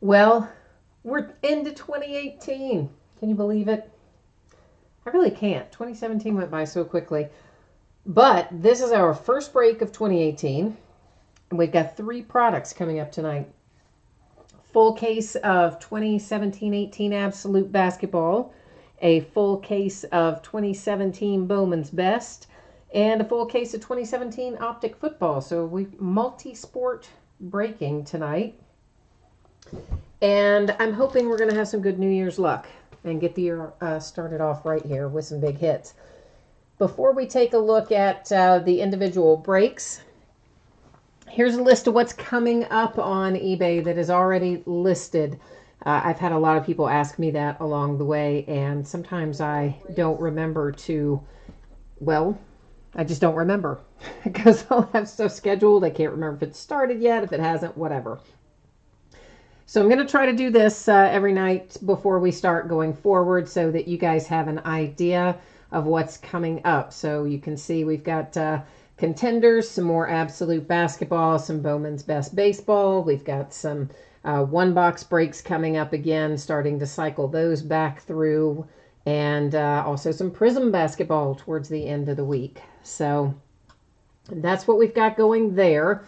Well, we're into 2018. Can you believe it? I really can't. 2017 went by so quickly. But this is our first break of 2018. And we've got 3 products coming up tonight. Full case of 2017-18 Absolute Basketball, a full case of 2017 Bowman's Best, and a full case of 2017 Optic Football. So we've multi-sport breaking tonight. And I'm hoping we're going to have some good New Year's luck and get the year started off right here with some big hits. Before we take a look at the individual breaks, here's a list of what's coming up on eBay that is already listed. I've had a lot of people ask me that along the way, and sometimes I don't remember to, well, I just don't remember because I'll have stuff scheduled. I can't remember if it's started yet, if it hasn't, whatever. So I'm going to try to do this every night before we start going forward so that you guys have an idea of what's coming up. So you can see we've got contenders, some more Absolute Basketball, some Bowman's Best Baseball. We've got some one-box breaks coming up again, starting to cycle those back through, and also some Prism Basketball towards the end of the week. So that's what we've got going there.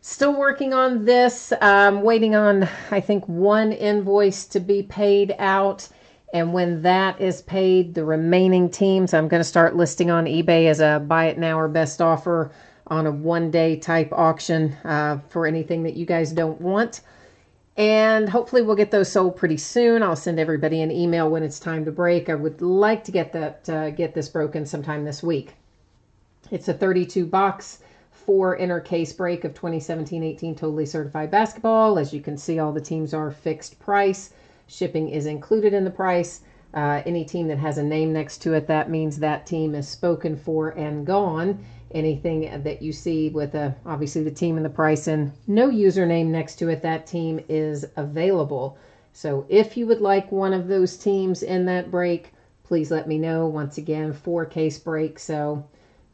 Still working on this, waiting on, I think, one invoice to be paid out. And when that is paid, the remaining teams, I'm going to start listing on eBay as a buy it now or best offer on a one-day type auction for anything that you guys don't want. And hopefully we'll get those sold pretty soon. I'll send everybody an email when it's time to break. I would like to get get this broken sometime this week. It's a 32-box 4-inner case break of 2017-18 Totally Certified Basketball. As you can see, all the teams are fixed price. Shipping is included in the price. Any team that has a name next to it, that means that team is spoken for and gone. Anything that you see with obviously the team and the price and no username next to it, that team is available. So if you would like one of those teams in that break, please let me know. Once again, 4-case break. So,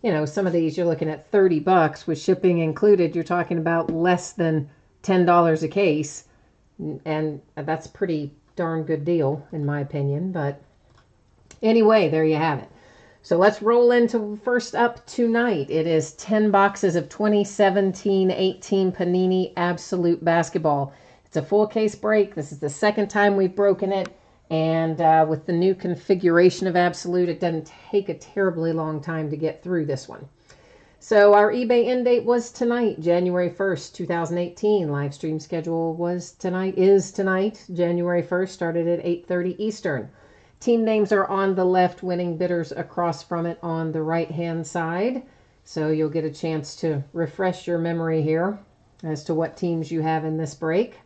you know, some of these you're looking at $30 with shipping included. You're talking about less than $10 a case. And that's pretty darn good deal, in my opinion. But anyway, there you have it. So let's roll into first up tonight. It is 10 boxes of 2017-18 Panini Absolute Basketball. It's a full case break. This is the second time we've broken it. And with the new configuration of Absolute, it doesn't take a terribly long time to get through this one. So our eBay end date was tonight, January 1st, 2018. Live stream schedule is tonight, January 1st, started at 8:30 Eastern. Team names are on the left, winning bidders across from it on the right-hand side. So you'll get a chance to refresh your memory here as to what teams you have in this break.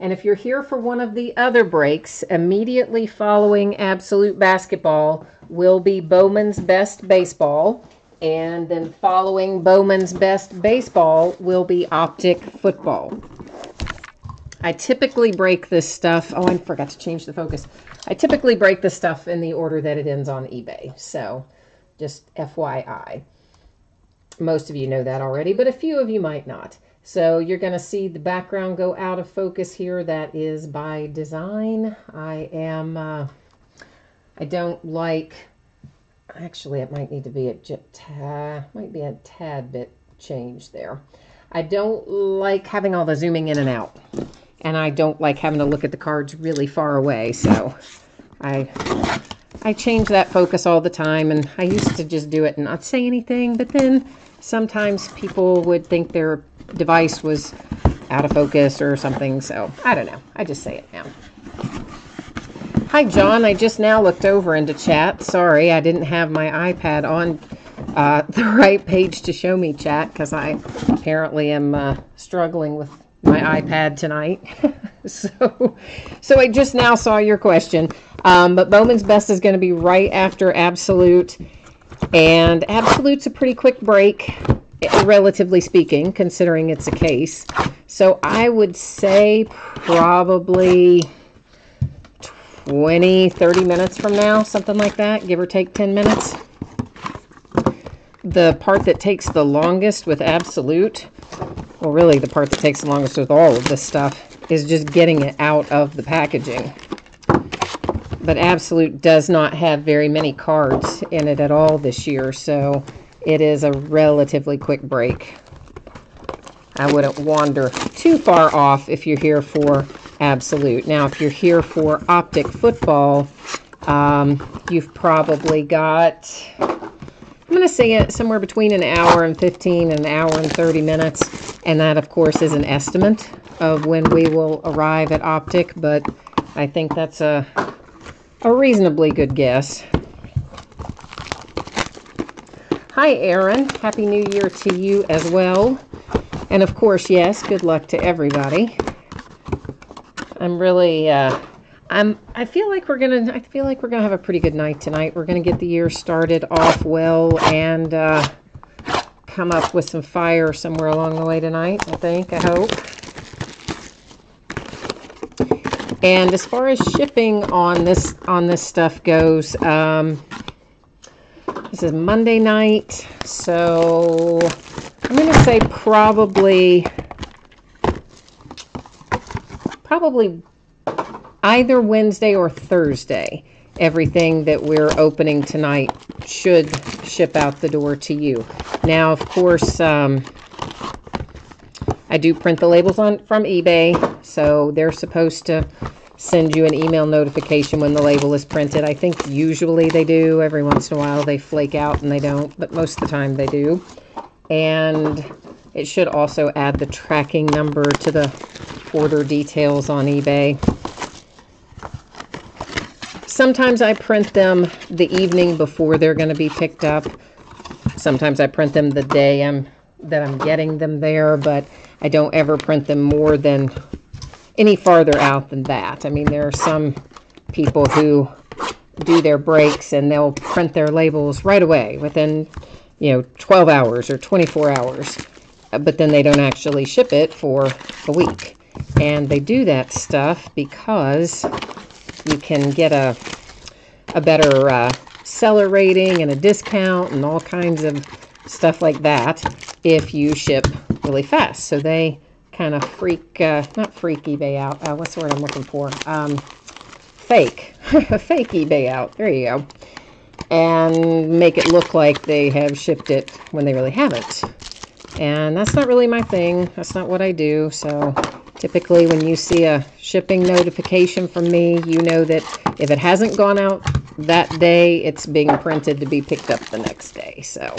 And if you're here for one of the other breaks, immediately following Absolute Basketball will be Bowman's Best Baseball. And then following Bowman's Best Baseball will be Optic Football. I typically break this stuff. Oh, I forgot to change the focus. I typically break the stuff in the order that it ends on eBay. So just FYI. Most of you know that already, but a few of you might not. So you're going to see the background go out of focus here. That is by design. I don't like... Actually, it might need to be a tad bit change there. I don't like having all the zooming in and out. And I don't like having to look at the cards really far away. So I change that focus all the time. And I used to just do it and not say anything. But then sometimes people would think their device was out of focus or something. So I don't know. I just say it now. Hi, John. I just now looked over into chat. Sorry, I didn't have my iPad on the right page to show me chat because I apparently am struggling with my iPad tonight. So I just now saw your question. But Bowman's Best is going to be right after Absolute. And Absolute's a pretty quick break, relatively speaking, considering it's a case. So I would say probably 20, 30 minutes from now, something like that, give or take 10 minutes. The part that takes the longest with Absolute, well, really the part that takes the longest with all of this stuff, is just getting it out of the packaging. But Absolute does not have very many cards in it at all this year, so it is a relatively quick break. I wouldn't wander too far off if you're here for Absolute. Now, if you're here for Optic Football, you've probably got, I'm going to say it somewhere between an hour and 15 and an hour and 30 minutes. And that, of course, is an estimate of when we will arrive at Optic, but I think that's a reasonably good guess. Hi, Aaron. Happy New Year to you as well. And of course, yes, good luck to everybody. I'm really, I feel like we're gonna have a pretty good night tonight. We're gonna get the year started off well and come up with some fire somewhere along the way tonight. I hope. And as far as shipping on this stuff goes, this is Monday night, so I'm going to say probably either Wednesday or Thursday. Everything that we're opening tonight should ship out the door to you. Now, of course, I do print the labels from eBay, so they're supposed to send you an email notification when the label is printed. I think usually they do. Every once in a while they flake out and they don't, but most of the time they do. And it should also add the tracking number to the order details on eBay. Sometimes I print them the evening before they're going to be picked up. Sometimes I print them the day that I'm getting them there, but I don't ever print them more than any farther out than that. I mean, there are some people who do their breaks and they'll print their labels right away within, 12 hours or 24 hours, but then they don't actually ship it for a week. And they do that stuff because you can get a better seller rating and a discount and all kinds of stuff like that if you ship really fast. So they kind of fake eBay out. What's the word I'm looking for? Fake eBay out. There you go. And make it look like they have shipped it when they really haven't. And that's not really my thing. That's not what I do. So typically when you see a shipping notification from me, you know that if it hasn't gone out that day, it's being printed to be picked up the next day. So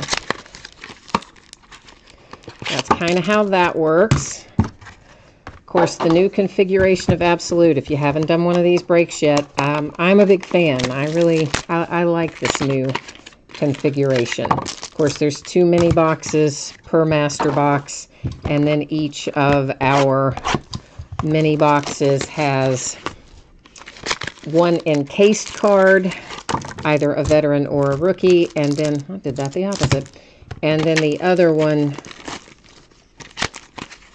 that's kind of how that works. Of course, the new configuration of Absolute, if you haven't done one of these breaks yet, I'm a big fan. I like this new configuration. Of course, there's 2 mini boxes per master box, and then each of our mini boxes has one encased card, either a veteran or a rookie, and then, I did that the opposite, and then the other one,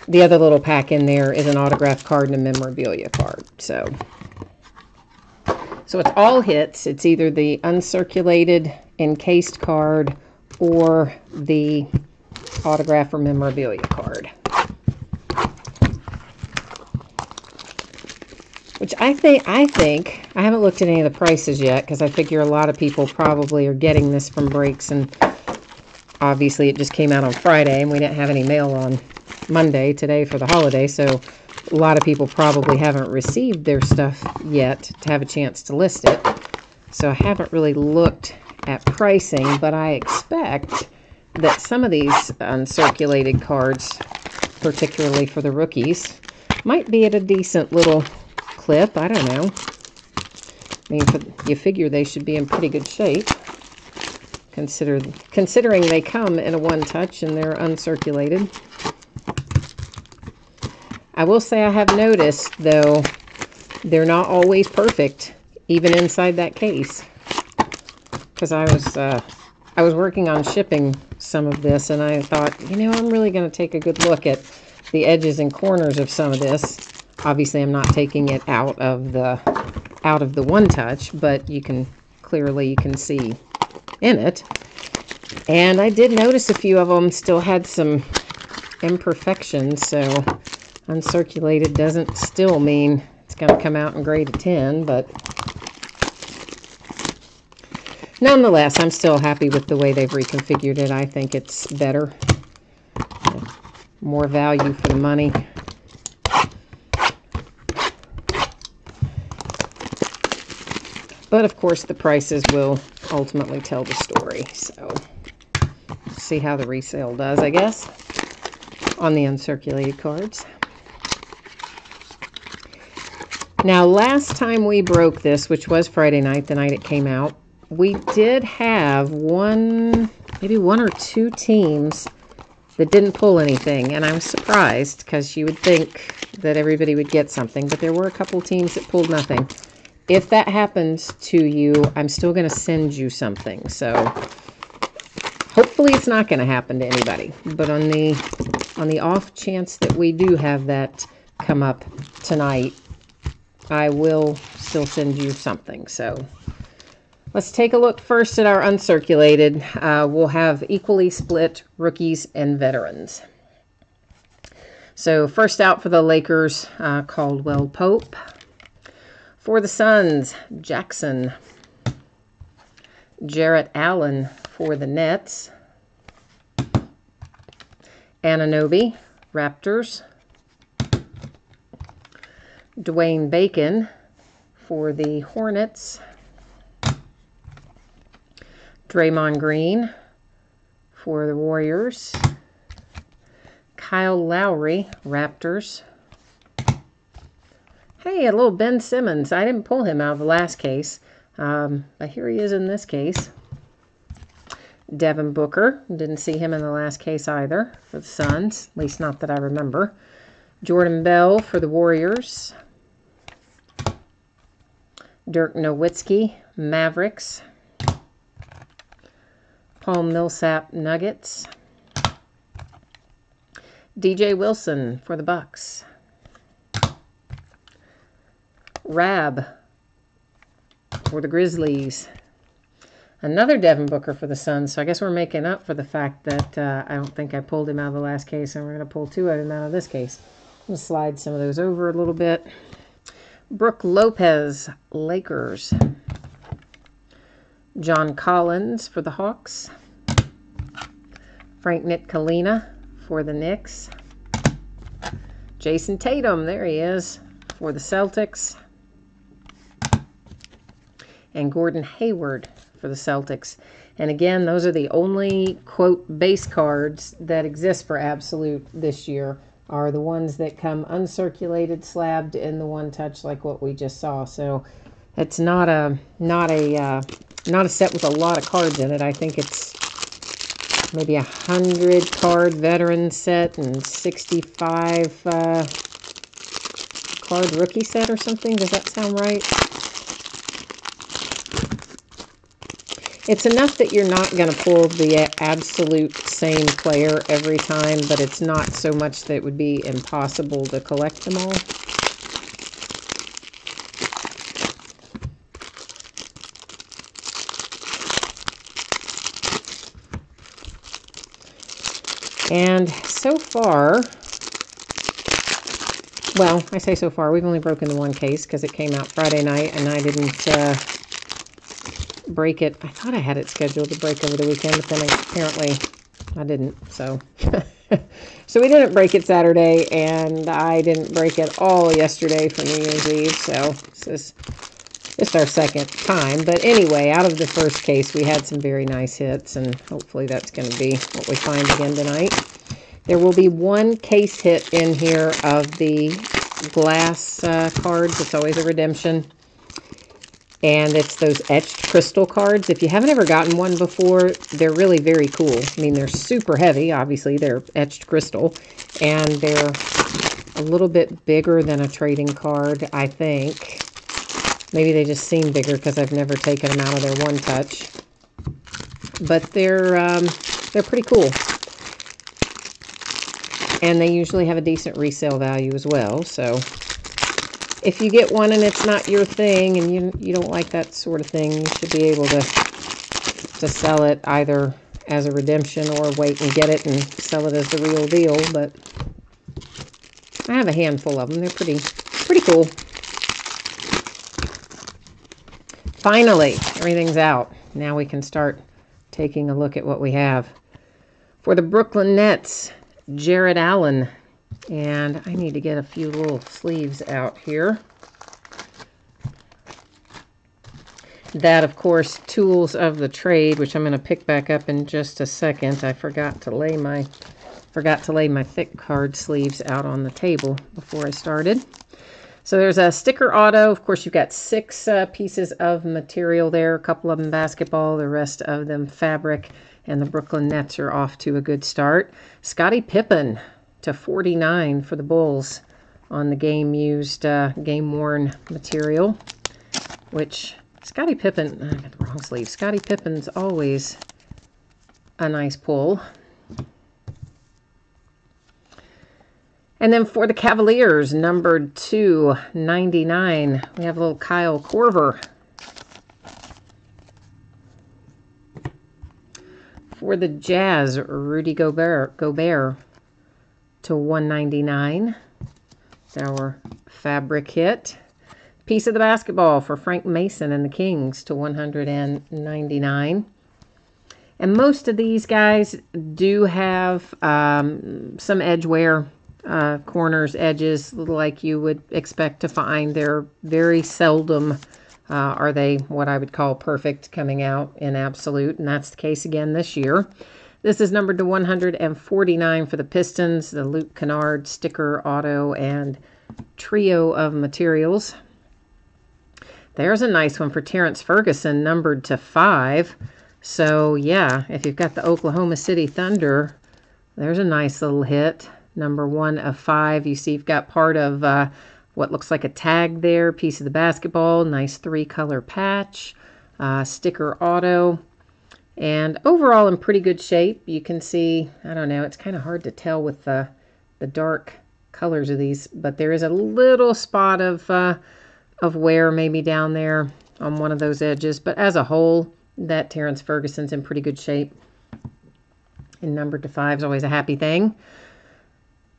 the other little pack in there is an autograph card and a memorabilia card. So it's all hits. It's either the uncirculated encased card or the autograph or memorabilia card. Which I think, I haven't looked at any of the prices yet because I figure a lot of people probably are getting this from breaks, and obviously it just came out on Friday and we didn't have any mail on Monday today for the holiday, so a lot of people probably haven't received their stuff yet to have a chance to list it. So I haven't really looked at pricing, but I expect that some of these uncirculated cards, particularly for the rookies, might be at a decent little clip. I don't know. I mean, you figure they should be in pretty good shape, considering they come in a one-touch and they're uncirculated. I will say I have noticed, though, they're not always perfect, even inside that case. Because I was working on shipping some of this, and I thought, I'm really going to take a good look at the edges and corners of some of this. Obviously, I'm not taking it out of the one touch, but you can see in it. And I did notice a few of them still had some imperfections, so Uncirculated doesn't still mean it's going to come out and grade a 10, but nonetheless, I'm still happy with the way they've reconfigured it. I think it's better. More value for the money. But of course, the prices will ultimately tell the story. So, see how the resale does, I guess, on the uncirculated cards. Now, last time we broke this, which was Friday night, the night it came out, we did have maybe one or two teams that didn't pull anything. And I was surprised because you would think that everybody would get something. But there were a couple teams that pulled nothing. If that happens to you, I'm still going to send you something. So hopefully it's not going to happen to anybody. But on the off chance that we do have that come up tonight, I will still send you something. So let's take a look first at our uncirculated. We'll have equally split rookies and veterans. So first out for the Lakers, Caldwell Pope. For the Suns, Jackson. Jarrett Allen for the Nets. Anunoby, Raptors. Dwayne Bacon for the Hornets. Draymond Green for the Warriors. Kyle Lowry, Raptors. Hey, a little Ben Simmons. I didn't pull him out of the last case. But here he is in this case. Devin Booker. Didn't see him in the last case either for the Suns. At least not that I remember. Jordan Bell for the Warriors. Dirk Nowitzki, Mavericks. Paul Millsap, Nuggets. DJ Wilson for the Bucks. Rab for the Grizzlies. Another Devin Booker for the Suns. So I guess we're making up for the fact that I don't think I pulled him out of the last case, and we're going to pull two of him out of this case. I'm going to slide some of those over a little bit. Brooke Lopez, Lakers. John Collins for the Hawks. Frank Ntilikina for the Knicks. Jason Tatum, there he is, for the Celtics. And Gordon Hayward for the Celtics. And again, those are the only, quote, base cards that exist for Absolute this year, are the ones that come uncirculated, slabbed in the one touch like what we just saw. So it's not a set with a lot of cards in it. I think it's maybe 100 card veteran set and 65 card rookie set or something. Does that sound right? It's enough that you're not going to pull the absolute same player every time, but it's not so much that it would be impossible to collect them all. And so far, well, I say so far, we've only broken the one case because it came out Friday night and I didn't break it. I thought I had it scheduled to break over the weekend, but then apparently I didn't. So, so we didn't break it Saturday, and I didn't break it all yesterday for New Year's Eve. So this is just our second time. But anyway, out of the first case, we had some very nice hits, and hopefully that's going to be what we find again tonight. There will be one case hit in here of the glass cards. It's always a redemption. And it's those etched crystal cards. If you haven't ever gotten one before, they're really very cool. I mean, they're super heavy. Obviously, they're etched crystal. And they're a little bit bigger than a trading card, I think. Maybe they just seem bigger because I've never taken them out of their one touch. But they're pretty cool. And they usually have a decent resale value as well. So if you get one and it's not your thing and you don't like that sort of thing, you should be able to sell it either as a redemption or wait and get it and sell it as the real deal. But I have a handful of them. They're pretty cool. Finally, everything's out. Now we can start taking a look at what we have. For the Brooklyn Nets, Jarrett Allen. And I need to get a few little sleeves out here. That, of course, Tools of the Trade, which I'm going to pick back up in just a second. I forgot to lay my thick card sleeves out on the table before I started. So there's a sticker auto. Of course, you've got 6 pieces of material there. A couple of them basketball, the rest of them fabric. And the Brooklyn Nets are off to a good start. Scottie Pippen /49 for the Bulls on the game-used, game-worn material, which Scottie Pippen, I got the wrong sleeve. Scottie Pippen's always a nice pull. And then for the Cavaliers, numbered /99, we have a little Kyle Korver. For the Jazz, Rudy Gobert /199. Our fabric hit. Piece of the basketball for Frank Mason and the Kings /199. And most of these guys do have some edge wear, corners, edges, like you would expect to find. They're very seldom are they what I would call perfect coming out in absolute, and that's the case again this year. This is numbered /149 for the Pistons, the Luke Kennard sticker auto and trio of materials. There's a nice one for Terrence Ferguson, numbered /5. So, yeah, if you've got the Oklahoma City Thunder, there's a nice little hit. Number 1 of 5. You see you've got part of what looks like a tag there, piece of the basketball, nice 3-color patch, sticker auto, and overall in pretty good shape. You can see, I don't know, it's kind of hard to tell with the dark colors of these, but there is a little spot of wear maybe down there on one of those edges, but as a whole, that Terrence Ferguson's in pretty good shape. And numbered /5 is always a happy thing.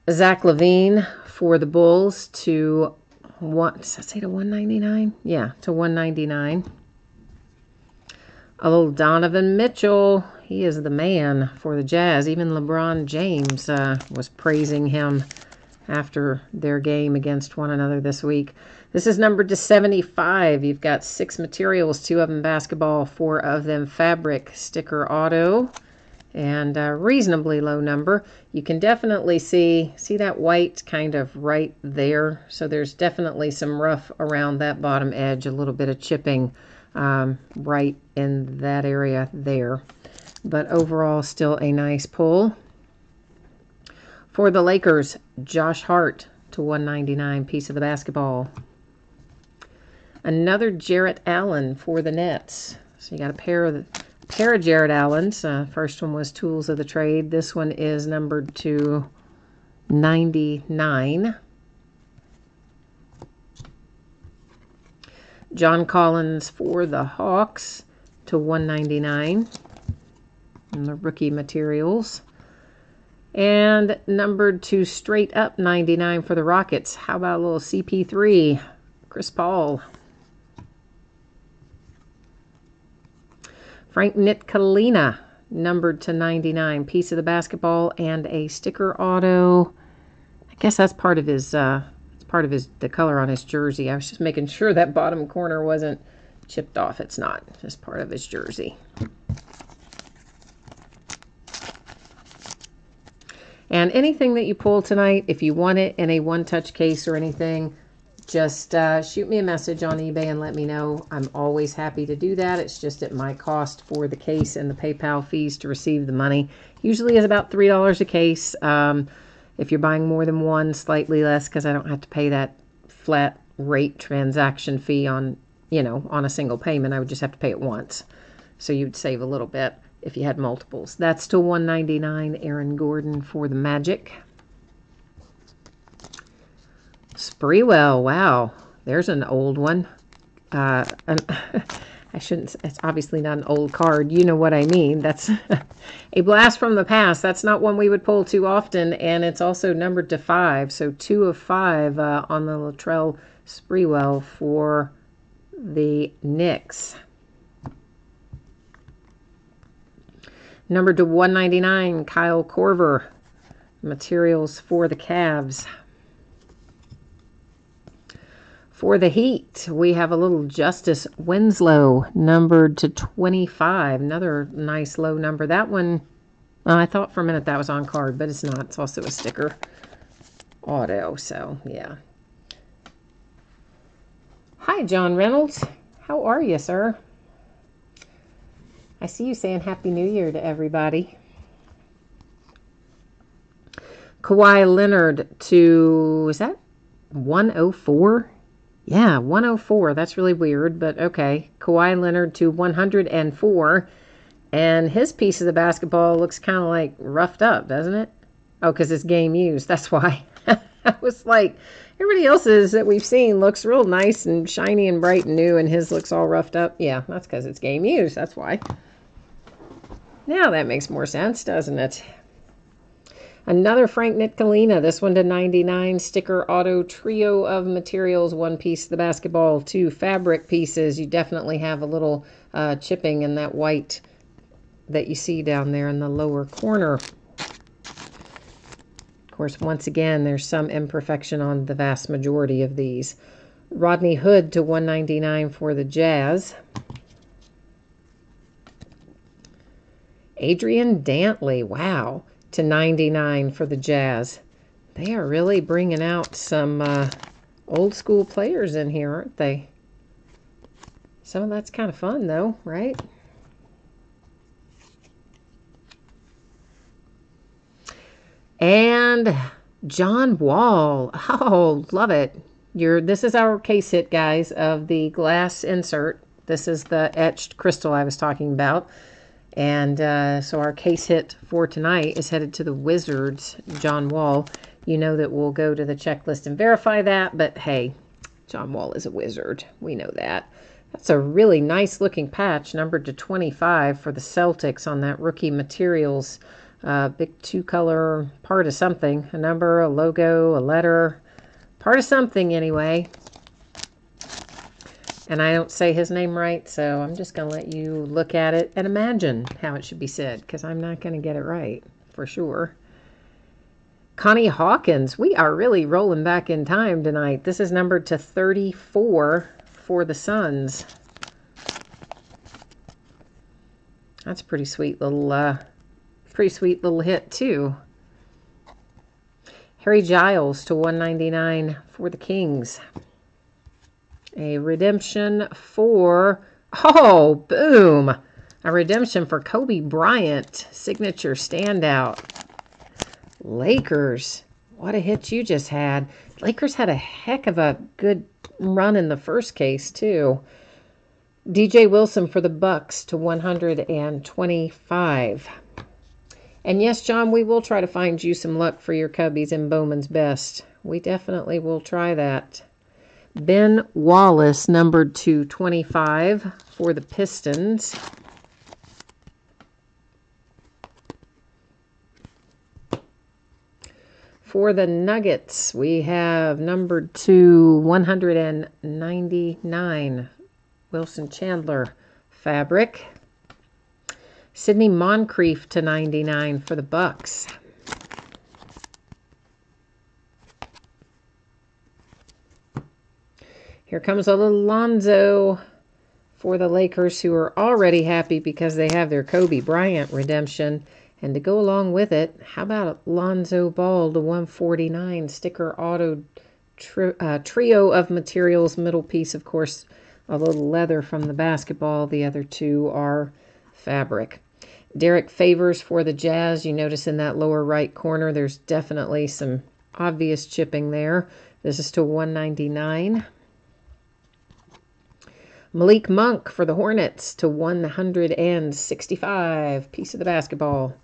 Zach LaVine for the Bulls does that say /199? Yeah, /199. A little Donovan Mitchell. He is the man for the Jazz. Even LeBron James was praising him after their game against one another this week. This is numbered /75. You've got 6 materials, 2 of them basketball, 4 of them fabric, sticker auto, and a reasonably low number. You can definitely see that white kind of right there. So there's definitely some rough around that bottom edge, a little bit of chipping right in that area there. But overall, still a nice pull. For the Lakers, Josh Hart /199, piece of the basketball. Another Jarrett Allen for the Nets. So you got a pair of Jarrett Allens. First one was Tools of the Trade. This one is numbered /99. John Collins for the Hawks /199. And the rookie materials. And numbered straight up /99 for the Rockets. How about a little CP3, Chris Paul. Frank Ntilikina, numbered /99, piece of the basketball and a sticker auto. I guess that's part of his the color on his jersey. I was just making sure that bottom corner wasn't chipped off. It's not. It's just part of his jersey. And anything that you pull tonight, if you want it in a one-touch case or anything, just shoot me a message on eBay and let me know. I'm always happy to do that. It's just at my cost for the case and the PayPal fees to receive the money. Usually is about $3 a case. If you're buying more than one, slightly less because I don't have to pay that flat rate transaction fee on a single payment. I would just have to pay it once. So you'd save a little bit if you had multiples. That's /199, Aaron Gordon for the Magic. Sprewell, wow, there's an old one. I shouldn't, it's obviously not an old card. You know what I mean. That's a blast from the past. That's not one we would pull too often, and it's also numbered to 5. So 2 of 5 on the Latrell Sprewell for the Knicks. Numbered to 199, Kyle Korver. Materials for the Cavs. For the Heat, we have a little Justice Winslow, numbered to 25. Another nice low number. That one, I thought for a minute that was on card, but it's not. It's also a sticker auto, so yeah. Hi, John Reynolds. How are you, sir? I see you saying Happy New Year to everybody. Kawhi Leonard to, is that 104? Yeah, 104. That's really weird, but okay. Kawhi Leonard to 104. And his piece of the basketball looks kind of like roughed up, doesn't it? Oh, because it's game used. That's why. I was like, everybody else's that we've seen looks real nice and shiny and bright and new, and his looks all roughed up. Yeah, that's because it's game used. That's why. Now that makes more sense, doesn't it? Another Frank Ntilikina, this one to 99, sticker auto, trio of materials, one piece of the basketball, 2 fabric pieces. You definitely have a little chipping in that white that you see down there in the lower corner. Of course, once again, there's some imperfection on the vast majority of these. Rodney Hood to 199 for the Jazz. Adrian Dantley, wow, to 99 for the Jazz. They are really bringing out some old school players in here, aren't they? Some of that's kind of fun, though, right? And John Wall. Oh, love it. This is our case hit, guys, of the glass insert. This is the etched crystal I was talking about. And so our case hit for tonight is headed to the Wizards, John Wall. You know that we'll go to the checklist and verify that, but hey, John Wall is a Wizard. We know that. That's a really nice looking patch, numbered to 25 for the Celtics on that rookie materials. Big 2-color part of something. A number, a logo, a letter. Part of something anyway. And I don't say his name right, so I'm just going to let you look at it and imagine how it should be said, because I'm not going to get it right, for sure. Connie Hawkins, we are really rolling back in time tonight. This is numbered to 34 for the Suns. That's a pretty sweet little hit, too. Harry Giles to 199 for the Kings. A redemption for, oh, boom. A redemption for Kobe Bryant, signature standout. Lakers, what a hit you just had. Lakers had a heck of a good run in the first case, too. DJ Wilson for the Bucks to 125. And yes, John, we will try to find you some luck for your Cubbies in Bowman's Best. We definitely will try that. Ben Wallace, numbered to 25 for the Pistons. For the Nuggets, we have numbered to 199, Wilson Chandler fabric. Sidney Moncrief to 99 for the Bucks. Here comes a little Lonzo for the Lakers, who are already happy because they have their Kobe Bryant redemption. And to go along with it, how about Lonzo Ball to 149, sticker auto trio of materials, middle piece, of course, a little leather from the basketball. The other two are fabric. Derek Favors for the Jazz. You notice in that lower right corner, there's definitely some obvious chipping there. This is to 199. Malik Monk for the Hornets to 165, piece of the basketball.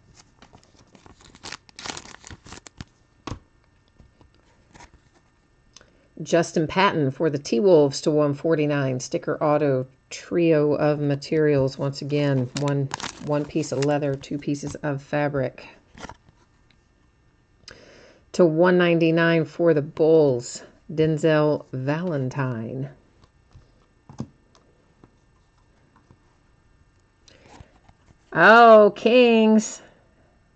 Justin Patton for the T-Wolves to 149, sticker auto trio of materials. Once again, one piece of leather, 2 pieces of fabric. To $1.99 for the Bulls, Denzel Valentine. Oh, Kings.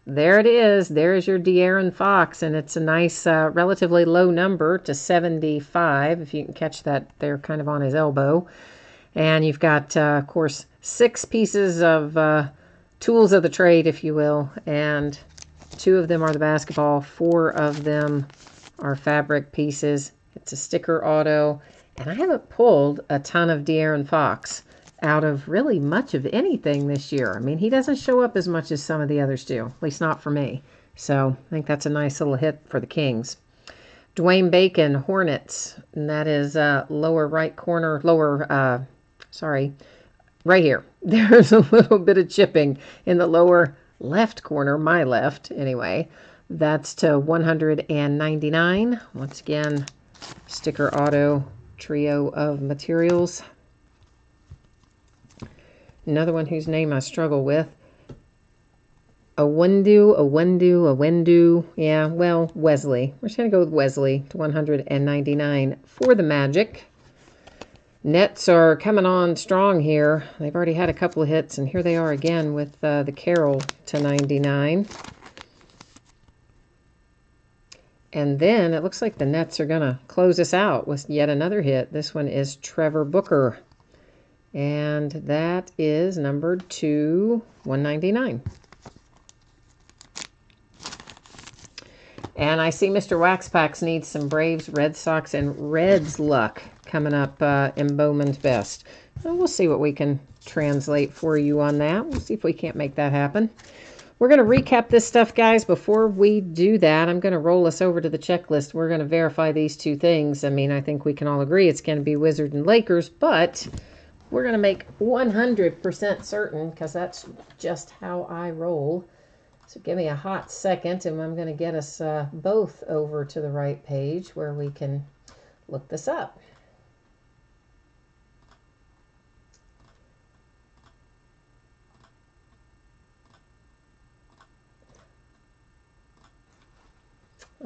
There it is. There's your De'Aaron Fox, and it's a nice, relatively low number to 75, if you can catch that there kind of on his elbow. And you've got, of course, 6 pieces of tools of the trade, if you will, and 2 of them are the basketball, 4 of them are fabric pieces. It's a sticker auto, and I haven't pulled a ton of De'Aaron Fox out of really much of anything this year. I mean, he doesn't show up as much as some of the others do, at least not for me. So I think that's a nice little hit for the Kings. Dwayne Bacon, Hornets, and that is lower right corner, right here. There's a little bit of chipping in the lower left corner, my left anyway. That's to $199. Once again, sticker auto, trio of materials. Another one whose name I struggle with. Awendu. Yeah, well, Wesley. We're just going to go with Wesley to $199 for the Magic. Nets are coming on strong here. They've already had a couple of hits, and here they are again with the Carroll to 99. And then it looks like the Nets are going to close us out with yet another hit. This one is Trevor Booker. And that is numbered to $199. And I see Mr. Waxpacks needs some Braves, Red Sox, and Reds luck coming up in Bowman's Best. Well, we'll see what we can translate for you on that. We'll see if we can't make that happen. We're going to recap this stuff, guys. Before we do that, I'm going to roll us over to the checklist. We're going to verify these 2 things. I mean, I think we can all agree it's going to be Wizards and Lakers, but we're going to make 100% certain, because that's just how I roll. So give me a hot second, and I'm going to get us both over to the right page where we can look this up.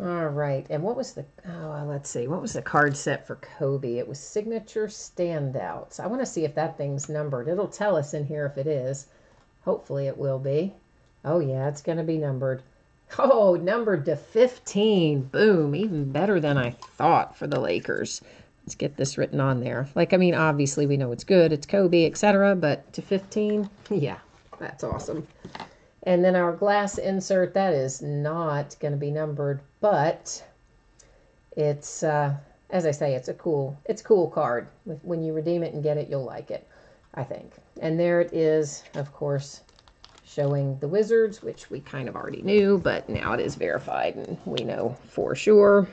All right, and what was the, let's see, what was the card set for Kobe? It was Signature Standouts. I want to see if that thing's numbered. It'll tell us in here if it is. Hopefully it will be. Oh yeah, it's going to be numbered. Oh, numbered to 15. Boom, even better than I thought for the Lakers. Let's get this written on there. Like, I mean, obviously we know it's good, it's Kobe, etc., but to 15, yeah, that's awesome. And then our glass insert, that is not going to be numbered, but it's, as I say, it's a cool card. When you redeem it and get it, you'll like it, I think. And there it is, of course, showing the Wizards, which we kind of already knew, but now it is verified and we know for sure.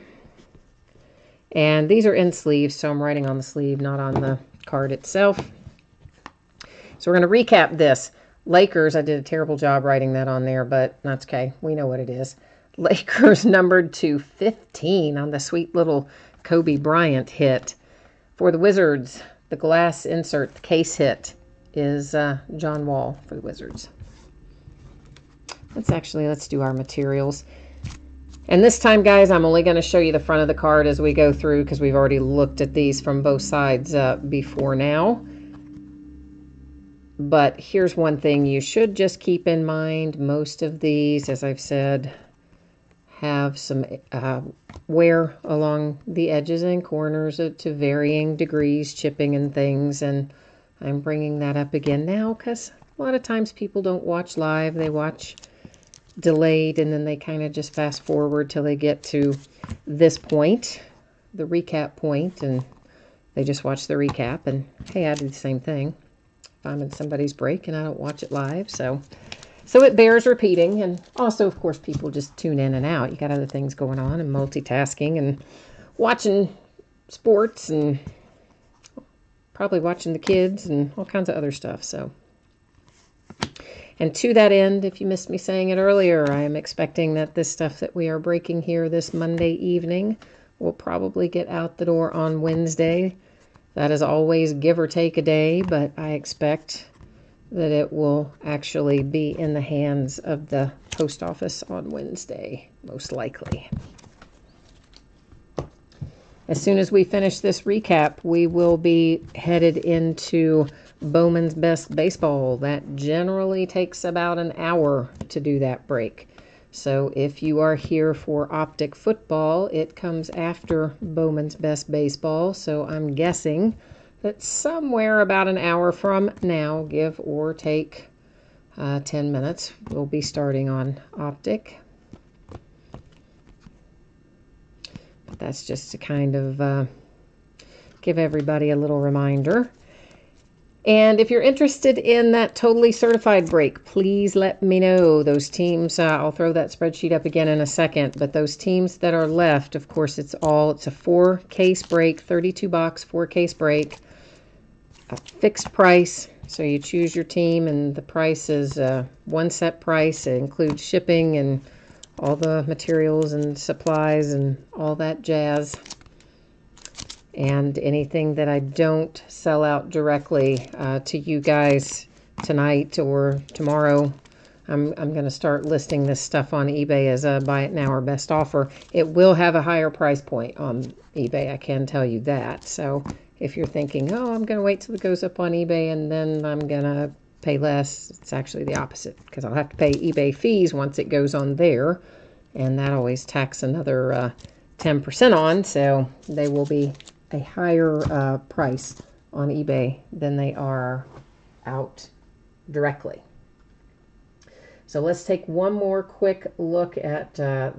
And these are in sleeves, so I'm writing on the sleeve, not on the card itself. So we're going to recap this. Lakers, I did a terrible job writing that on there, but that's okay. We know what it is. Lakers numbered to 15 on the sweet little Kobe Bryant hit. For the Wizards, the glass insert, the case hit, is John Wall for the Wizards. Let's do our materials. And this time, guys, I'm only going to show you the front of the card as we go through, because we've already looked at these from both sides before now. But here's one thing you should just keep in mind. Most of these, as I've said, have some wear along the edges and corners to varying degrees, chipping and things. And I'm bringing that up again now because a lot of times people don't watch live. They watch delayed, and then they kind of just fast forward till they get to this point, the recap point, and they just watch the recap. And hey, I do the same thing. I'm in somebody's break and I don't watch it live, so it bears repeating. And also, of course, people just tune in and out. You got other things going on and multitasking and watching sports and probably watching the kids and all kinds of other stuff. So, and to that end, if you missed me saying it earlier, I am expecting that this stuff that we are breaking here this Monday evening will probably get out the door on Wednesday. That is always give or take a day, but I expect that it will actually be in the hands of the post office on Wednesday, most likely. As soon as we finish this recap, we will be headed into Bowman's Best Baseball. That generally takes about an hour to do that break. So if you are here for Optic Football, it comes after Bowman's Best Baseball. So I'm guessing that somewhere about an hour from now, give or take 10 minutes, we'll be starting on Optic. But that's just to kind of give everybody a little reminder. And if you're interested in that totally certified break, please let me know. Those teams, I'll throw that spreadsheet up again in a second, but those teams that are left, of course, it's a 4-case break, 32 box, 4-case break, a fixed price. So you choose your team and the price is one set price. It includes shipping and all the materials and supplies and all that jazz. And anything that I don't sell out directly to you guys tonight or tomorrow, I'm going to start listing this stuff on eBay as a buy it now or best offer. It will have a higher price point on eBay, I can tell you that. So if you're thinking, oh, I'm going to wait till it goes up on eBay and then I'm going to pay less, it's actually the opposite, because I'll have to pay eBay fees once it goes on there, and that always tacks another 10% on, so they will be a higher price on eBay than they are out directly. So let's take one more quick look at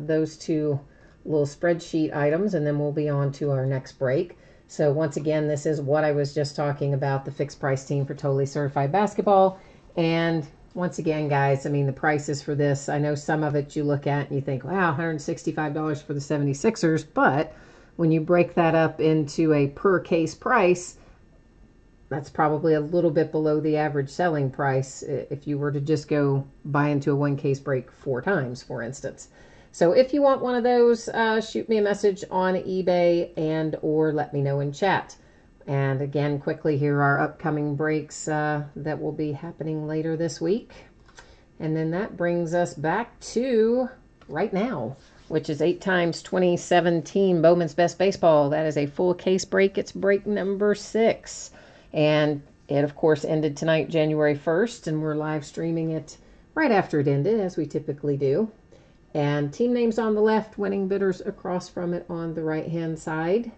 those two little spreadsheet items, and then we'll be on to our next break. So once again, this is what I was just talking about, the fixed price team for Totally Certified Basketball. And once again, guys, I mean, the prices for this, I know some of it you look at and you think, wow, $165 for the 76ers, but when you break that up into a per case price, that's probably a little bit below the average selling price if you were to just go buy into a 1-case break 4 times, for instance. So if you want one of those, shoot me a message on eBay and or let me know in chat. And again, quickly, here are upcoming breaks that will be happening later this week. And then that brings us back to right now, which is 8 times 2017 Bowman's Best Baseball. That is a full case break. It's break number 6. And it, of course, ended tonight, January 1st, and we're live streaming it right after it ended, as we typically do. And team names on the left, winning bidders across from it on the right-hand side.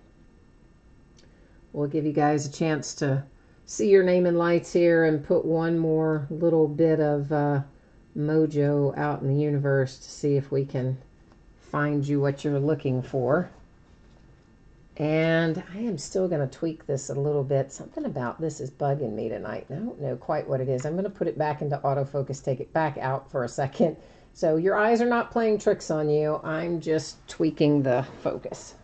We'll give you guys a chance to see your name in lights here and put one more little bit of mojo out in the universe to see if we can find you what you're looking for. And I am still going to tweak this a little bit. Something about this is bugging me tonight. I don't know quite what it is. I'm going to put it back into autofocus, take it back out for a second. So your eyes are not playing tricks on you. I'm just tweaking the focus.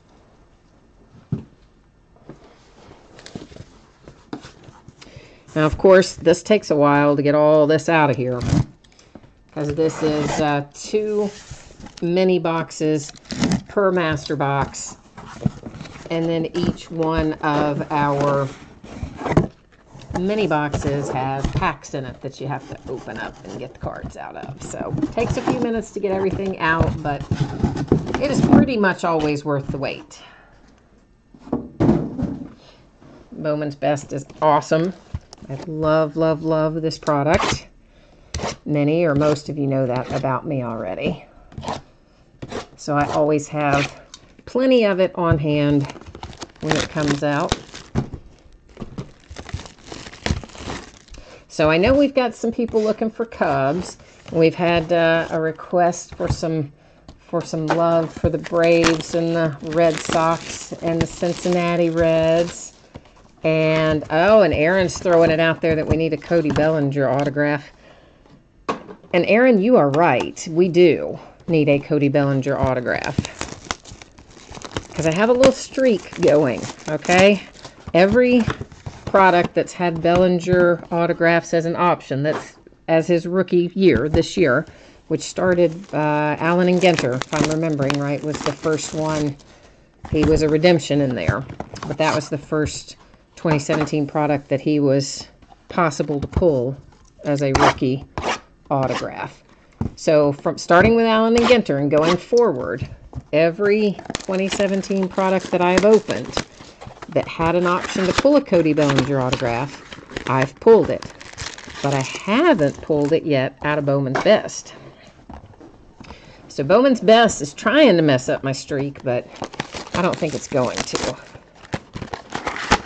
Now, of course, this takes a while to get all this out of here, because this is 2 mini boxes per master box, and then each one of our mini boxes has packs in it that you have to open up and get the cards out of. So it takes a few minutes to get everything out, but it is pretty much always worth the wait. Bowman's Best is awesome. I love, love, love this product. Many or most of you know that about me already. So I always have plenty of it on hand when it comes out. So I know we've got some people looking for Cubs. We've had a request for some love for the Braves and the Red Sox and the Cincinnati Reds. And and Aaron's throwing it out there that we need a Cody Bellinger autograph. And Aaron, you are right. We do need a Cody Bellinger autograph, because I have a little streak going, okay? Every product that's had Bellinger autographs as an option, that's as his rookie year, this year, which started Allen and Ginter, if I'm remembering right, was the first one. He was a redemption in there, but that was the first 2017 product that he was possible to pull as a rookie autograph. So from starting with Allen and Ginter and going forward, every 2017 product that I've opened that had an option to pull a Cody Bellinger autograph, I've pulled it. But I haven't pulled it yet out of Bowman's Best. So Bowman's Best is trying to mess up my streak, but I don't think it's going to.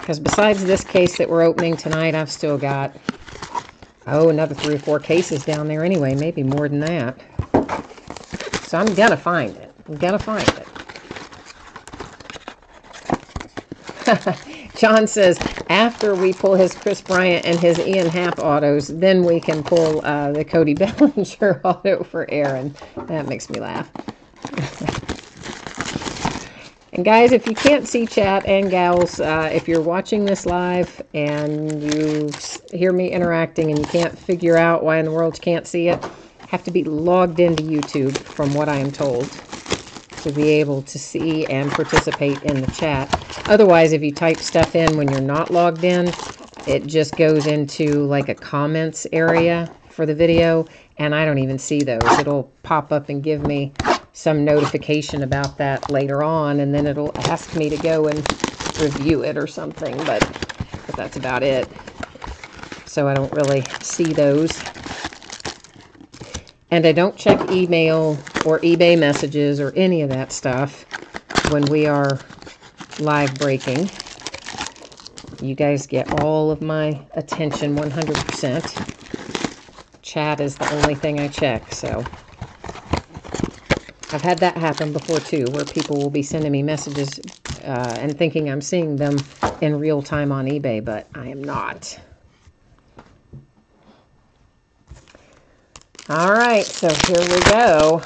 Because besides this case that we're opening tonight, I've still got, another 3 or 4 cases down there anyway, maybe more than that. So I'm going to find it. I'm going to find it. John says, after we pull his Chris Bryant and his Ian Happ autos, then we can pull the Cody Bellinger auto for Aaron. That makes me laugh. And guys, if you can't see chat, and gals, if you're watching this live and you hear me interacting and you can't figure out why in the world you can't see it, have to be logged into YouTube, from what I am told, to be able to see and participate in the chat. Otherwise, if you type stuff in when you're not logged in, it just goes into like a comments area for the video, and I don't even see those. It'll pop up and give me some notification about that later on, and then it'll ask me to go and review it or something, but that's about it. So I don't really see those. And I don't check email or eBay messages or any of that stuff when we are live breaking. You guys get all of my attention 100%. Chat is the only thing I check, so I've had that happen before too, where people will be sending me messages and thinking I'm seeing them in real time on eBay, but I am not. All right, so here we go.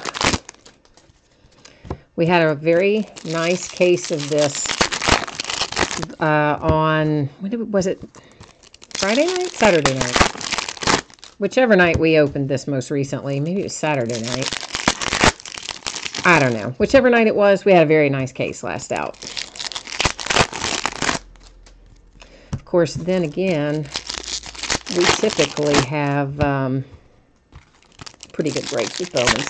We had a very nice case of this on, was it Friday night? Saturday night. Whichever night we opened this most recently. Maybe it was Saturday night. I don't know. Whichever night it was, we had a very nice case last out. Of course, then again, we typically have pretty good breaks with Bowman's.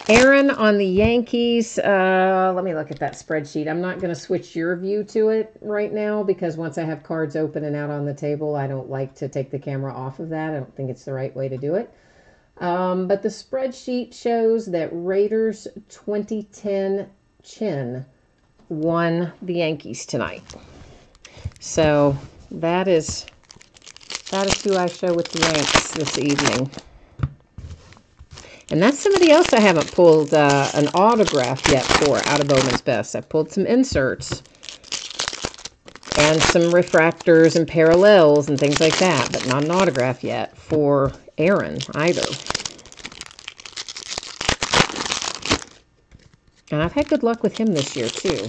Aaron on the Yankees, let me look at that spreadsheet. I'm not going to switch your view to it right now because once I have cards open and out on the table, I don't like to take the camera off of that. I don't think it's the right way to do it. But the spreadsheet shows that Raiders 2010 Chin won the Yankees tonight. So that is who I show with the Yanks this evening. And that's somebody else I haven't pulled an autograph yet for out of Bowman's Best. I pulled some inserts and some refractors and parallels and things like that, but not an autograph yet for Aaron either. And I've had good luck with him this year too.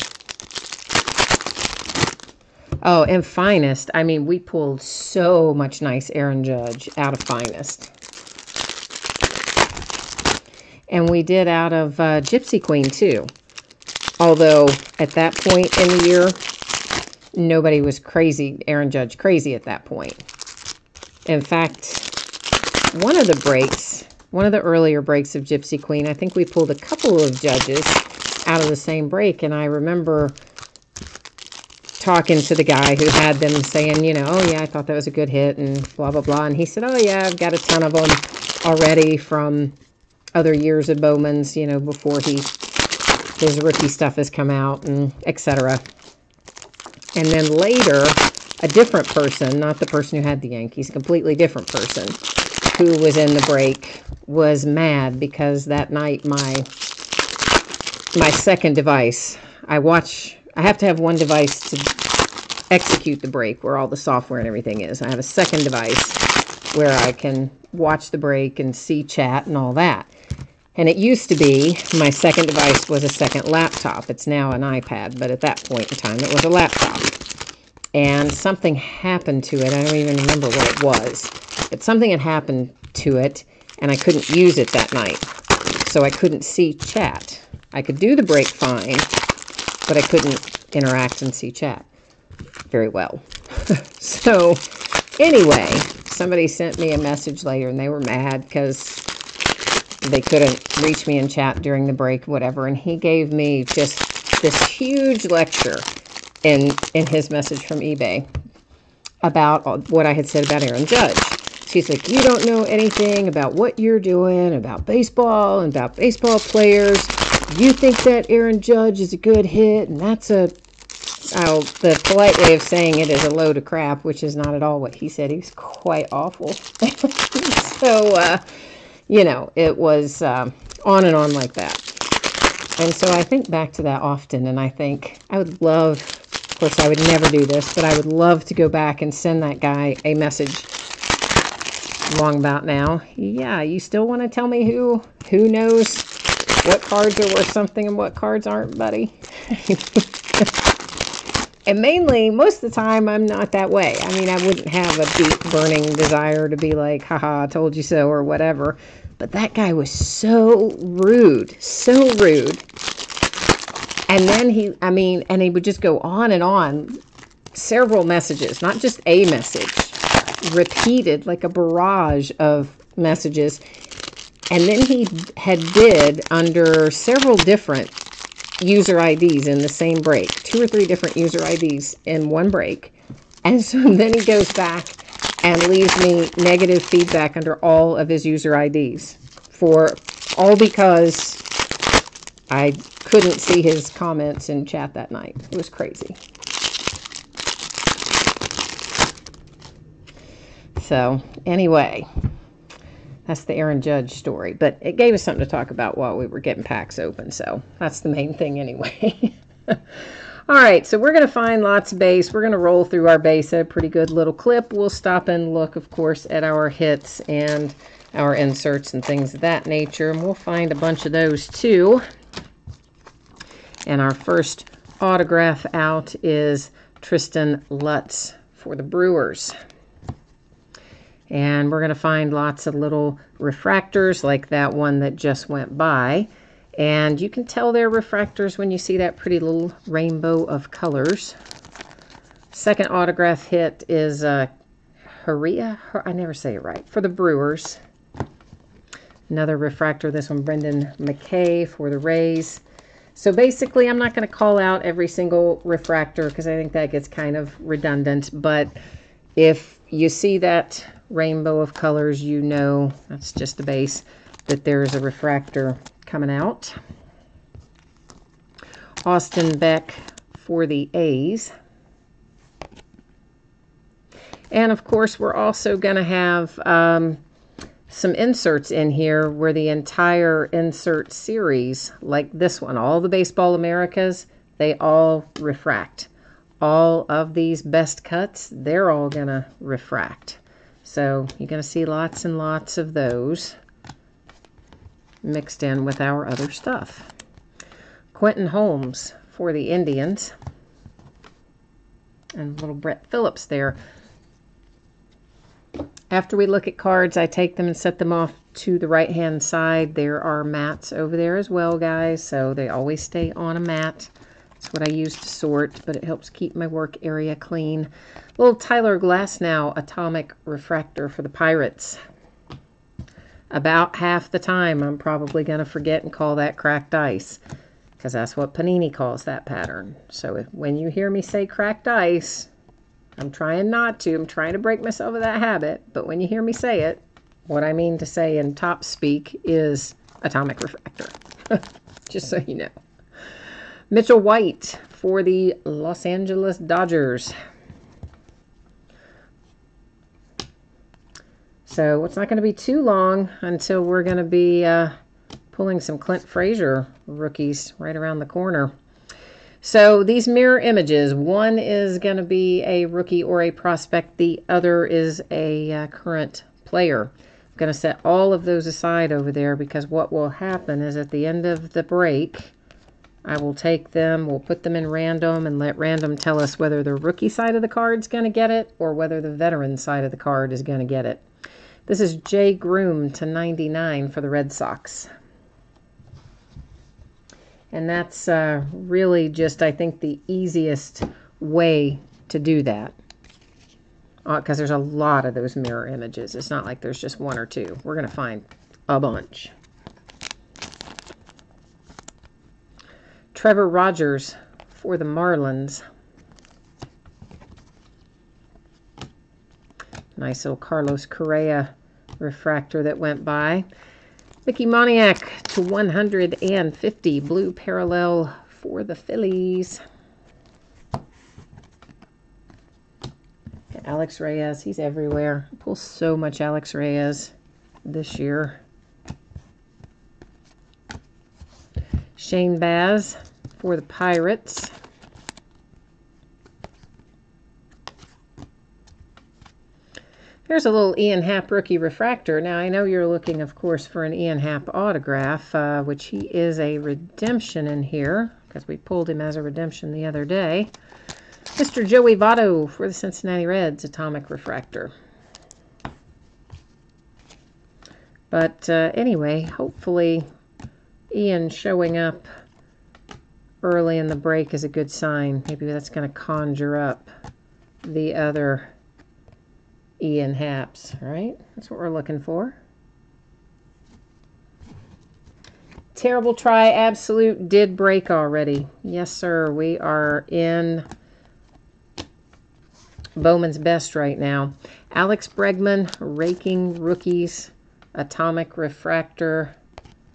Oh, and Finest. I mean, we pulled so much nice Aaron Judge out of Finest. And we did out of Gypsy Queen too. Although at that point in the year, nobody was crazy, Aaron Judge crazy at that point. In fact, one of the breaks, one of the earlier breaks of Gypsy Queen, I think we pulled a couple of Judges out of the same break. And I remember talking to the guy who had them and saying, you know, oh yeah, I thought that was a good hit and blah, blah, blah. And he said, oh yeah, I've got a ton of them already from other years of Bowman's, you know, before his rookie stuff has come out and etc. And then later, a different person, not the person who had the Yankees, a completely different person who was in the break was mad because that night my second device, I have to have one device to execute the break where all the software and everything is. I have a second device where I can watch the break and see chat and all that. And it used to be, my second device was a second laptop. It's now an iPad, but at that point in time, it was a laptop. And something happened to it. I don't even remember what it was. But something had happened to it, and I couldn't use it that night. So I couldn't see chat. I could do the break fine, but I couldn't interact and see chat very well. So anyway, somebody sent me a message later and they were mad because they couldn't reach me in chat during the break, whatever. And he gave me just this huge lecture in his message from eBay about what I had said about Aaron Judge. She's like, you don't know anything about what you're doing, about baseball and about baseball players. You think that Aaron Judge is a good hit, and that's the polite way of saying it is a load of crap, which is not at all what he said. He was quite awful. So, you know, it was on and on like that. And so I think back to that often, and I think I would love, of course I would never do this, but I would love to go back and send that guy a message long about now. Yeah, you still want to tell me who knows what cards are worth something and what cards aren't, buddy? And mainly, most of the time, I'm not that way. I mean, I wouldn't have a deep burning desire to be like, haha, I told you so, or whatever. But that guy was so rude, so rude. And then he would just go on, several messages, not just a message, repeated like a barrage of messages. And then he did under several different user IDs in the same break, 2 or 3 different user IDs in one break. And so then he goes back and leaves me negative feedback under all of his user IDs because I couldn't see his comments in chat that night. It was crazy. So anyway, that's the Aaron Judge story. But it gave us something to talk about while we were getting packs open. So that's the main thing anyway. All right, so we're going to find lots of base. We're going to roll through our base at a pretty good little clip. We'll stop and look, of course, at our hits and our inserts and things of that nature. And we'll find a bunch of those too. And our first autograph out is Tristen Lutz for the Brewers. And we're going to find lots of little refractors like that one that just went by. And you can tell they're refractors when you see that pretty little rainbow of colors. Second autograph hit is Haria. I never say it right. For the Brewers. Another refractor. This one, Brendan McKay for the Rays. So basically, I'm not going to call out every single refractor because I think that gets kind of redundant. But if you see that rainbow of colors, you know, that's just the base, that there's a refractor coming out. Austin Beck for the A's. And of course, we're also going to have some inserts in here where the entire insert series, like this one, all the Baseball Americas, they all refract. All of these best cuts, they're all going to refract. So you're going to see lots and lots of those mixed in with our other stuff. Quentin Holmes for the Indians. And little Brett Phillips there. After we look at cards, I take them and set them off to the right-hand side. There are mats over there as well, guys, so they always stay on a mat. That's what I use to sort, but it helps keep my work area clean. Little Tyler Glasnow atomic refractor for the Pirates. About half the time, I'm probably going to forget and call that cracked ice, because that's what Panini calls that pattern. So when you hear me say cracked ice, I'm trying not to. I'm trying to break myself of that habit. But when you hear me say it, what I mean to say in top speak is atomic refractor. Just so you know. Mitchell White for the Los Angeles Dodgers. So it's not going to be too long until we're going to be pulling some Clint Frazier rookies right around the corner. So these mirror images, one is going to be a rookie or a prospect. The other is a current player. I'm going to set all of those aside over there because what will happen is at the end of the break, I will take them, we'll put them in random and let random tell us whether the rookie side of the card is going to get it or whether the veteran side of the card is going to get it. This is Jay Groom /99 for the Red Sox. And that's really just, I think, the easiest way to do that. because there's a lot of those mirror images. It's not like there's just one or two. We're going to find a bunch. Trevor Rogers for the Marlins. Nice little Carlos Correa refractor that went by. Mickey Moniak /150 blue parallel for the Phillies. Alex Reyes, he's everywhere. I pull so much Alex Reyes this year. Shane Baz for the Pirates. There's a little Ian Happ rookie refractor. Now, I know you're looking, of course, for an Ian Happ autograph, which he is a redemption in here, because we pulled him as a redemption the other day. Mr. Joey Votto for the Cincinnati Reds, atomic refractor. But anyway, hopefully Ian showing up early in the break is a good sign. Maybe that's going to conjure up the other Ian Happs, right? That's what we're looking for. Terrible Try Absolute did break already. Yes, sir. We are in Bowman's Best right now. Alex Bregman, Raking Rookies, atomic refractor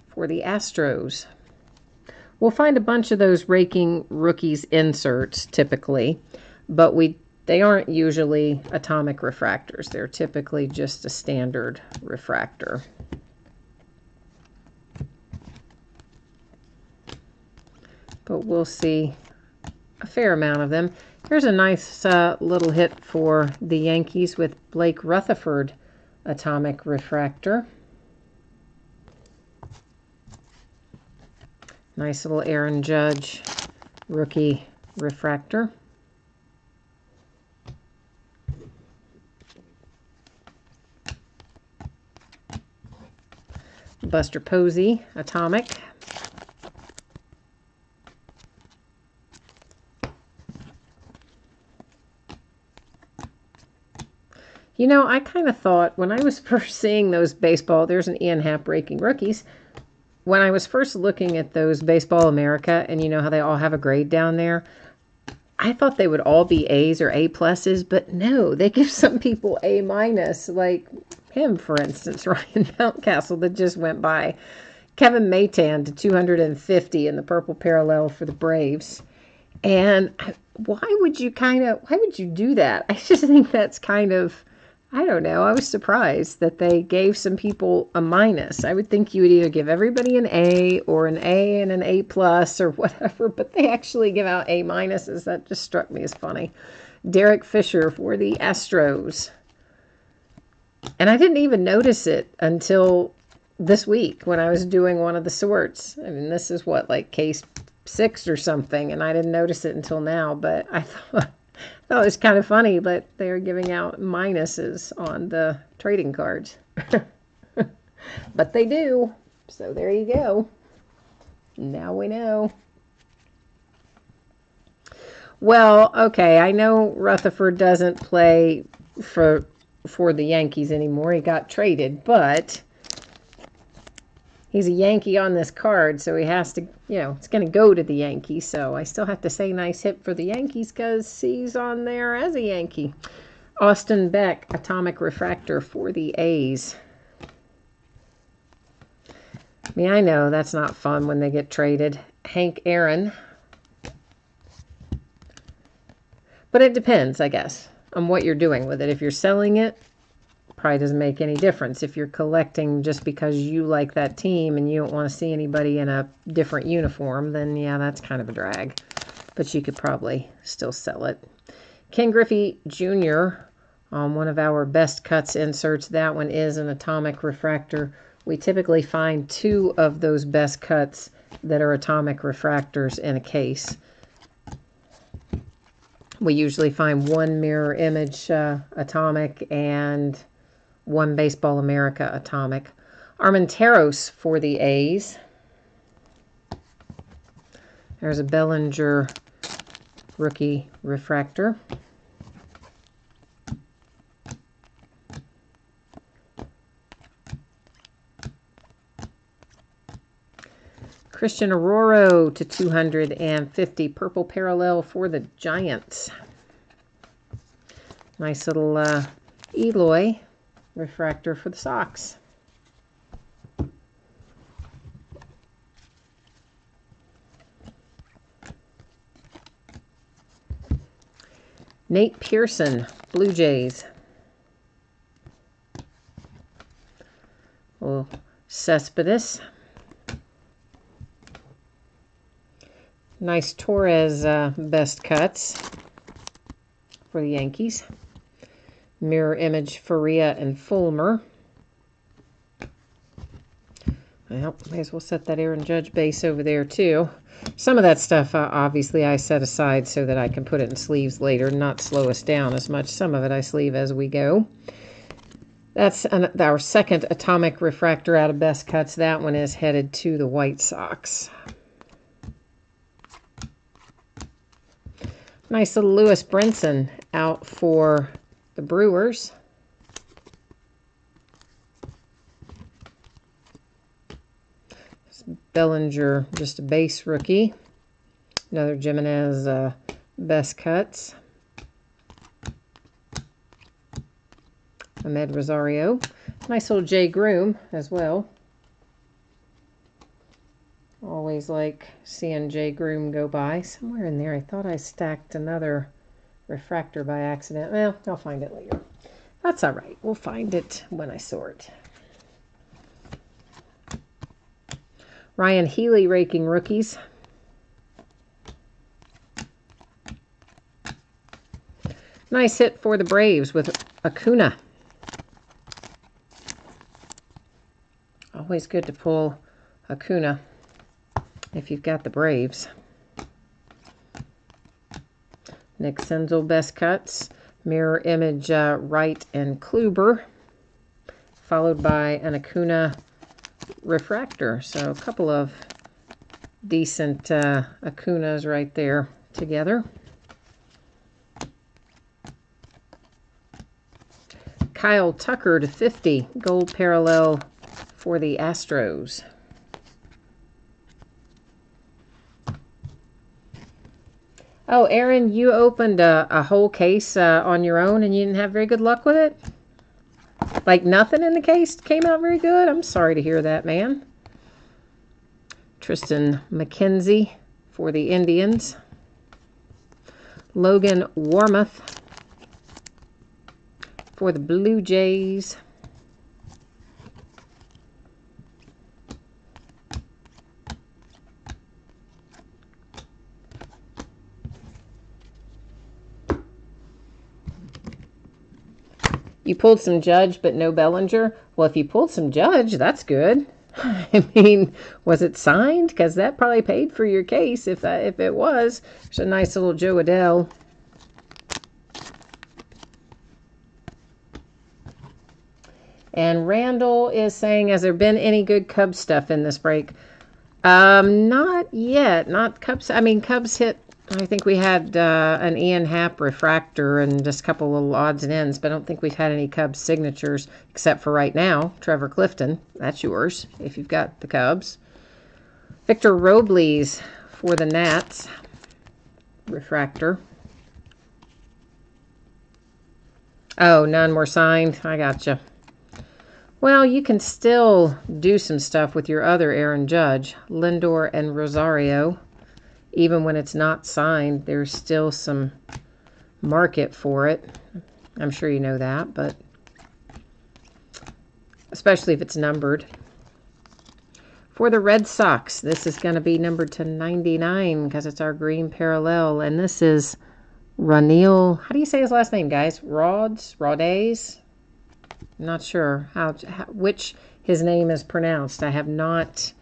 for the Astros. We'll find a bunch of those Raking Rookies inserts typically, but they aren't usually atomic refractors. They're typically just a standard refractor. But we'll see a fair amount of them. Here's a nice little hit for the Yankees with Blake Rutherford atomic refractor. Nice little Aaron Judge rookie refractor. Buster Posey atomic. You know, I kind of thought when I was first seeing those baseball, there's an Ian Happ Raking Rookies. When I was first looking at those Baseball America, and you know how they all have a grade down there, I thought they would all be A's or A pluses, but no, they give some people A minus, like him, for instance, Ryan Mountcastle that just went by. Kevin Maytan /250 in the purple parallel for the Braves. And why would you do that? I just think that's kind of, I don't know. I was surprised that they gave some people a minus. I would think you would either give everybody an A or an A and an A plus or whatever, but they actually give out A minuses. That just struck me as funny. Derek Fisher for the Astros. And I didn't even notice it until this week when I was doing one of the sorts. I mean, this is what, like case 6 or something, and I didn't notice it until now, but I thought it was kind of funny, but they were giving out minuses on the trading cards. But they do. So there you go. Now we know. Well, okay, I know Rutherford doesn't play for the Yankees anymore. He got traded, but he's a Yankee on this card, so he has to, it's going to go to the Yankees. So I still have to say nice hit for the Yankees because he's on there as a Yankee. Austin Beck, atomic refractor for the A's. I mean, I know that's not fun when they get traded. Hank Aaron. But it depends, I guess, on what you're doing with it. If you're selling it, probably doesn't make any difference. If you're collecting just because you like that team and you don't want to see anybody in a different uniform, then yeah, that's kind of a drag. But you could probably still sell it. Ken Griffey Jr. on one of our best cuts inserts. That one is an atomic refractor. We typically find 2 of those best cuts that are atomic refractors in a case. We usually find 1 Mirror Image atomic and 1 Baseball America atomic. Armenteros for the A's. There's a Bellinger rookie refractor. Christian Arroyo to 250. Purple parallel for the Giants. Nice little Eloy refractor for the Sox. Nate Pearson, Blue Jays. Oh, Cespedes. Nice Torres best cuts for the Yankees. Mirror image Faria and Fulmer. Well, may as well set that Aaron Judge base over there too. Some of that stuff, obviously, I set aside so that I can put it in sleeves later, not slow us down as much. Some of it I sleeve as we go. That's our second atomic refractor out of best cuts. That one is headed to the White Sox. Nice little Lewis Brinson out for the Brewers. Bellinger, just a base rookie. Another Jimenez best cuts. Ahmed Rosario. Nice little Jay Groom as well. Always like seeing Jay Groom go by. Somewhere in there I thought I stacked another refractor by accident. Well, I'll find it later. That's all right. We'll find it when I sort. Ryan Healy raking rookies. Nice hit for the Braves with Acuna. Always good to pull Acuna if you've got the Braves. Nick Senzel best cuts. Mirror image Wright and Kluber. Followed by an Acuna refractor. So a couple of decent Acunas right there together. Kyle Tucker to 50. Gold parallel for the Astros. Oh, Aaron, you opened a whole case on your own and you didn't have very good luck with it? Like nothing in the case came out very good? I'm sorry to hear that, man. Tristan McKenzie for the Indians. Logan Warmoth for the Blue Jays. You pulled some Judge, but no Bellinger. Well, if you pulled some Judge, that's good. I mean, was it signed? Because that probably paid for your case if it was. There's a nice little Joe Adell. And Randall is saying, has there been any good Cubs stuff in this break? Not yet. Not Cubs. I mean, Cubs hit, I think we had an Ian Happ refractor and just a couple little odds and ends, but I don't think we've had any Cubs signatures except for right now. Trevor Clifton, that's yours if you've got the Cubs. Victor Robles for the Nats refractor. Oh, none were signed. I gotcha. Well, you can still do some stuff with your other Aaron Judge, Lindor and Rosario. Even when it's not signed, there's still some market for it. I'm sure you know that, but especially if it's numbered. For the Red Sox, this is going to be numbered to 99 because it's our green parallel. And this is Ranil. How do you say his last name, guys? Rhodes? I'm not sure which his name is pronounced. I have not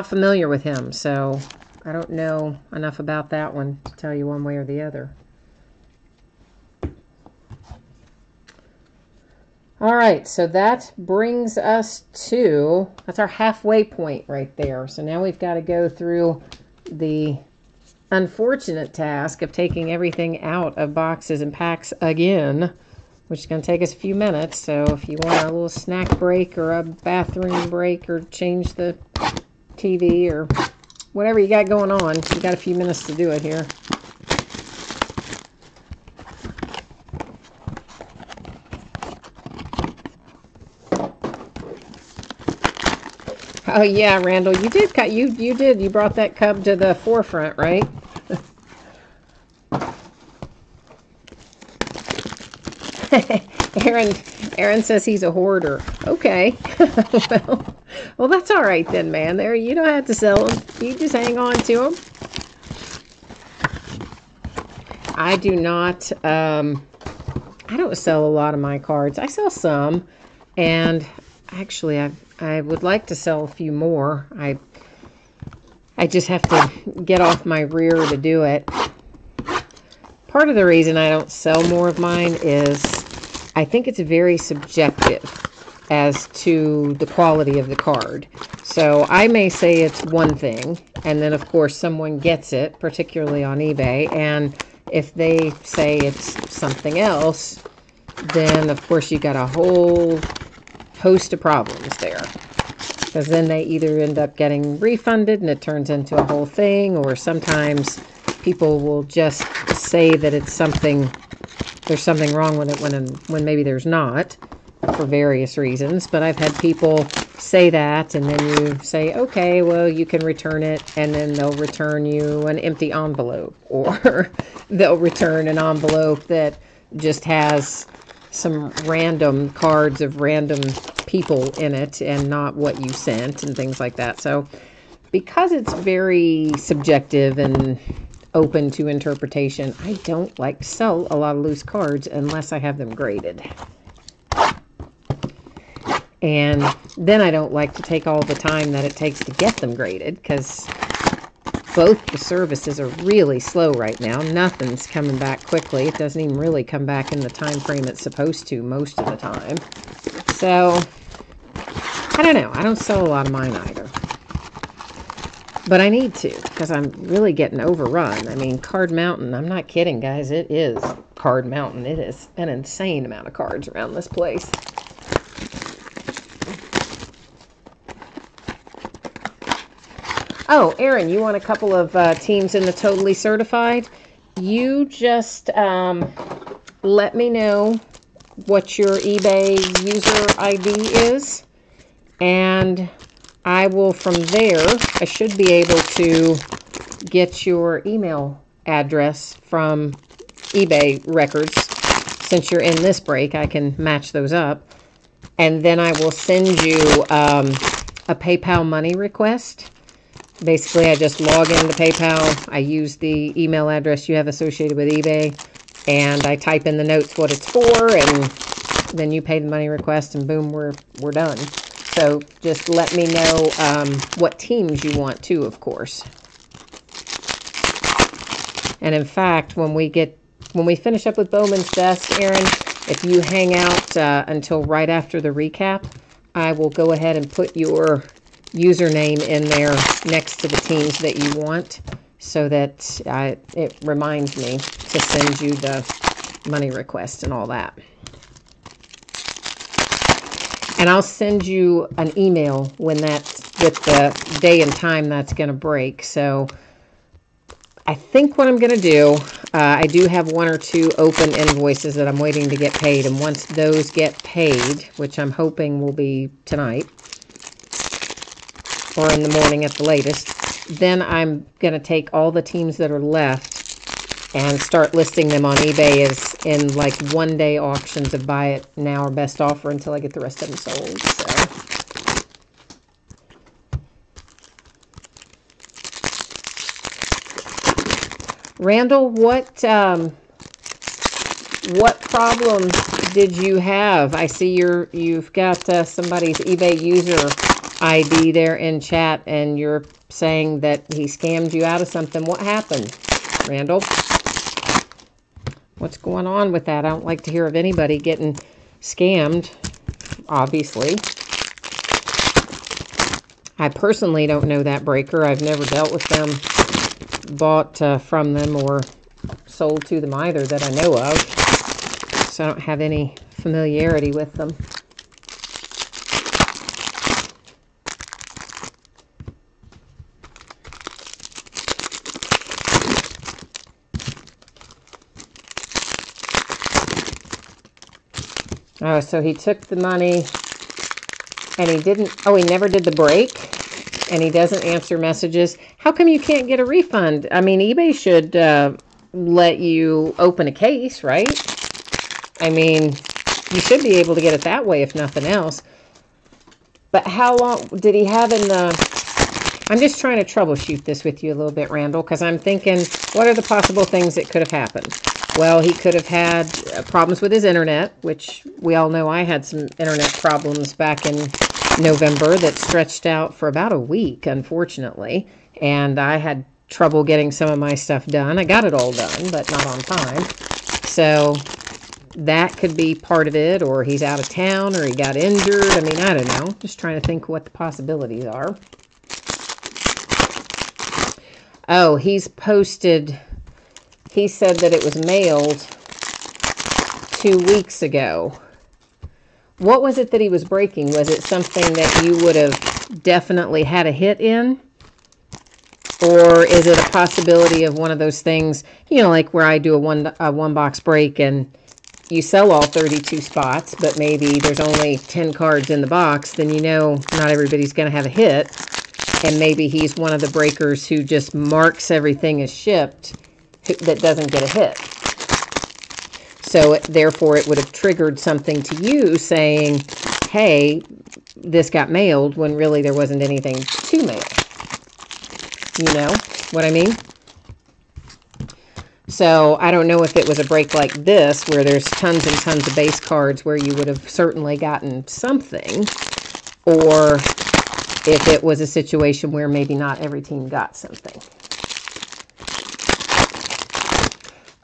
familiar with him, so I don't know enough about that one to tell you one way or the other. All right, so that brings us to, that's our halfway point right there. So now we've got to go through the unfortunate task of taking everything out of boxes and packs again, which is going to take us a few minutes. So if you want a little snack break or a bathroom break or change the TV or whatever you got going on. You got a few minutes to do it here. Oh yeah, Randall, you did cut. You brought that cub to the forefront, right? Aaron says he's a hoarder. Okay. well, that's all right then, man. There, you don't have to sell them. You just hang on to them. I do not. I don't sell a lot of my cards. I sell some, and actually, I would like to sell a few more. I just have to get off my rear to do it. Part of the reason I don't sell more of mine is I think it's very subjective as to the quality of the card. So I may say it's one thing, and then of course someone gets it, particularly on eBay, and if they say it's something else, then of course you got a whole host of problems there. Because then they either end up getting refunded and it turns into a whole thing, or sometimes people will just say that it's something, there's something wrong with it when maybe there's not, for various reasons. But I've had people say that, and then you say, okay, well, you can return it, and then they'll return you an empty envelope, or they'll return an envelope that just has some random cards of random people in it and not what you sent and things like that. So because it's very subjective and open to interpretation, I don't like to sell a lot of loose cards unless I have them graded. And then I don't like to take all the time that it takes to get them graded, because both the services are really slow right now. Nothing's coming back quickly. It doesn't even really come back in the time frame it's supposed to most of the time. So, I don't know. I don't sell a lot of mine either. But I need to, because I'm really getting overrun. I mean, Card Mountain, I'm not kidding, guys. It is Card Mountain. It is an insane amount of cards around this place. Oh, Aaron, you want a couple of teams in the Totally Certified? You just let me know what your eBay user ID is, and I will, from there, I should be able to get your email address from eBay records. Since you're in this break, I can match those up. And then I will send you a PayPal money request. Basically, I just log into PayPal. I use the email address you have associated with eBay, and I type in the notes what it's for, and then you pay the money request, and boom, we're done. So just let me know what teams you want too, of course. And in fact, when we finish up with Bowman's Best, Aaron, if you hang out until right after the recap, I will go ahead and put your username in there next to the teams that you want, so that it reminds me to send you the money request and all that. And I'll send you an email when that's with the day and time that's going to break. So I think what I'm going to do, I do have one or two open invoices that I'm waiting to get paid. And once those get paid, which I'm hoping will be tonight or in the morning at the latest, then I'm going to take all the teams that are left and start listing them on eBay as in like one-day auctions of buy it now or best offer until I get the rest of them sold. So, Randall, what problem did you have? I see you've got somebody's eBay user ID there in chat, and you're saying that he scammed you out of something. What happened, Randall? What's going on with that? I don't like to hear of anybody getting scammed, obviously. I personally don't know that breaker. I've never dealt with them, bought from them, or sold to them either that I know of. So I don't have any familiarity with them. Oh, so he took the money and he didn't, oh, he never did the break and he doesn't answer messages. How come you can't get a refund? I mean, eBay should let you open a case, right? I mean, you should be able to get it that way if nothing else. But how long did he have in the... I'm just trying to troubleshoot this with you a little bit, Randall, because I'm thinking, what are the possible things that could have happened? Well, he could have had problems with his internet, which we all know I had some internet problems back in November that stretched out for about a week, unfortunately. And I had trouble getting some of my stuff done. I got it all done, but not on time. So that could be part of it, or he's out of town, or he got injured. I mean, I don't know. Just trying to think what the possibilities are. Oh, he's posted... He said that it was mailed 2 weeks ago. What was it that he was breaking? Was it something that you would have definitely had a hit in? Or is it a possibility of one of those things, you know, like where I do a one box break and you sell all 32 spots, but maybe there's only 10 cards in the box, then you know not everybody's going to have a hit. And maybe he's one of the breakers who just marks everything as shipped that doesn't get a hit. So therefore it would have triggered something to you saying, hey, this got mailed, when really there wasn't anything to mail. You know what I mean? So I don't know if it was a break like this where there's tons and tons of base cards where you would have certainly gotten something, or if it was a situation where maybe not every team got something.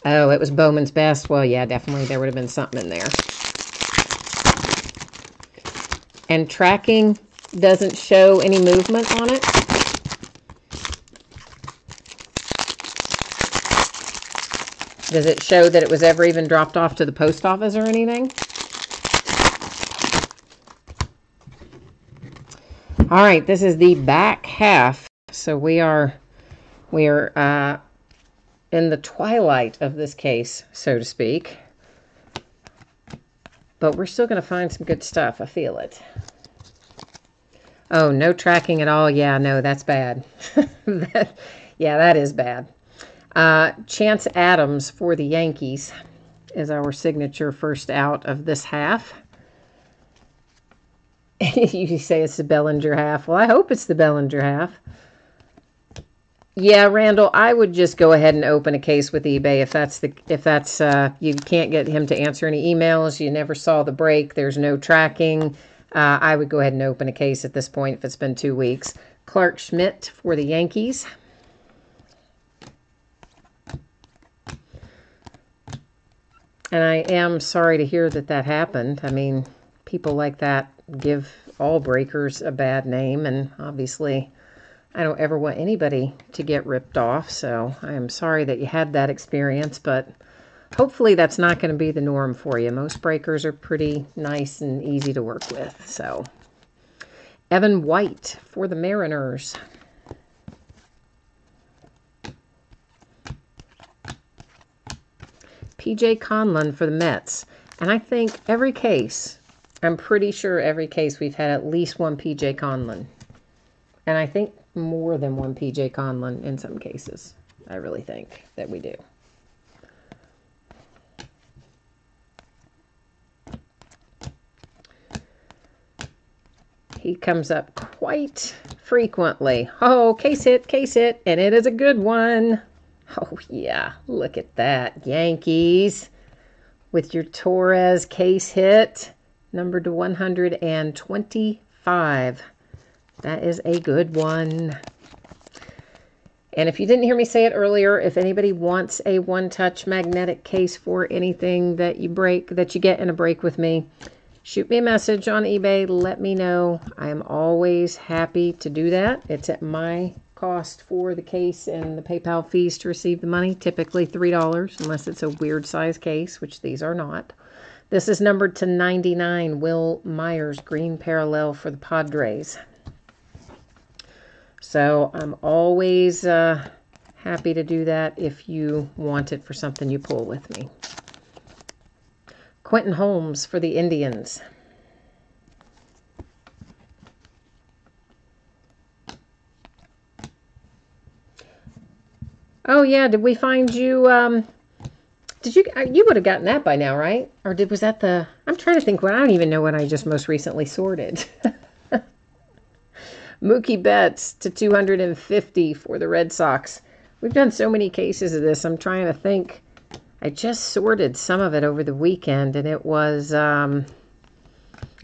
Oh, it was Bowman's Best. Well, yeah, definitely there would have been something in there. And tracking doesn't show any movement on it. Does it show that it was ever even dropped off to the post office or anything? All right, this is the back half. So we are in the twilight of this case, so to speak. But we're still going to find some good stuff. I feel it. Oh, no tracking at all. Yeah, no, that's bad. Yeah, that is bad. Chance Adams for the Yankees is our signature first out of this half. You say it's the Bellinger half. Well, I hope it's the Bellinger half. Yeah, Randall, I would just go ahead and open a case with eBay if that's you can't get him to answer any emails, you never saw the break, there's no tracking. I would go ahead and open a case at this point if it's been 2 weeks. Clark Schmidt for the Yankees. And I am sorry to hear that that happened. I mean, people like that give all breakers a bad name, and obviously I don't ever want anybody to get ripped off, so I am sorry that you had that experience, but hopefully that's not going to be the norm for you. Most breakers are pretty nice and easy to work with. So, Evan White for the Mariners. PJ Conlon for the Mets. And I think every case, I'm pretty sure every case we've had at least one PJ Conlon. And I think more than one PJ Conlon in some cases. I really think that we do. He comes up quite frequently. Oh, case hit, and it is a good one. Oh, yeah, look at that. Yankees with your Torres case hit, numbered to 125. That is a good one. And if you didn't hear me say it earlier, if anybody wants a one-touch magnetic case for anything that you get in a break with me, shoot me a message on eBay. Let me know. I am always happy to do that. It's at my cost for the case and the PayPal fees to receive the money, typically $3, unless it's a weird size case, which these are not. This is numbered to 99, Will Myers, green parallel for the Padres. So I'm always happy to do that if you want it for something you pull with me. Quentin Holmes for the Indians. Oh, yeah. Did we find you? You would have gotten that by now, right? Or was that the... I'm trying to think. I don't even know when I just most recently sorted. Mookie Betts to 250 for the Red Sox. We've done so many cases of this. I'm trying to think. I just sorted some of it over the weekend, and it was an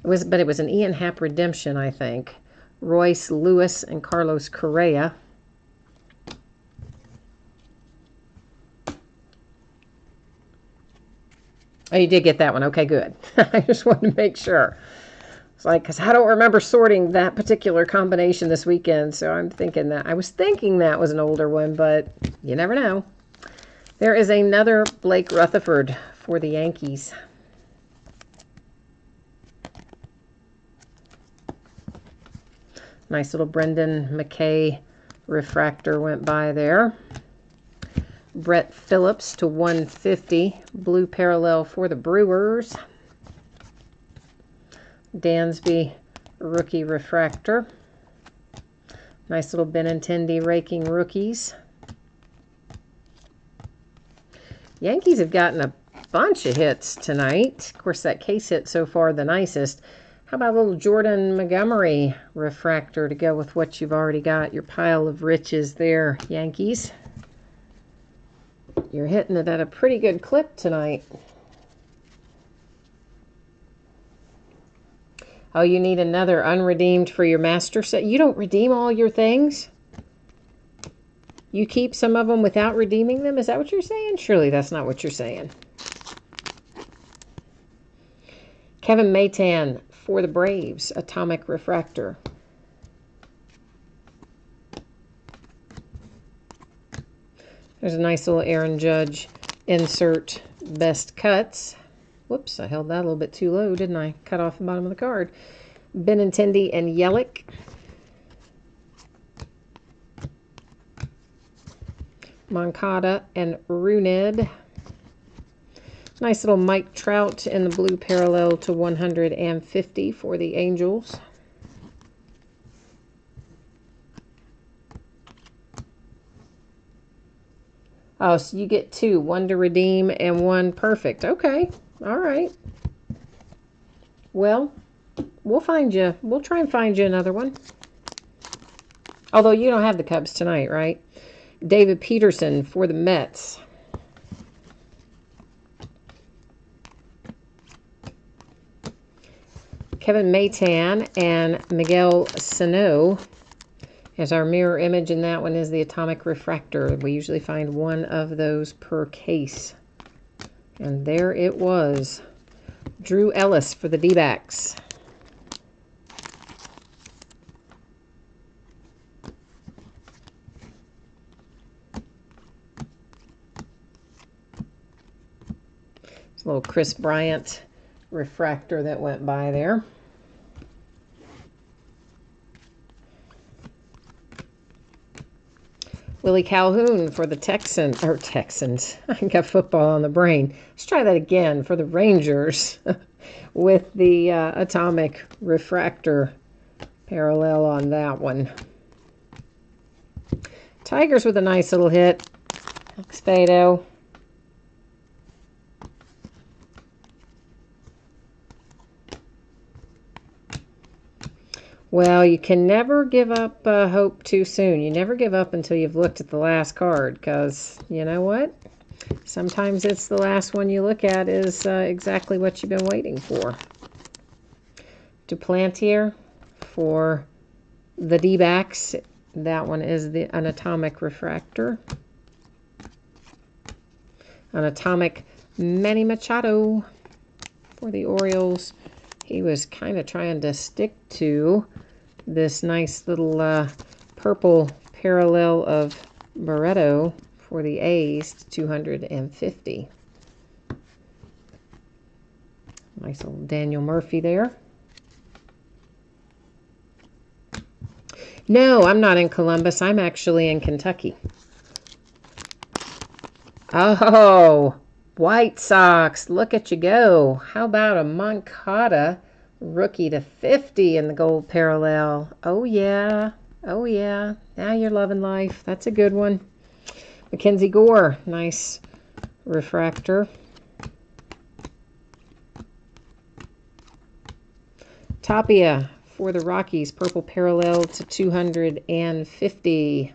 Ian Happ redemption, I think. Royce Lewis and Carlos Correa. Oh, you did get that one. Okay, good. I just wanted to make sure. It's like, because I don't remember sorting that particular combination this weekend, so I was thinking that was an older one, but you never know. There is another Blake Rutherford for the Yankees. Nice little Brendan McKay refractor went by there. Brett Phillips to 150. Blue parallel for the Brewers. Dansby rookie refractor. Nice little Benintendi raking rookies. Yankees have gotten a bunch of hits tonight. Of course, that case hit so far the nicest. How about a little Jordan Montgomery refractor to go with what you've already got? Your pile of riches there, Yankees. You're hitting it at a pretty good clip tonight. Oh, you need another unredeemed for your master set. You don't redeem all your things? You keep some of them without redeeming them? Is that what you're saying? Surely that's not what you're saying. Kevin Maytan for the Braves, atomic refractor. There's a nice little Aaron Judge insert best cuts. Whoops, I held that a little bit too low, didn't I? Cut off the bottom of the card. Benintendi and Yelich. Moncada and Runed. Nice little Mike Trout in the blue parallel to 150 for the Angels. Oh, so you get two. One to redeem and one perfect. Okay. All right. Well, we'll find you. We'll try and find you another one. Although you don't have the Cubs tonight, right? David Peterson for the Mets. Kevin Maytan and Miguel Sano. As our mirror image in that one is the atomic refractor. We usually find one of those per case. And there it was. Drew Ellis for the D-backs. It's a little Chris Bryant refractor that went by there. Willie Calhoun for the Texans. I got football on the brain. Let's try that again for the Rangers with the atomic refractor parallel on that one. Tigers with a nice little hit. Spado. Well, you can never give up hope too soon. You never give up until you've looked at the last card, because you know what? Sometimes it's the last one you look at is exactly what you've been waiting for. Duplantier for the D-backs. That one is an atomic refractor. An atomic Manny Machado for the Orioles. He was kind of trying to stick to this nice little purple parallel of Barreto for the A's to 250. Nice little Daniel Murphy there. No, I'm not in Columbus. I'm actually in Kentucky. Oh, White Sox, look at you go. How about a Moncada rookie to 50 in the gold parallel? Oh, yeah. Oh, yeah. Now you're loving life. That's a good one. Mackenzie Gore, nice refractor. Tapia for the Rockies, purple parallel to 250.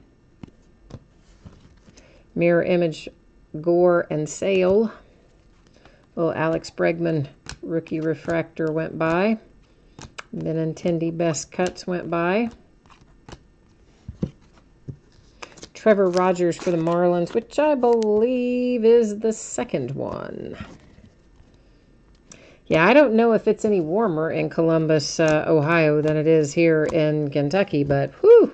Mirror image, Gore and Sale. Little Alex Bregman rookie refractor went by. Benintendi best cuts went by. Trevor Rogers for the Marlins, which I believe is the second one. Yeah, I don't know if it's any warmer in Columbus, Ohio than it is here in Kentucky, but whew,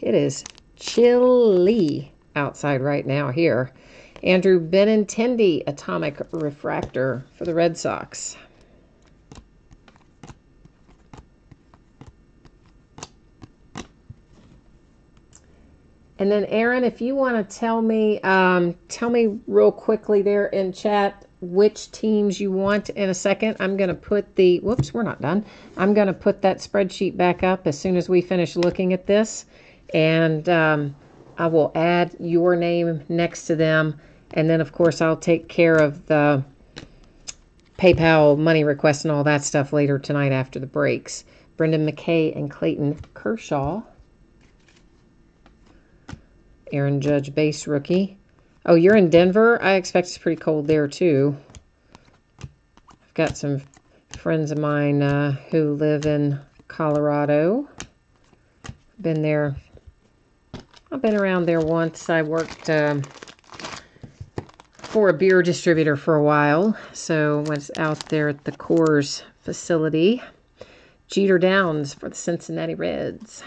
it is chilly outside right now here. Andrew Benintendi atomic refractor for the Red Sox. And then Aaron, if you want to tell me real quickly there in chat which teams you want in a second. I'm going to put the, whoops, we're not done. I'm going to put that spreadsheet back up as soon as we finish looking at this. And I will add your name next to them. And then, of course, I'll take care of the PayPal money request and all that stuff later tonight after the breaks. Brendan McKay and Clayton Kershaw. Aaron Judge, base rookie. Oh, you're in Denver? I expect it's pretty cold there, too. I've got some friends of mine who live in Colorado. Been there. I've been around there once. I worked for a beer distributor for a while, so was out there at the Coors facility. Jeter Downs for the Cincinnati Reds.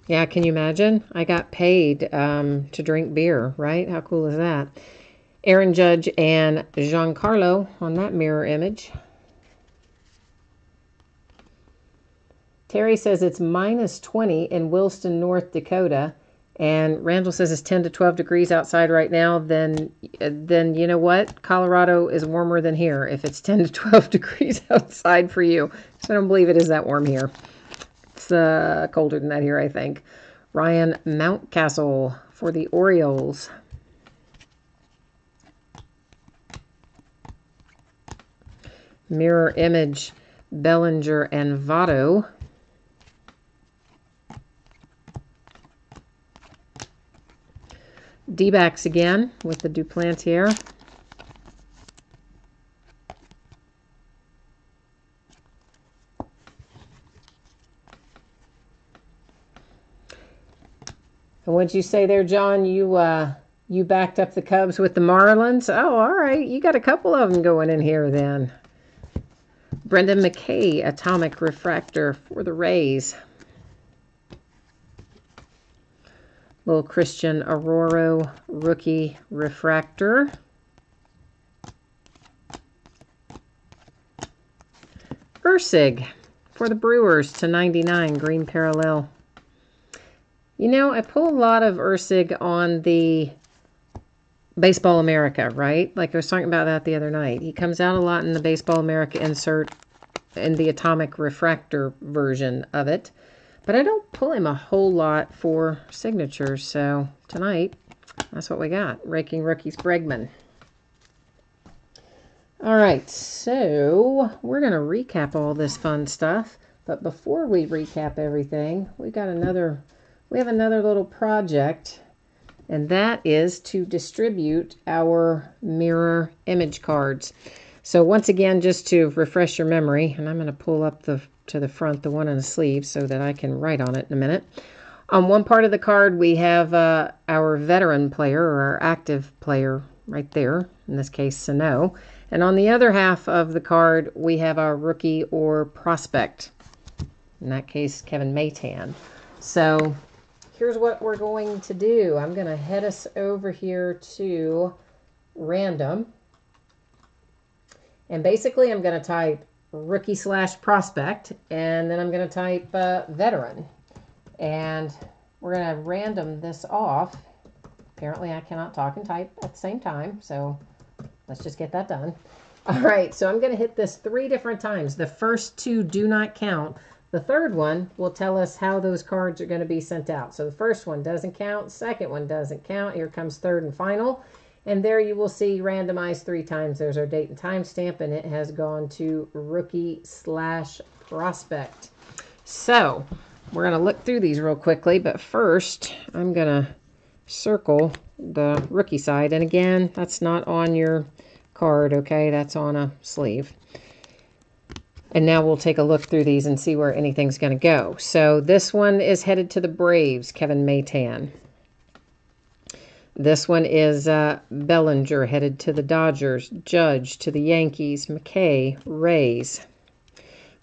Yeah, can you imagine? I got paid to drink beer, right? How cool is that? Aaron Judge and Giancarlo on that mirror image. Terry says it's minus 20 in Williston, North Dakota. And Randall says it's 10 to 12 degrees outside right now. Then you know what? Colorado is warmer than here if it's 10 to 12 degrees outside for you. So I don't believe it is that warm here. It's colder than that here, I think. Ryan Mountcastle for the Orioles. Mirror image, Bellinger and Votto. D-backs again with the Duplantier. And what'd you say there, John? You backed up the Cubs with the Marlins? Oh, all right. You got a couple of them going in here then. Brendan McKay, atomic refractor for the Rays. Little Christian Aurora rookie refractor. Ursig for the Brewers to 99, green parallel. You know, I pull a lot of Ursig on the Baseball America, right? Like I was talking about that the other night. He comes out a lot in the Baseball America insert in the atomic refractor version of it. But I don't pull him a whole lot for signatures. So tonight, that's what we got. Raking Rookies Bregman. All right, so we're going to recap all this fun stuff. But before we recap everything, we have another little project. And that is to distribute our mirror image cards. So once again, just to refresh your memory, and I'm going to pull up to the front, the one on the sleeve, so that I can write on it in a minute. On one part of the card, we have our veteran player, or our active player right there, in this case, Sano. And on the other half of the card, we have our rookie or prospect, in that case, Kevin Maytan. So here's what we're going to do. I'm going to head us over here to random. And basically, I'm going to type rookie/prospect, and then I'm going to type veteran. And we're going to random this off. Apparently I cannot talk and type at the same time, so let's just get that done. All right, so I'm going to hit this 3 different times. The first 2 do not count. The third one will tell us how those cards are going to be sent out. So the first one doesn't count. Second one doesn't count. Here comes third and final. And there you will see randomized 3 times. There's our date and time stamp, and it has gone to rookie/prospect. So we're going to look through these real quickly, but first I'm going to circle the rookie side. And again, that's not on your card, okay? That's on a sleeve. And now we'll take a look through these and see where anything's going to go. So this one is headed to the Braves, Kevin Maytan. This one is Bellinger headed to the Dodgers, Judge to the Yankees, McKay, Rays,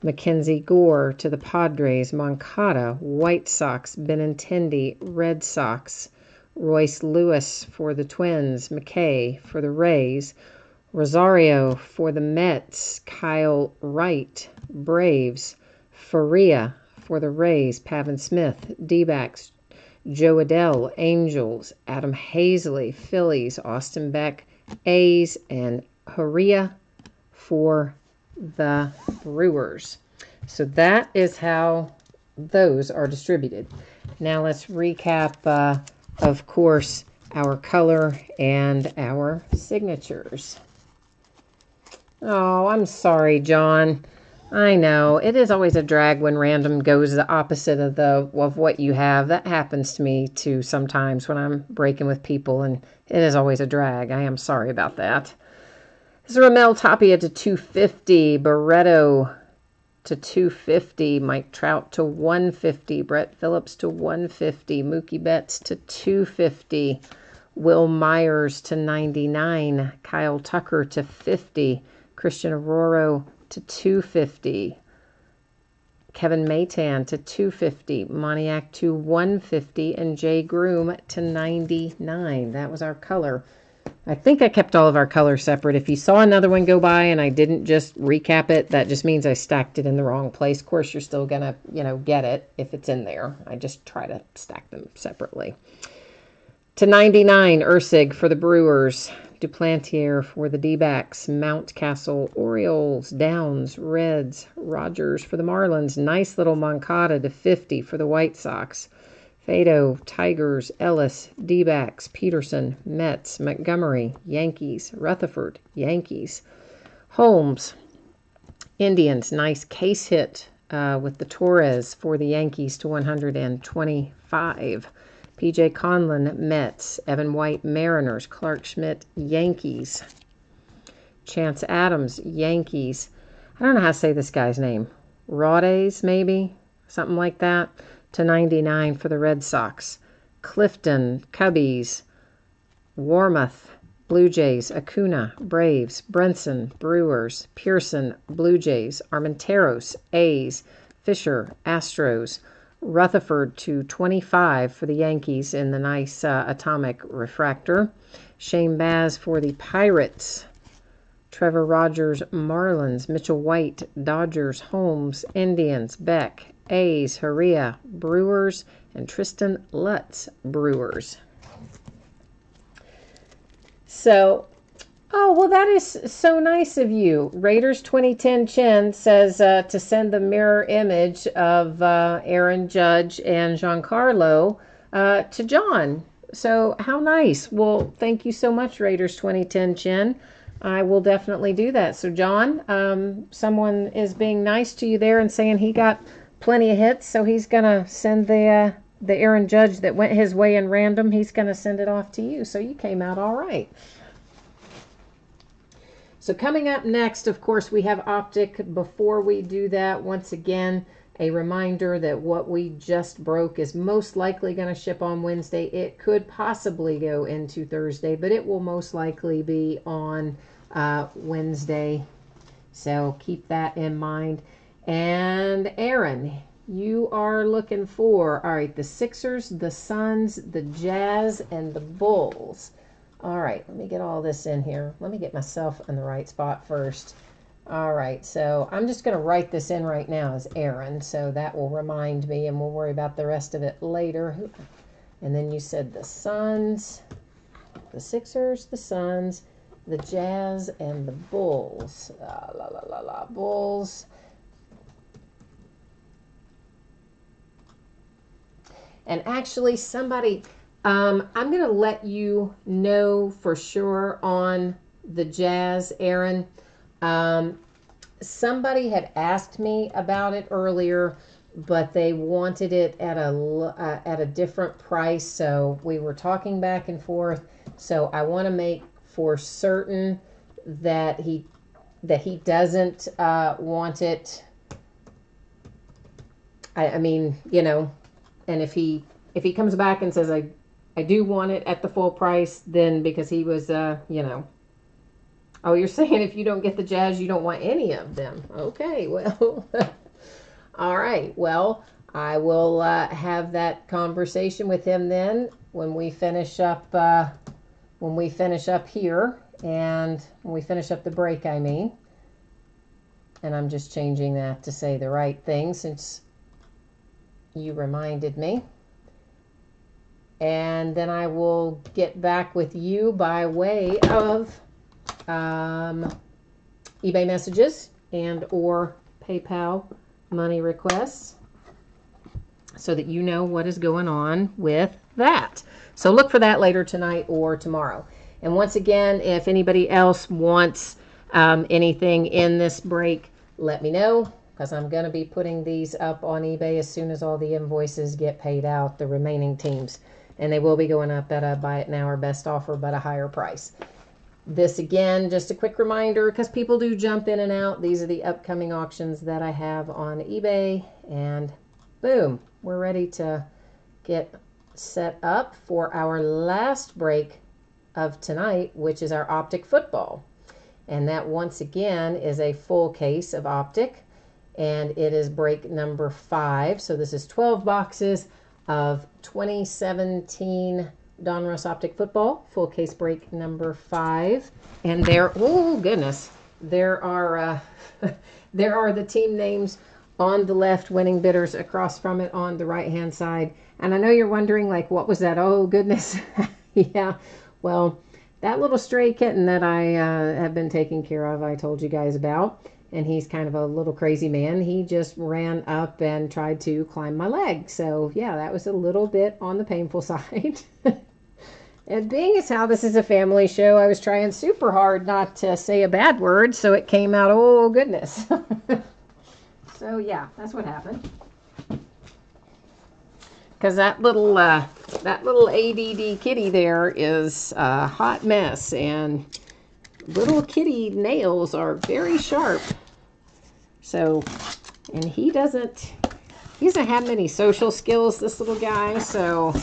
Mackenzie Gore to the Padres, Moncada, White Sox, Benintendi, Red Sox, Royce Lewis for the Twins, McKay for the Rays, Rosario for the Mets, Kyle Wright, Braves, Faria for the Rays, Pavin Smith, D-backs, Joe Adell, Angels, Adam Hazley, Phillies, Austin Beck, A's, and Haria for the Brewers. So that is how those are distributed. Now let's recap, of course, our color and our signatures. Oh, I'm sorry, John. I know. It is always a drag when random goes the opposite of what you have. That happens to me, too, sometimes when I'm breaking with people, and it is always a drag. I am sorry about that. This is Ramel Tapia to 250, Barreto to 250, Mike Trout to 150, Brett Phillips to 150, Mookie Betts to 250, Will Myers to 99, Kyle Tucker to 50, Christian Arroyo to 250, Kevin Maytan to 250, Moniak to 150, and Jay Groom to 99. That was our color. I think I kept all of our colors separate. If you saw another one go by and I didn't just recap it, that just means I stacked it in the wrong place. Of course, you're still going to, get it if it's in there. I just try to stack them separately. To 99, Ursig for the Brewers, Duplantier for the D-backs, Mountcastle, Orioles, Downs, Reds, Rogers for the Marlins, nice little Moncada to 50 for the White Sox, Fado, Tigers, Ellis, D-backs, Peterson, Mets, Montgomery, Yankees, Rutherford, Yankees, Holmes, Indians, nice case hit with the Torres for the Yankees to 125. P.J. Conlon, Mets, Evan White, Mariners, Clark Schmidt, Yankees, Chance Adams, Yankees. I don't know how to say this guy's name. Rades, maybe? Something like that. To 99 for the Red Sox. Clifton, Cubbies, Warmoth, Blue Jays, Acuna, Braves, Brenson, Brewers, Pearson, Blue Jays, Armenteros, A's, Fisher, Astros, Rutherford to 25 for the Yankees in the nice atomic refractor. Shane Baz for the Pirates. Trevor Rogers, Marlins. Mitchell White, Dodgers. Holmes, Indians. Beck, A's. Haria, Brewers. And Tristan Lutz, Brewers. So, oh, well, that is so nice of you. Raiders 2010 Chen says to send the mirror image of Aaron Judge and Giancarlo to John. So how nice. Well, thank you so much, Raiders 2010 Chen. I will definitely do that. So, John, someone is being nice to you there and saying he got plenty of hits, so he's going to send the Aaron Judge that went his way in random, he's going to send it off to you. So you came out all right. So coming up next, of course, we have Optic. Before we do that, once again, a reminder that what we just broke is most likely going to ship on Wednesday. It could possibly go into Thursday, but it will most likely be on Wednesday. So keep that in mind. And Aaron, you are looking for, all right, the Sixers, the Suns, the Jazz, and the Bulls. All right, let me get all this in here. Let me get myself in the right spot first. All right, so I'm just going to write this in right now as Aaron, so that will remind me, and we'll worry about the rest of it later. And then you said the Suns, the Sixers, the Suns, the Jazz, and the Bulls. Bulls. And actually, somebody, I'm going to let you know for sure on the Jazz, Aaron. Somebody had asked me about it earlier, but they wanted it at a different price. So we were talking back and forth. So I want to make for certain that he doesn't want it. I mean, you know, and if he comes back and says I do want it at the full price, then because he was you know. Oh, you're saying if you don't get the Jazz, you don't want any of them. Okay, well, all right. Well, I will have that conversation with him then when we finish up here, and when we finish up the break, I mean. And I'm just changing that to say the right thing since you reminded me. And then I will get back with you by way of eBay messages and or PayPal money requests so that you know what is going on with that. So look for that later tonight or tomorrow. And once again, if anybody else wants anything in this break, let me know, because I'm going to be putting these up on eBay as soon as all the invoices get paid out, the remaining teams. And they will be going up at a buy it now or best offer, but a higher price. This, again, just a quick reminder, because people do jump in and out. These are the upcoming auctions that I have on eBay. And boom, we're ready to get set up for our last break of tonight, which is our Optic football. And that, once again, is a full case of Optic. And it is break number 5. So this is 12 boxes of 2017 Donruss Optic football, full case break number 5. And there, oh goodness, there are the team names on the left, winning bidders across from it on the right hand side. And I know you're wondering, like, what was that? Oh goodness. Yeah, well, that little stray kitten that I have been taking care of, I told you guys about. And he's kind of a little crazy man. He just ran up and tried to climb my leg. So yeah, that was a little bit on the painful side. And being as how this is a family show, I was trying super hard not to say a bad word, so it came out, oh goodness. So yeah, that's what happened. Because that little ADD kitty there is a hot mess, and little kitty nails are very sharp. So, and he doesn't have many social skills, this little guy. So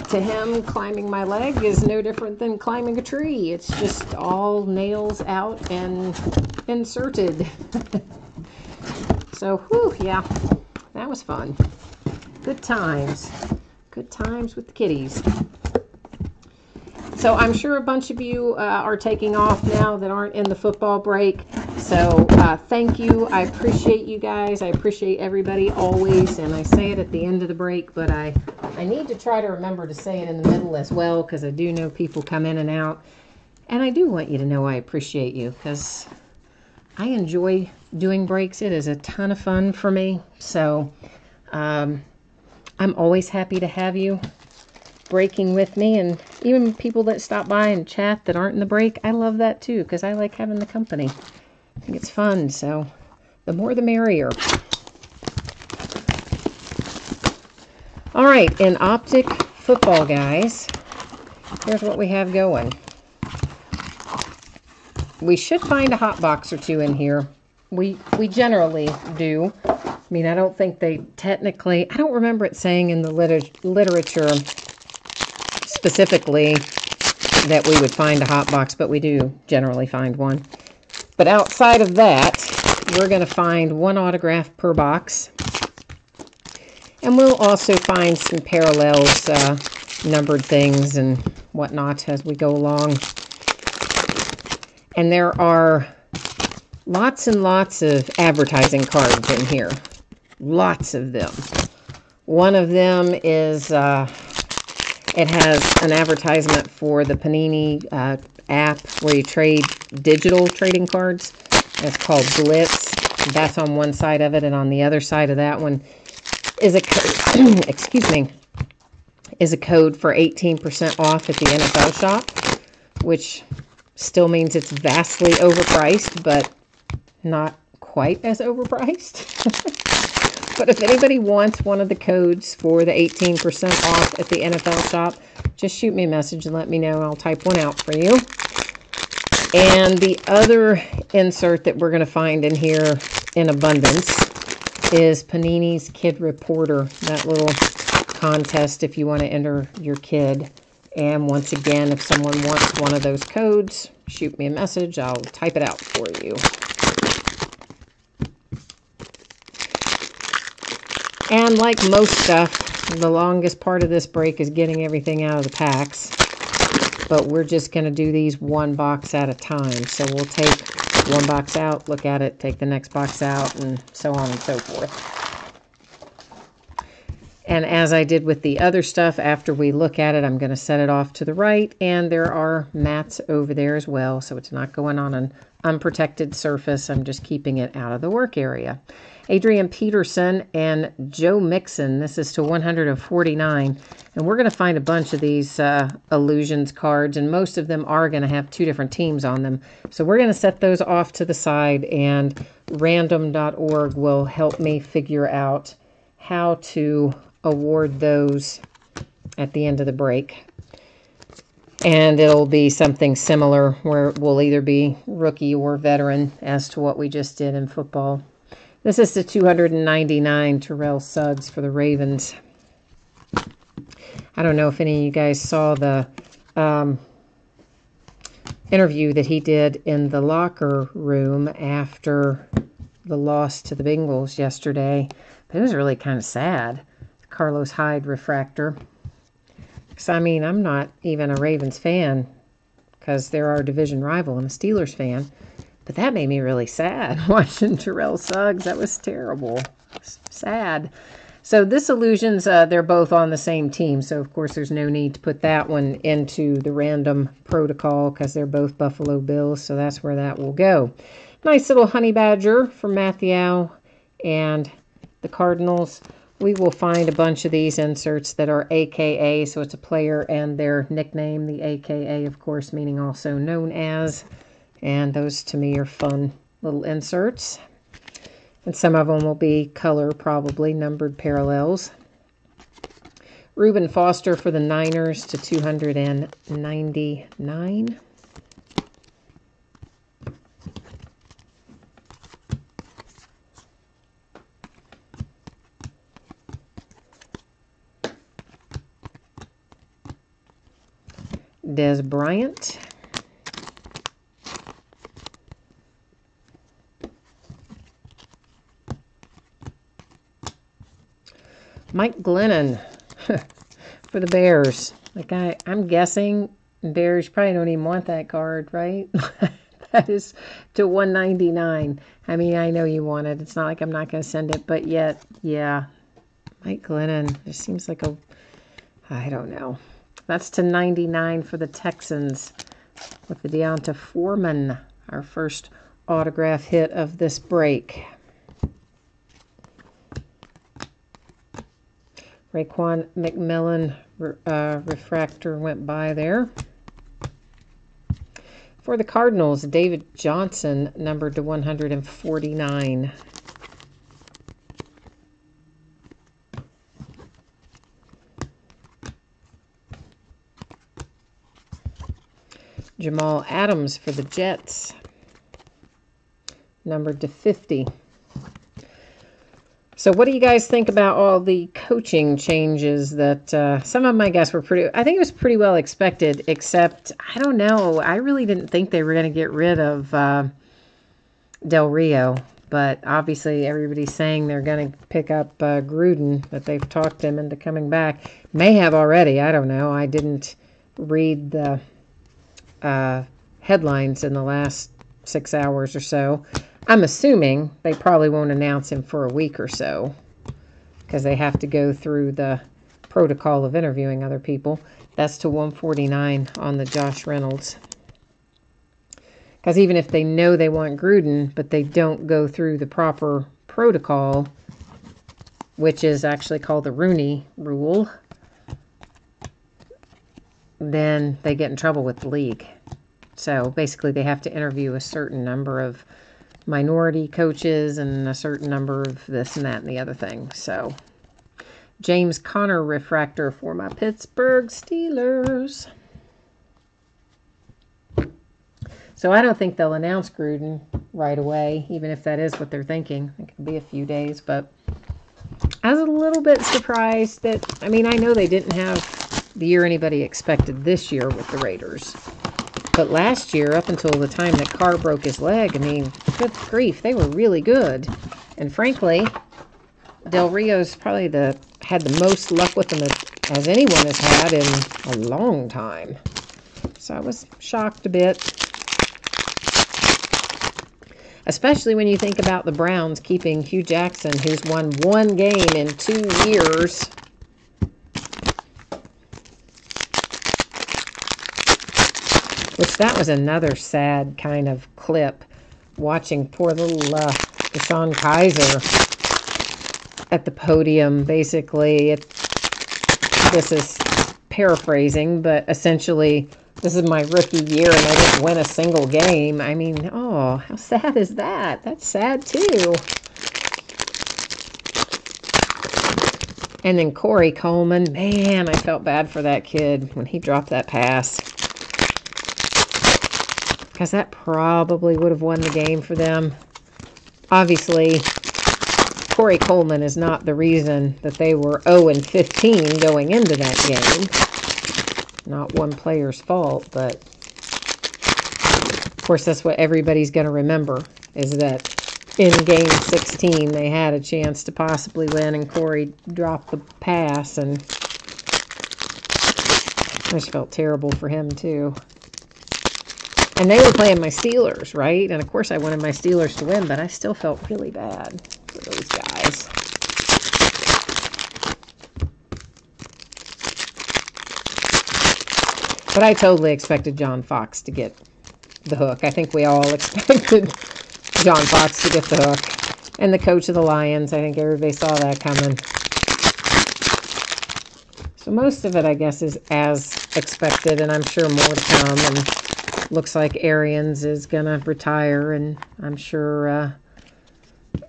to him, climbing my leg is no different than climbing a tree. It's just all nails out and inserted. So, whew, yeah, that was fun. Good times. Good times with the kitties. So I'm sure a bunch of you are taking off now that aren't in the football break. So thank you. I appreciate you guys. I appreciate everybody always. And I say it at the end of the break, but I need to try to remember to say it in the middle as well, because I do know people come in and out. And I do want you to know I appreciate you, because I enjoy doing breaks. It is a ton of fun for me. So I'm always happy to have you breaking with me, and even people that stop by and chat that aren't in the break. I love that too, because I like having the company. I think it's fun, so the more the merrier. All right, in Optic football, guys, here's what we have going. We should find a hot box or two in here. We generally do. I mean, I don't think they technically, I don't remember it saying in the literature specifically that we would find a hot box, but we do generally find one. But outside of that, we're going to find one autograph per box. And we'll also find some parallels, numbered things and whatnot as we go along. And there are lots and lots of advertising cards in here. Lots of them. One of them is, It has an advertisement for the Panini app where you trade digital trading cards. It's called Blitz. That's on one side of it, and on the other side of that one is a excuse me, is a code for 18% off at the NFL shop, which still means it's vastly overpriced, but not quite as overpriced. But if anybody wants one of the codes for the 18% off at the NFL shop, just shoot me a message and let me know, and I'll type one out for you. And the other insert that we're going to find in here in abundance is Panini's Kid Reporter, that little contest if you want to enter your kid. And once again, if someone wants one of those codes, shoot me a message. I'll type it out for you. And like most stuff, the longest part of this break is getting everything out of the packs. But we're just going to do these one box at a time. So we'll take one box out, look at it, take the next box out, and so on and so forth. And as I did with the other stuff, after we look at it, I'm going to set it off to the right. And there are mats over there as well, so it's not going on an unprotected surface. I'm just keeping it out of the work area. Adrian Peterson and Joe Mixon. This is to 149. And we're going to find a bunch of these Illusions cards, and most of them are going to have two different teams on them. So we're going to set those off to the side, and random.org will help me figure out how to award those at the end of the break. And it'll be something similar where it will either be rookie or veteran as to what we just did in football. This is the 299 Terrell Suggs for the Ravens. I don't know if any of you guys saw the interview that he did in the locker room after the loss to the Bengals yesterday. But it was really kind of sad. Carlos Hyde refractor. Because, I mean, I'm not even a Ravens fan because they're our division rival. I'm a Steelers fan. But that made me really sad, watching Terrell Suggs. That was terrible. Sad. So this Illusions, they're both on the same team. So, of course, there's no need to put that one into the random protocol because they're both Buffalo Bills. So that's where that will go. Nice little honey badger for Matthew and the Cardinals. We will find a bunch of these inserts that are AKA. So it's a player and their nickname. The AKA, of course, meaning also known as. And those, to me, are fun little inserts. And some of them will be color, probably, numbered parallels. Reuben Foster for the Niners to 299. Des Bryant. Mike Glennon for the Bears. Like I'm guessing Bears probably don't even want that card, right? That is to 199. I mean, I know you want it. It's not like I'm not going to send it, but yet, yeah. Mike Glennon. It seems like I don't know. That's to 99 for the Texans with the Deonta Foreman, our first autograph hit of this break. Raekwon McMillan refractor went by there. For the Cardinals, David Johnson, numbered to 149. Jamal Adams for the Jets, numbered to 50. So what do you guys think about all the coaching changes that some of them, I guess, I think it was pretty well expected, except, I don't know, I really didn't think they were going to get rid of Del Rio, but obviously everybody's saying they're going to pick up Gruden, that they've talked him into coming back. May have already, I don't know. I didn't read the headlines in the last 6 hours or so. I'm assuming they probably won't announce him for a week or so because they have to go through the protocol of interviewing other people. That's to 149 on the Josh Reynolds. Because even if they know they want Gruden, but they don't go through the proper protocol, which is actually called the Rooney Rule, then they get in trouble with the league. So basically they have to interview a certain number of minority coaches and a certain number of this and that and the other thing. So James Conner refractor for my Pittsburgh Steelers. So I don't think they'll announce Gruden right away, even if that is what they're thinking. It could be a few days, but I was a little bit surprised that, I mean, I know they didn't have the year anybody expected this year with the Raiders. But last year, up until the time that Carr broke his leg, I mean, good grief, they were really good. And frankly, Del Rio's probably had the most luck with them as anyone has had in a long time. So I was shocked a bit. Especially when you think about the Browns keeping Hugh Jackson, who's won one game in 2 years. Which that was another sad kind of clip. Watching poor little DeShone Kizer at the podium. Basically, this is paraphrasing, but essentially, this is my rookie year and I didn't win a single game. I mean, oh, how sad is that? That's sad too. And then Corey Coleman, man, I felt bad for that kid when he dropped that pass. Because that probably would have won the game for them. Obviously, Corey Coleman is not the reason that they were 0-15 going into that game. Not one player's fault, but of course that's what everybody's going to remember, is that in game 16 they had a chance to possibly win and Corey dropped the pass, and I just felt terrible for him too. And they were playing my Steelers, right? And of course I wanted my Steelers to win, but I still felt really bad for those guys. But I totally expected John Fox to get the hook. I think we all expected John Fox to get the hook. And the coach of the Lions, I think everybody saw that coming. So most of it, I guess, is as expected, and I'm sure more to come. And looks like Arians is going to retire, and I'm sure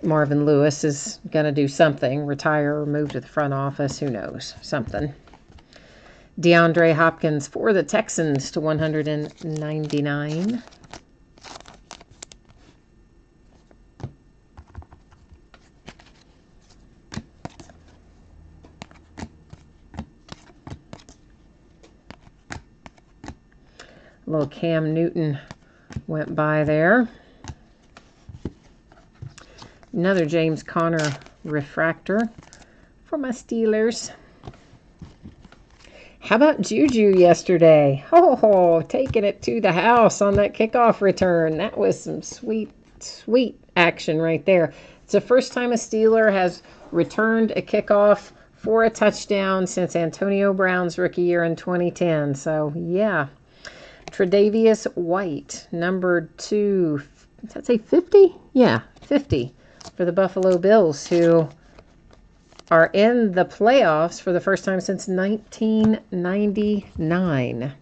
Marvin Lewis is going to do something, retire or move to the front office. Who knows? Something. DeAndre Hopkins for the Texans to 199. A little Cam Newton went by there. Another James Conner refractor for my Steelers. How about Juju yesterday? Oh, taking it to the house on that kickoff return. That was some sweet, sweet action right there. It's the first time a Steeler has returned a kickoff for a touchdown since Antonio Brown's rookie year in 2010. So, yeah. Tre'Davious White, number 2, does that say 50? Yeah, 50 for the Buffalo Bills, who are in the playoffs for the first time since 1999.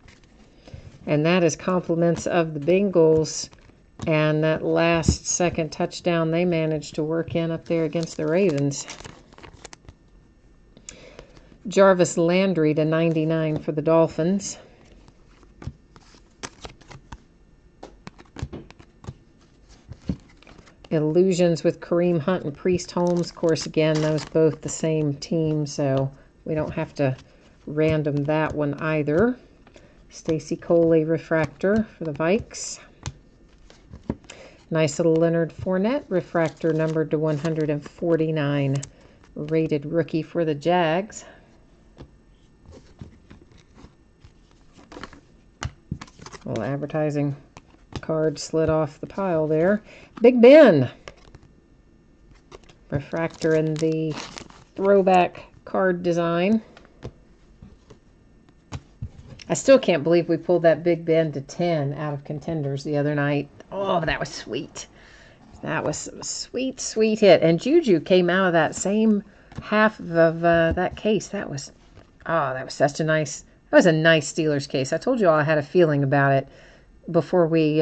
And that is compliments of the Bengals and that last second touchdown they managed to work in up there against the Ravens. Jarvis Landry to 99 for the Dolphins. Illusions with Kareem Hunt and Priest Holmes. Of course, again, those both the same team, so we don't have to random that one either. Stacy Coley refractor for the Vikes. Nice little Leonard Fournette refractor numbered to 149. Rated rookie for the Jags. A little advertising card slid off the pile there. Big Ben. Refractor in the throwback card design. I still can't believe we pulled that Big Ben to 10 out of contenders the other night. Oh, that was sweet. That was a sweet, sweet hit. And Juju came out of that same half of that case. That was such a nice, that was a nice Steelers case. I told you all I had a feeling about it before we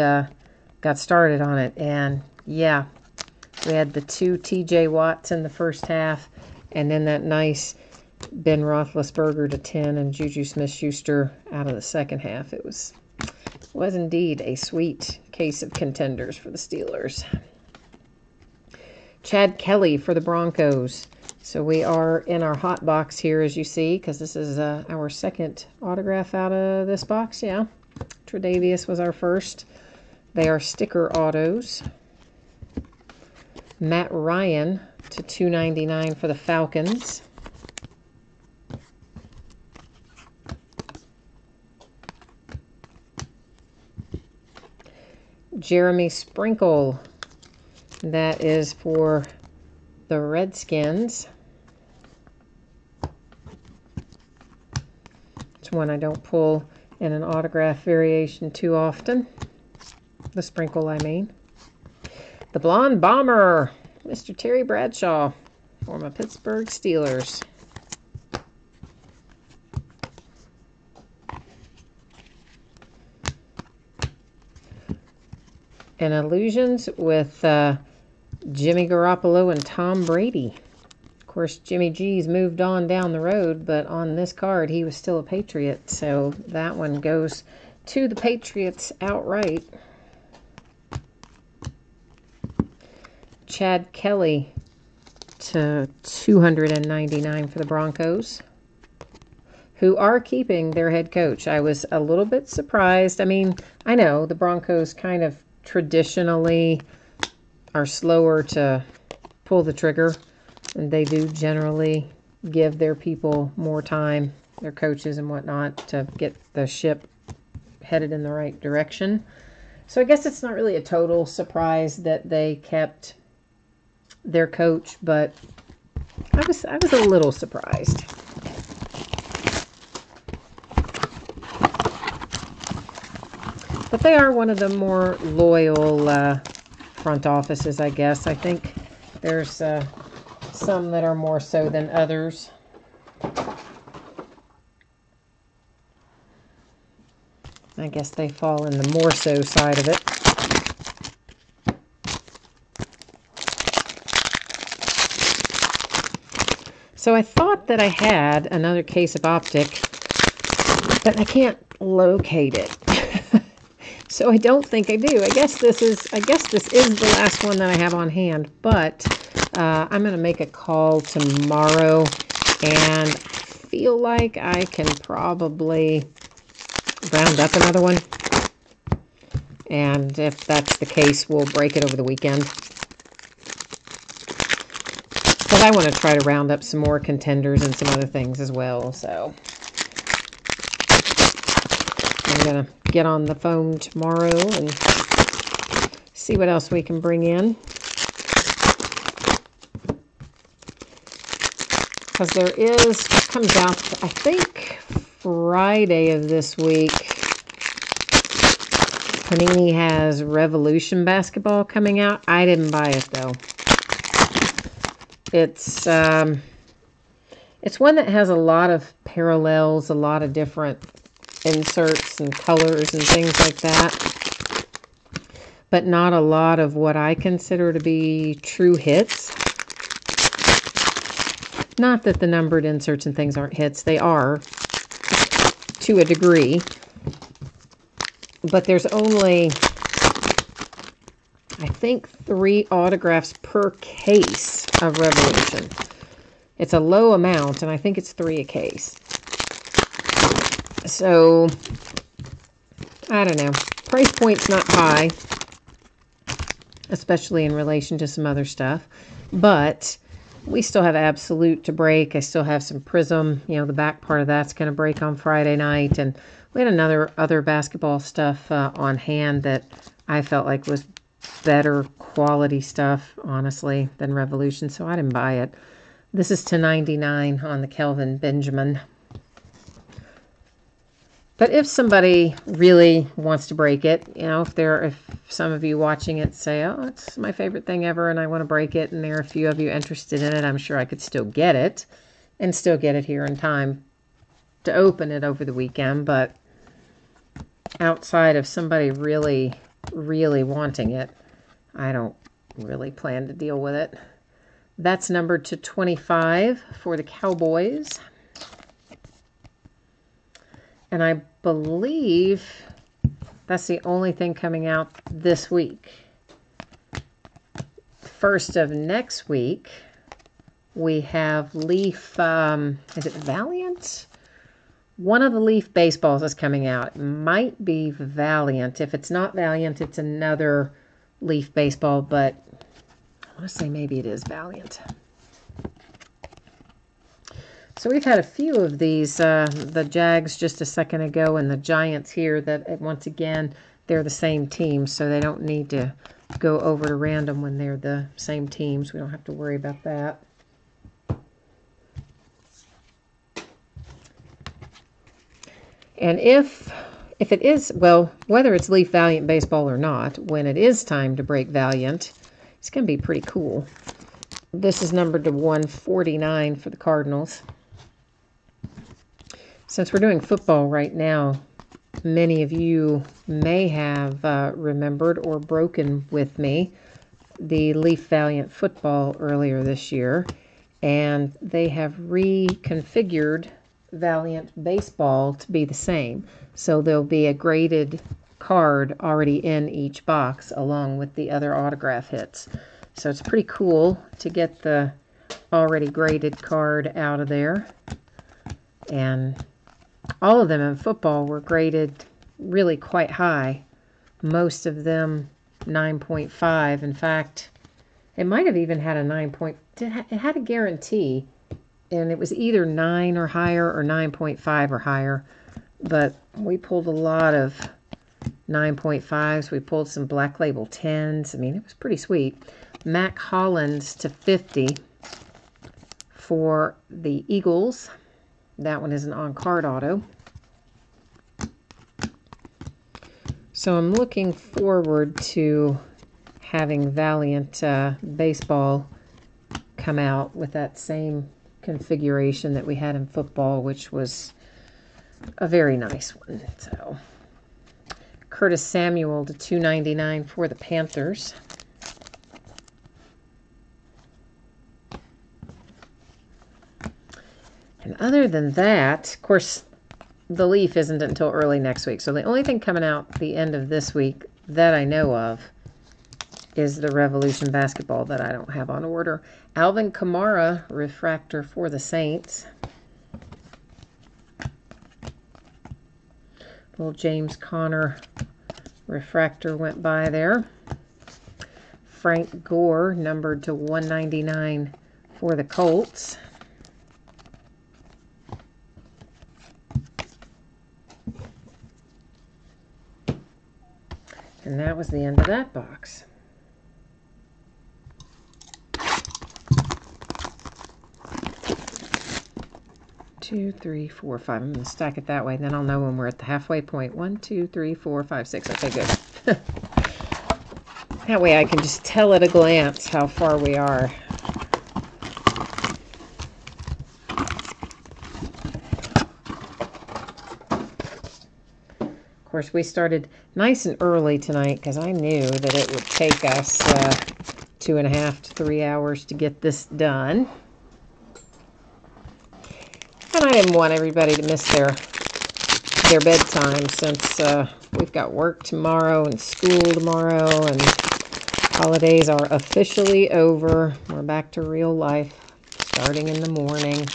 got started on it. And yeah, we had the 2 TJ Watts in the first half, and then that nice Ben Roethlisberger to 10 and Juju Smith-Schuster out of the second half. It was indeed a sweet case of contenders for the Steelers. Chad Kelly for the Broncos. So we are in our hot box here, as you see, because this is our second autograph out of this box. Yeah, Tre'Davious was our first. They are sticker autos. Matt Ryan to 299 for the Falcons. Jeremy Sprinkle, that is for the Redskins. It's one I don't pull in an autograph variation too often. The Sprinkle, I mean. The Blonde Bomber, Mr. Terry Bradshaw, former Pittsburgh Steelers. And Illusions with Jimmy Garoppolo and Tom Brady. Of course, Jimmy G's moved on down the road, but on this card, he was still a Patriot. So that one goes to the Patriots outright. Chad Kelly to 299 for the Broncos, who are keeping their head coach. I was a little bit surprised. I mean, I know the Broncos kind of traditionally are slower to pull the trigger, and they do generally give their people more time, their coaches and whatnot, to get the ship headed in the right direction. So I guess it's not really a total surprise that they kept their coach, but I was a little surprised. But they are one of the more loyal front offices, I guess. I think there's some that are more so than others. I guess they fall in the more so side of it. So I thought that I had another case of Optic, but I can't locate it. So I don't think I do. I guess this is the last one that I have on hand, but I'm going to make a call tomorrow, and I feel like I can probably round up another one. And if that's the case, we'll break it over the weekend. But I want to try to round up some more contenders and some other things as well, so I'm going to get on the phone tomorrow and see what else we can bring in. Because there comes out, I think, Friday of this week. Panini has Revolution basketball coming out. I didn't buy it, though. It's one that has a lot of parallels, a lot of different inserts and colors and things like that, but not a lot of what I consider to be true hits. Not that the numbered inserts and things aren't hits. They are, to a degree, but there's only, I think, 3 autographs per case of Revolution. It's a low amount, and I think it's 3 a case. So, I don't know. Price point's not high, especially in relation to some other stuff. But we still have Absolute to break. I still have some Prism. You know, the back part of that's going to break on Friday night. And we had other basketball stuff on hand that I felt like was better quality stuff, honestly, than Revolution. So I didn't buy it. This is to 99 on the Kelvin Benjamin. But if somebody really wants to break it, you know, if some of you watching it say, oh, it's my favorite thing ever and I want to break it, and there are a few of you interested in it, I'm sure I could still get it and still get it here in time to open it over the weekend. But outside of somebody really, really wanting it, I don't really plan to deal with it. That's numbered to 25 for the Cowboys. And I believe that's the only thing coming out this week. First of next week, we have Leaf, is it Valiant? One of the Leaf baseballs is coming out. It might be Valiant. If it's not Valiant, it's another Leaf baseball, but I want to say maybe it is Valiant. So we've had a few of these, the Jags just a second ago and the Giants here, that once again, they're the same team, so they don't need to go over to random when they're the same teams. We don't have to worry about that. And if it is, well, whether it's Leaf Valiant baseball or not, when it is time to break Valiant, it's going to be pretty cool. This is numbered to 149 for the Cardinals. Since we're doing football right now, many of you may have remembered or broken with me the Leaf Valiant football earlier this year, and they have reconfigured Valiant baseball to be the same. So there'll be a graded card already in each box along with the other autograph hits. So it's pretty cool to get the already graded card out of there. And all of them in football were graded really quite high. Most of them 9.5. In fact, it might have even had a 9. It had a guarantee, and it was either 9 or higher or 9.5 or higher. But we pulled a lot of 9.5s. We pulled some Black Label 10s. I mean, it was pretty sweet. Mac Hollins to 50 for the Eagles. That one is an on-card auto. So I'm looking forward to having Valiant baseball come out with that same configuration that we had in football, which was a very nice one. So Curtis Samuel to 299 for the Panthers. And other than that, of course, the Leaf isn't until early next week. So the only thing coming out the end of this week that I know of is the Revolution basketball that I don't have on order. Alvin Kamara refractor for the Saints. Little James Conner refractor went by there. Frank Gore numbered to 199 for the Colts. And that was the end of that box. Two, three, four, five. I'm going to stack it that way, then I'll know when we're at the halfway point. 1, 2, 3, 4, 5, 6. Okay, good. That way I can just tell at a glance how far we are. Of course, we started nice and early tonight because I knew that it would take us 2.5 to 3 hours to get this done. And I didn't want everybody to miss their bedtime since we've got work tomorrow and school tomorrow, and holidays are officially over. We're back to real life starting in the morning.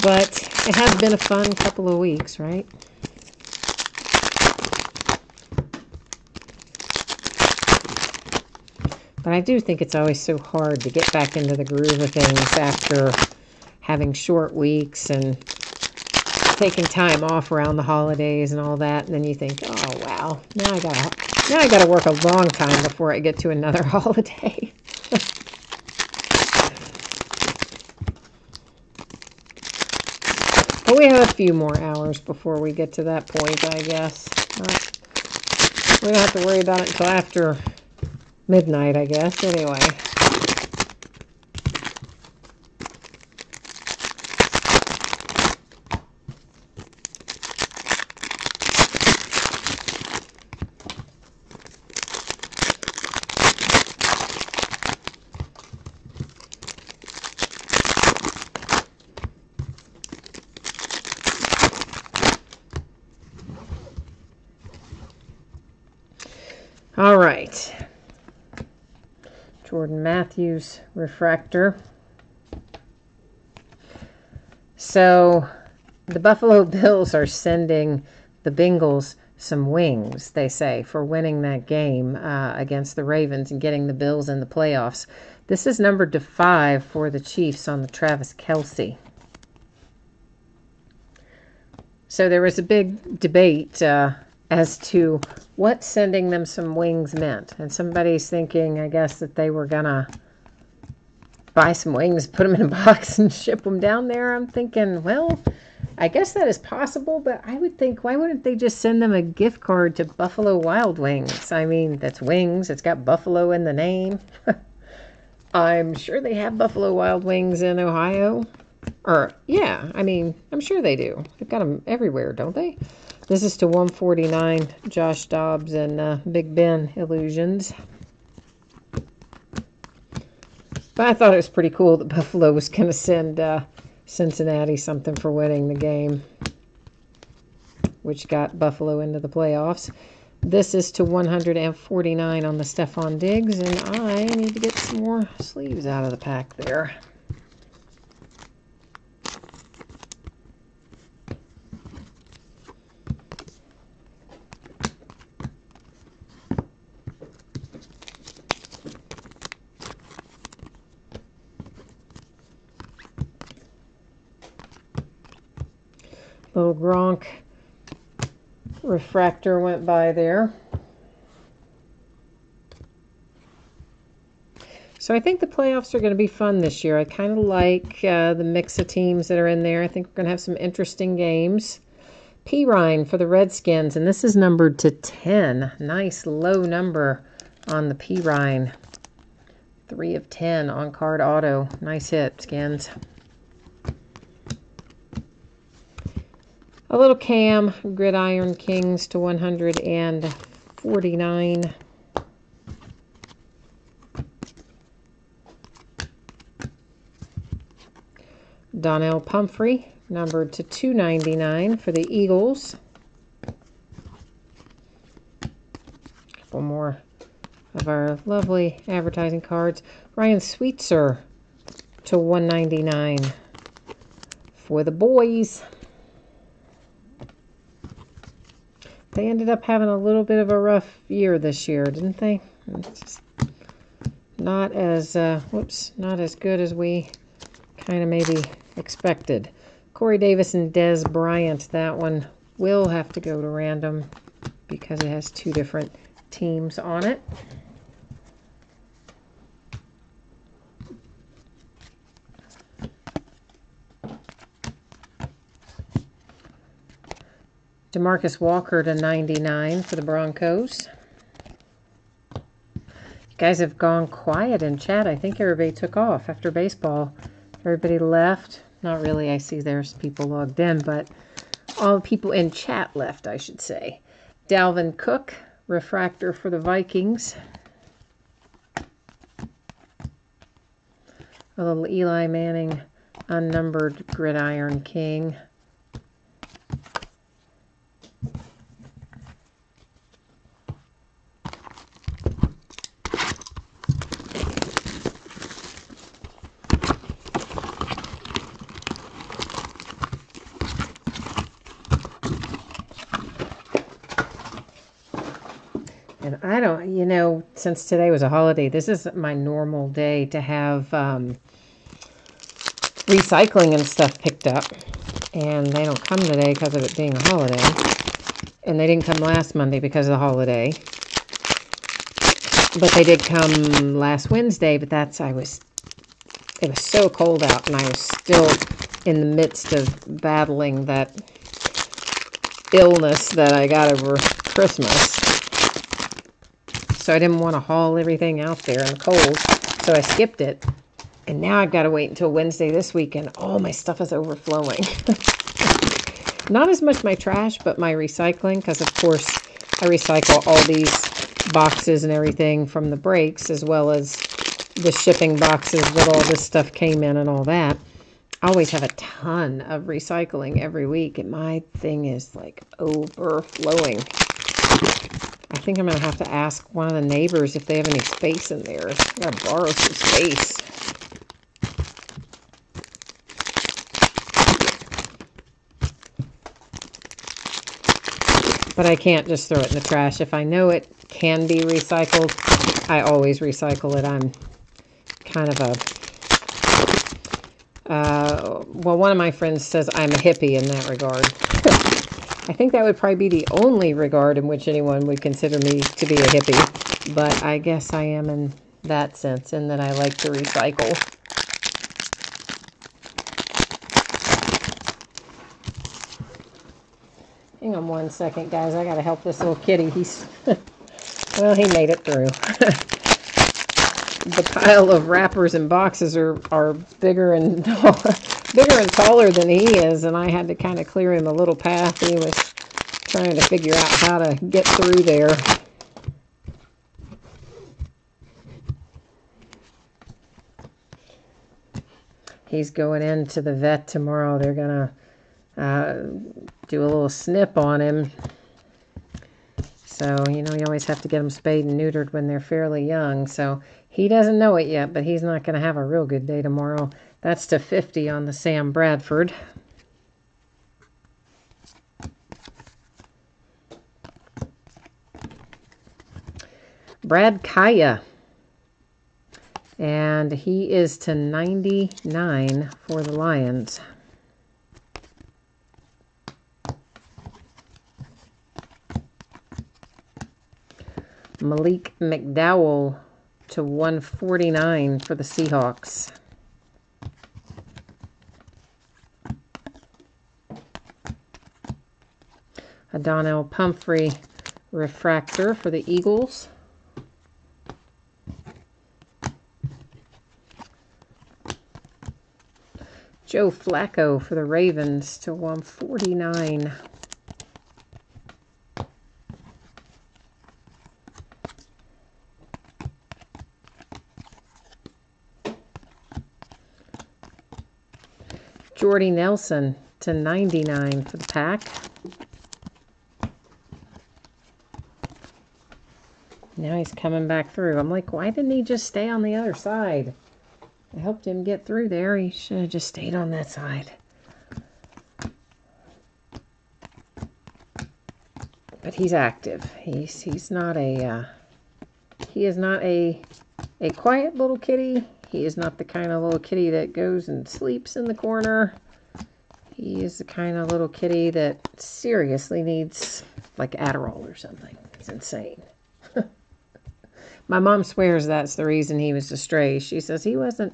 But it has been a fun couple of weeks, right? But I do think it's always so hard to get back into the groove of things after having short weeks and taking time off around the holidays and all that. And then you think, oh, wow, now I gotta work a long time before I get to another holiday. But we have a few more hours before we get to that point, I guess. We don't have to worry about it until after midnight, I guess. Anyway. All right. Jordan Matthews refractor. So the Buffalo Bills are sending the Bengals some wings, they say, for winning that game against the Ravens and getting the Bills in the playoffs. This is numbered to 5 for the Chiefs on the Travis Kelce. So there was a big debate as to what sending them some wings meant. And somebody's thinking, I guess, that they were going to buy some wings, put them in a box, and ship them down there. I'm thinking, well, I guess that is possible, but I would think, why wouldn't they just send them a gift card to Buffalo Wild Wings? I mean, that's wings. It's got Buffalo in the name. I'm sure they have Buffalo Wild Wings in Ohio. Or, yeah, I mean, I'm sure they do. They've got them everywhere, don't they? This is to 149, Josh Dobbs and Big Ben Illusions. But I thought it was pretty cool that Buffalo was going to send Cincinnati something for winning the game, which got Buffalo into the playoffs. This is to 149 on the Stephon Diggs, and I need to get some more sleeves out of the pack there. Little Gronk refractor went by there. So I think the playoffs are going to be fun this year. I kind of like the mix of teams that are in there. I think we're going to have some interesting games. Pirine for the Redskins, and this is numbered to 10. Nice low number on the Pirine. 3 of 10 on card auto. Nice hit, Skins. A little Cam, Gridiron Kings to 149. Donnell Pumphrey, numbered to 299 for the Eagles. A couple more of our lovely advertising cards. Ryan Sweetser to 199 for the boys. They ended up having a little bit of a rough year this year, didn't they? It's just not as, not as good as we kind of maybe expected. Corey Davis and Dez Bryant, that one will have to go to random because it has 2 different teams on it. DeMarcus Walker to 99 for the Broncos. You guys have gone quiet in chat. I think everybody took off after baseball. Everybody left. Not really. I see there's people logged in, but all the people in chat left, I should say. Dalvin Cook, refractor for the Vikings. A little Eli Manning, unnumbered Gridiron King. And I don't, since today was a holiday, this is my normal day to have recycling and stuff picked up. And they don't come today because of it being a holiday. And they didn't come last Monday because of the holiday. But they did come last Wednesday, but it was so cold out, and I was still in the midst of battling that illness that I got over Christmas. So I didn't want to haul everything out there in the cold. So I skipped it. And now I've got to wait until Wednesday this week, and all my stuff is overflowing. Not as much my trash, but my recycling, because of course I recycle all these boxes and everything from the breaks, as well as the shipping boxes that all this stuff came in and all that. I always have a ton of recycling every week, and my thing is like overflowing. I think I'm going to have to ask one of the neighbors if they have any space in there. I got to borrow some space. But I can't just throw it in the trash. If I know it can be recycled, I always recycle it. I'm kind of well, one of my friends says I'm a hippie in that regard. I think that would probably be the only regard in which anyone would consider me to be a hippie. But I guess I am in that sense, in that I like to recycle. Hang on one second, guys. I got to help this little kitty. He's, well, he made it through. The pile of wrappers and boxes are bigger and taller than he is, and I had to kind of clear him a little path. He was trying to figure out how to get through there. He's going into the vet tomorrow. They're going to do a little snip on him. So, you know, you always have to get them spayed and neutered when they're fairly young. So he doesn't know it yet, but he's not going to have a real good day tomorrow. That's to 50 on the Sam Bradford. Brad Kaya. And he is to 99 for the Lions. Malik McDowell to 149 for the Seahawks. A Donnell Pumphrey refractor for the Eagles. Joe Flacco for the Ravens to 149. Jordy Nelson to 99 for the Pack. Now he's coming back through. I'm like, why didn't he just stay on the other side? I helped him get through there. He should have just stayed on that side. But he's active. He's not a he is not a quiet little kitty. He is not the kind of little kitty that goes and sleeps in the corner. He is the kind of little kitty that seriously needs like Adderall or something. It's insane. My mom swears that's the reason he was a stray. She says he wasn't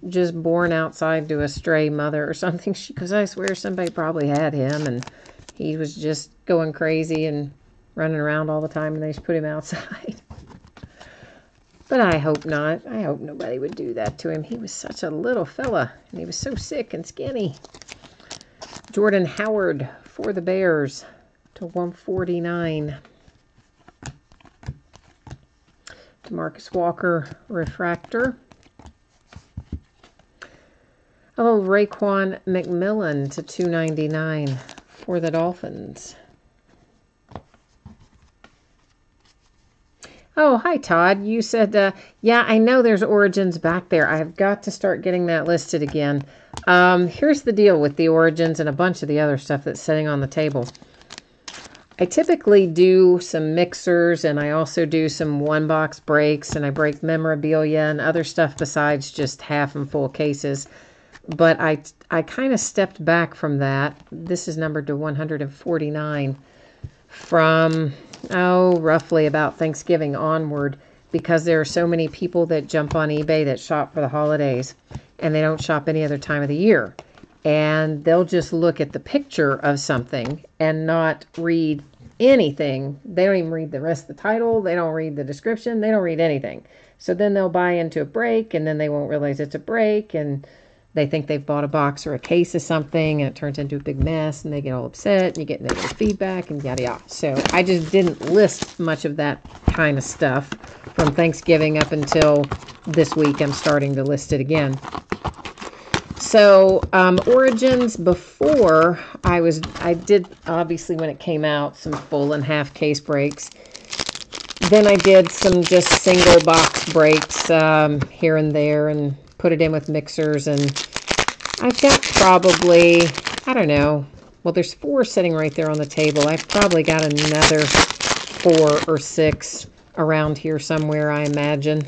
just born outside to a stray mother or something. She goes, I swear somebody probably had him and he was just going crazy and running around all the time and they just put him outside. But I hope not. I hope nobody would do that to him. He was such a little fella and he was so sick and skinny. Jordan Howard for the Bears to 149. Demarcus Walker refractor. A little Raekwon McMillan to 299 for the Dolphins. Oh, hi, Todd. You said, yeah, I know there's Origins back there. I've got to start getting that listed again. Here's the deal with the Origins and a bunch of the other stuff that's sitting on the table. I typically do some mixers, and I also do some one-box breaks, and I break memorabilia and other stuff besides just half and full cases. But I kind of stepped back from that. This is numbered to 149 from, roughly about Thanksgiving onward, because there are so many people that jump on eBay that shop for the holidays, and they don't shop any other time of the year. and they'll just look at the picture of something and not read anything. They don't even read the rest of the title. They don't read the description. They don't read anything. So then they'll buy into a break, and then they won't realize it's a break, and they think they've bought a box or a case of something, and it turns into a big mess, and they get all upset, and you get negative feedback, and yada yada. So I just didn't list much of that kind of stuff from Thanksgiving up until this week. I'm starting to list it again. So Origins, before I did obviously when it came out some full and half case breaks. Then I did some just single box breaks here and there and put it in with mixers. And I've got probably, I don't know, well, there's 4 sitting right there on the table. I've probably got another 4 or 6 around here somewhere, I imagine.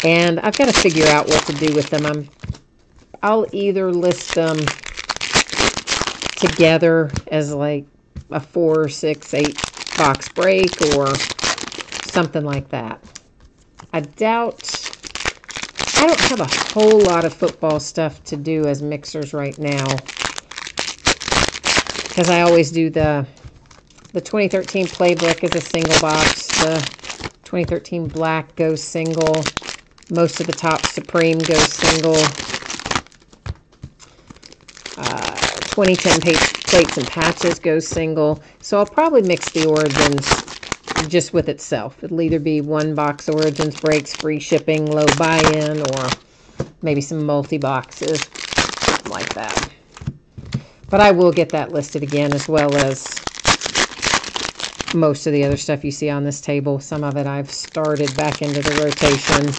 And I've got to figure out what to do with them. I'll either list them together as like a 4, 6, 8 box break or something like that. I don't have a whole lot of football stuff to do as mixers right now, because I always do the 2013 Playbook as a single box. The 2013 Black goes single. Most of the Top Supreme goes single. 2010 Plates and Patches goes single. So I'll probably mix the Origins just with itself. It'll either be 1 box Origins breaks, free shipping, low buy-in, or maybe some multi-boxes, something like that. But I will get that listed again, as well as most of the other stuff you see on this table. Some of it I've started back into the rotation.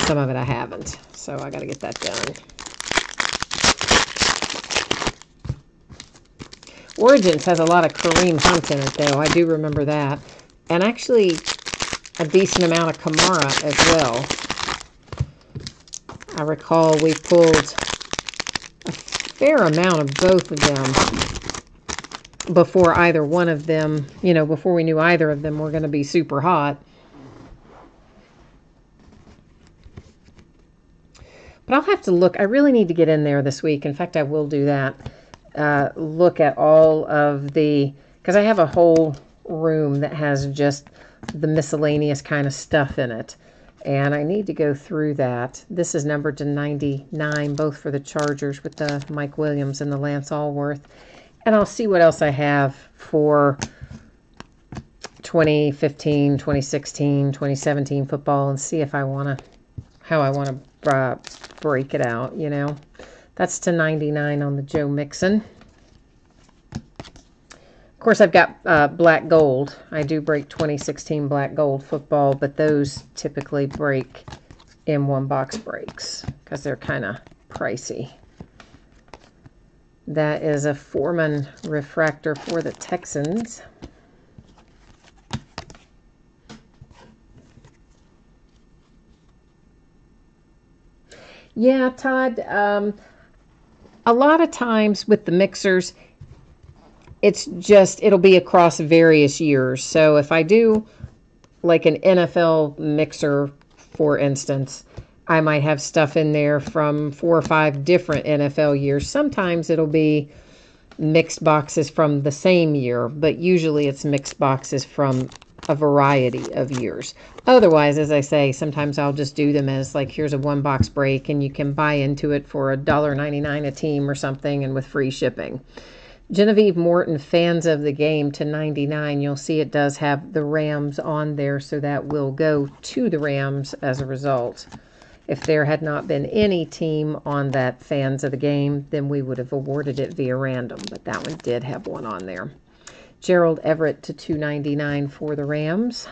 Some of it I haven't. So I got to get that done. Origins has a lot of Kareem Hunt in it, though. I do remember that. And actually, a decent amount of Kamara as well. I recall we pulled a fair amount of both of them before either one of them, before we knew either of them were going to be super hot. But I'll have to look. I really need to get in there this week. In fact, I will do that. Look at all of because I have a whole room that has just the miscellaneous kind of stuff in it. And I need to go through that. This is numbered to 99, both for the Chargers with the Mike Williams and the Lance Allworth. And I'll see what else I have for 2015, 2016, 2017 football, and see if how I want to break it out, That's to 99 on the Joe Mixon. Of course, I've got black gold. I do break 2016 black gold football, but those typically break in 1 box breaks because they're kind of pricey. That is a Foreman refractor for the Texans. Yeah, Todd, a lot of times with the mixers, it'll be across various years. So if I do like an NFL mixer, for instance, I might have stuff in there from 4 or 5 different NFL years. Sometimes it'll be mixed boxes from the same year, but usually it's mixed boxes from a variety of years. Otherwise, as I say, sometimes I'll just do them as like, here's a 1 box break and you can buy into it for $1.99 a team or something, and with free shipping. Genevieve Morton, Fans of the Game to 99. You'll see it does have the Rams on there, so that will go to the Rams as a result. If there had not been any team on that Fans of the Game, then we would have awarded it via random, but that one did have one on there. Gerald Everett to 299 for the Rams.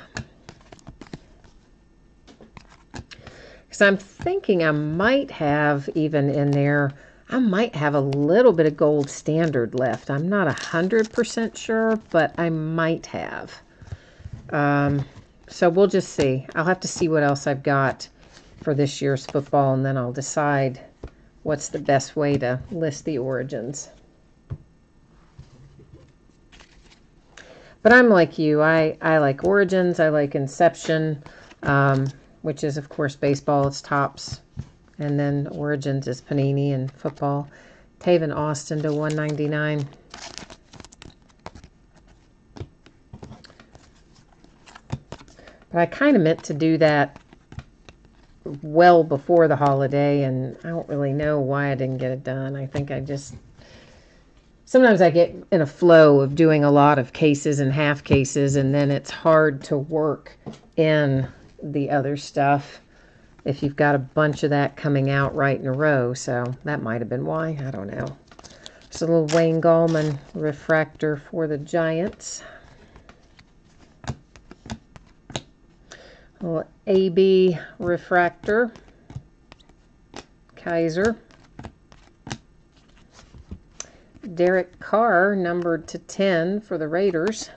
Because I'm thinking I might have even in there, I might have a little bit of gold standard left. I'm not 100% sure, but I might have. So we'll just see. I'll have to see what else I've got for this year's football, and then I'll decide what's the best way to list the Origins. But I'm like you. I like Origins. I like Inception, which is, of course, baseball. It's Topps. And then Origins is Panini and football. Taven Austin to 199. But I kind of meant to do that well before the holiday, and I don't really know why I didn't get it done. I think I just... Sometimes I get in a flow of doing a lot of cases and half cases, and then it's hard to work in the other stuff if you've got a bunch of that coming out right in a row. So that might have been why. I don't know. Just a little Wayne Gallman refractor for the Giants. A little AB refractor. Kaiser. Derek Carr, numbered to 10 for the Raiders.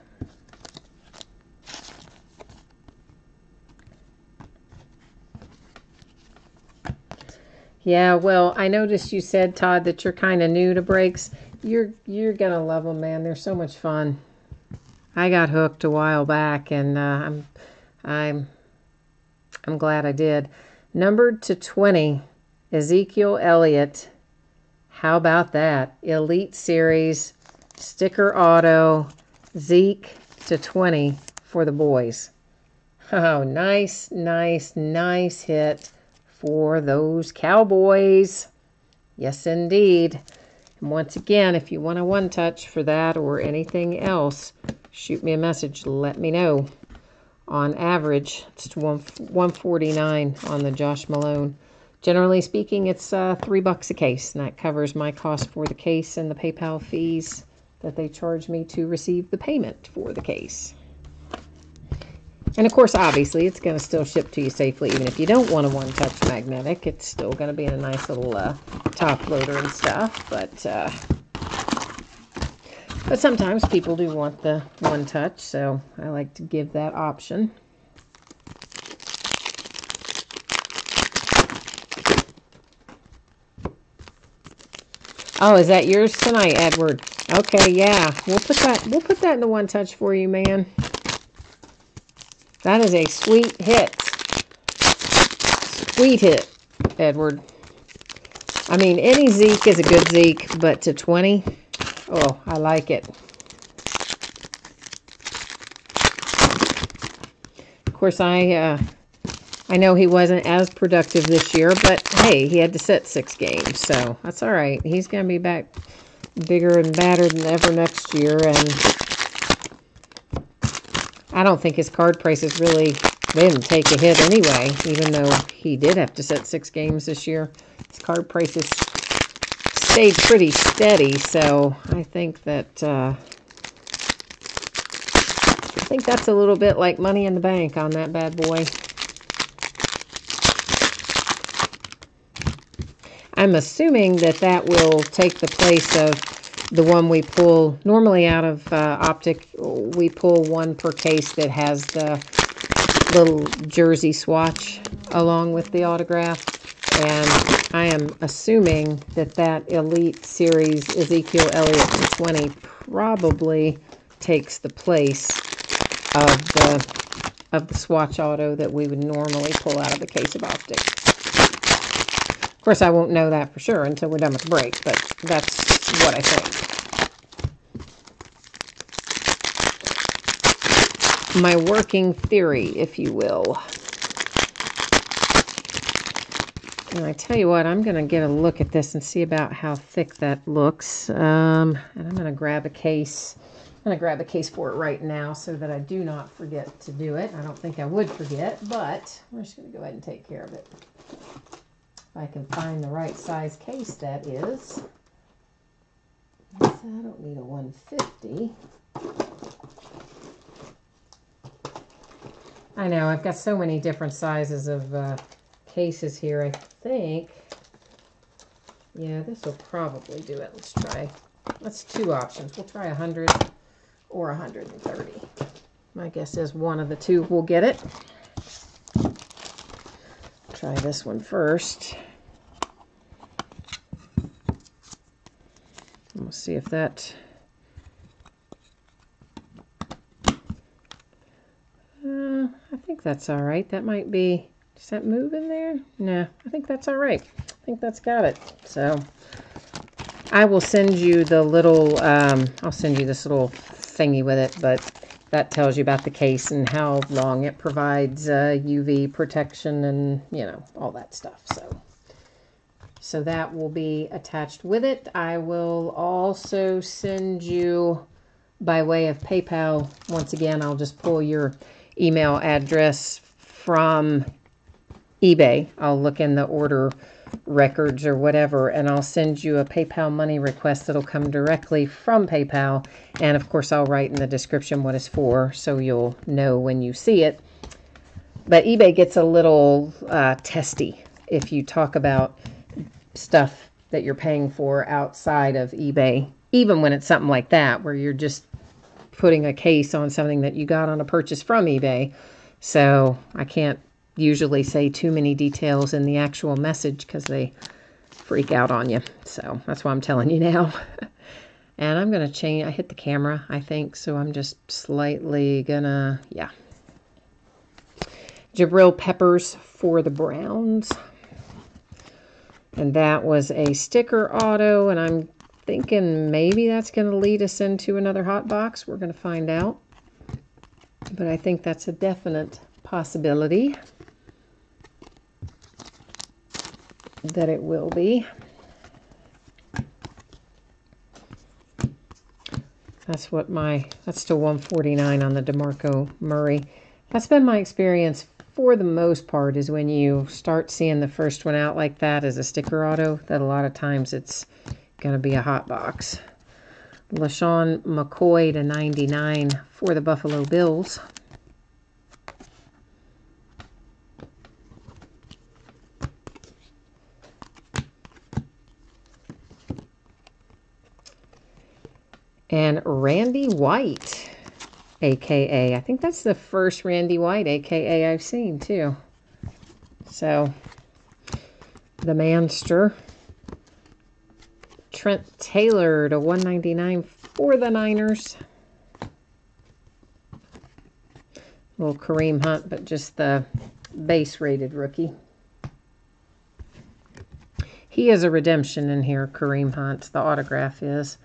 Yeah, well, I noticed you said, Todd, that you're kind of new to breaks. You're gonna love them, man. They're so much fun. I got hooked a while back, and I'm glad I did. Numbered to 20, Ezekiel Elliott. How about that? Elite Series, sticker auto, Zeke to 20 for the boys. Oh, nice, nice, nice hit for those Cowboys. Yes, indeed. And once again, if you want a one-touch for that or anything else, shoot me a message. Let me know. On average, it's $149 on the Josh Malone. Generally speaking, it's $3 a case, and that covers my cost for the case and the PayPal fees that they charge me to receive the payment for the case. And of course, obviously, it's going to still ship to you safely, even if you don't want a one-touch magnetic. It's still going to be in a nice little top loader and stuff, but sometimes people do want the one-touch, so I like to give that option. Oh, is that yours tonight, Edward? Okay, yeah. We'll put that in the one touch for you, man. That is a sweet hit. Sweet hit, Edward. I mean, any Zeke is a good Zeke, but to 20, oh, I like it. Of course, I know he wasn't as productive this year, but hey, he had to sit 6 games, so that's all right. He's going to be back bigger and badder than ever next year, and I don't think his card prices really, they didn't take a hit anyway, even though he did have to sit 6 games this year. His card prices stayed pretty steady, so I think that that's a little bit like money in the bank on that bad boy. I'm assuming that will take the place of the one we pull. Normally out of Optic, we pull one per case that has the little jersey swatch along with the autograph. And I am assuming that Elite Series Ezekiel Elliott to 20 probably takes the place of the swatch auto that we would normally pull out of the case of Optic. Of course, I won't know that for sure until we're done with the break, but that's what I think. My working theory, if you will. And I tell you what, I'm going to get a look at this and see about how thick that looks. And I'm going to grab a case. I'm going to grab a case for it right now so that I do not forget to do it. I don't think I would forget, but we're just going to go ahead and take care of it. If I can find the right size case, that is. I don't need a 150. I know, I've got so many different sizes of cases here. I think, yeah, this will probably do it. Let's try. That's 2 options. We'll try 100 or 130. My guess is one of the two will get it. Try this one first. We'll see if that... I think that's all right. That might be... Does that move in there? No, I think that's all right. I think that's got it. So, I will send you the little, I'll send you this little thingy with it, but that tells you about the case and how long it provides UV protection and, you know, all that stuff. So that will be attached with it. I will also send you, by way of PayPal, once again, I'll just pull your email address from eBay. I'll look in the order records or whatever, and I'll send you a PayPal money request that'll come directly from PayPal. And of course, I'll write in the description what it's for, so you'll know when you see it. But eBay gets a little testy if you talk about stuff that you're paying for outside of eBay, even when it's something like that, where you're just putting a case on something that you got on a purchase from eBay. So I can't usually say too many details in the actual message because they freak out on you. So that's why I'm telling you now. And I'm going to change, I hit the camera, I think, so I'm just slightly gonna, yeah. Jabril Peppers for the Browns. And that was a sticker auto, and I'm thinking maybe that's going to lead us into another hot box. We're going to find out. But I think that's a definite possibility that it will be. That's to 149 on the DeMarco Murray. That's been my experience for the most part, is when you start seeing the first one out like that as a sticker auto, that a lot of times it's going to be a hot box. LaShawn McCoy to 99 for the Buffalo Bills. And Randy White, a.k.a. I think that's the first Randy White, a.k.a. I've seen, too. So, the Manster. Trent Taylor to 199 for the Niners. Little Kareem Hunt, but just the base-rated rookie. He is a redemption in here, Kareem Hunt. The autograph is.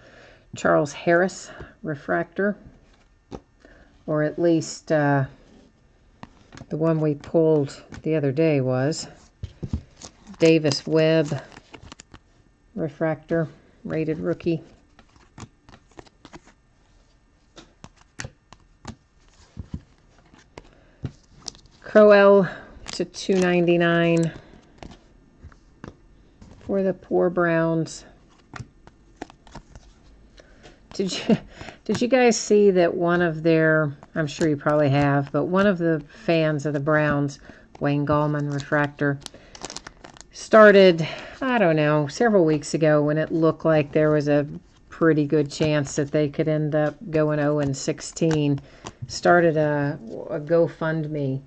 Charles Harris, refractor. Or at least the one we pulled the other day was. Davis Webb, refractor, rated rookie. Crowell to 299 for the poor Browns. Did you guys see that one of their, I'm sure you probably have, but one of the fans of the Browns, Wayne Gallman, refractor, started, I don't know, several weeks ago when it looked like there was a pretty good chance that they could end up going 0-16, started a GoFundMe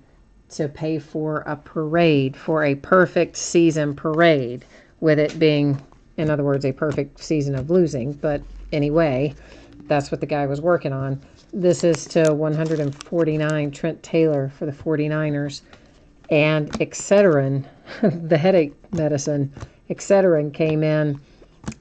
to pay for a parade, for a perfect season parade, with it being, in other words, a perfect season of losing. But anyway, that's what the guy was working on. This is to 149, Trent Taylor for the 49ers. And Excedrin, the headache medicine, Excedrin came in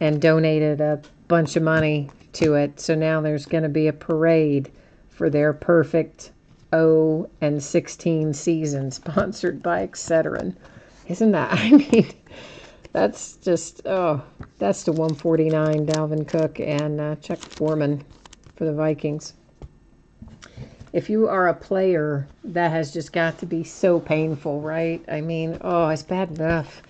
and donated a bunch of money to it. So now there's going to be a parade for their perfect 0-16 season, sponsored by Excedrin. Isn't that, I mean, that's just, oh, that's to 149, Dalvin Cook and Chuck Foreman for the Vikings. If you are a player, that has just got to be so painful, right? I mean, oh, it's bad enough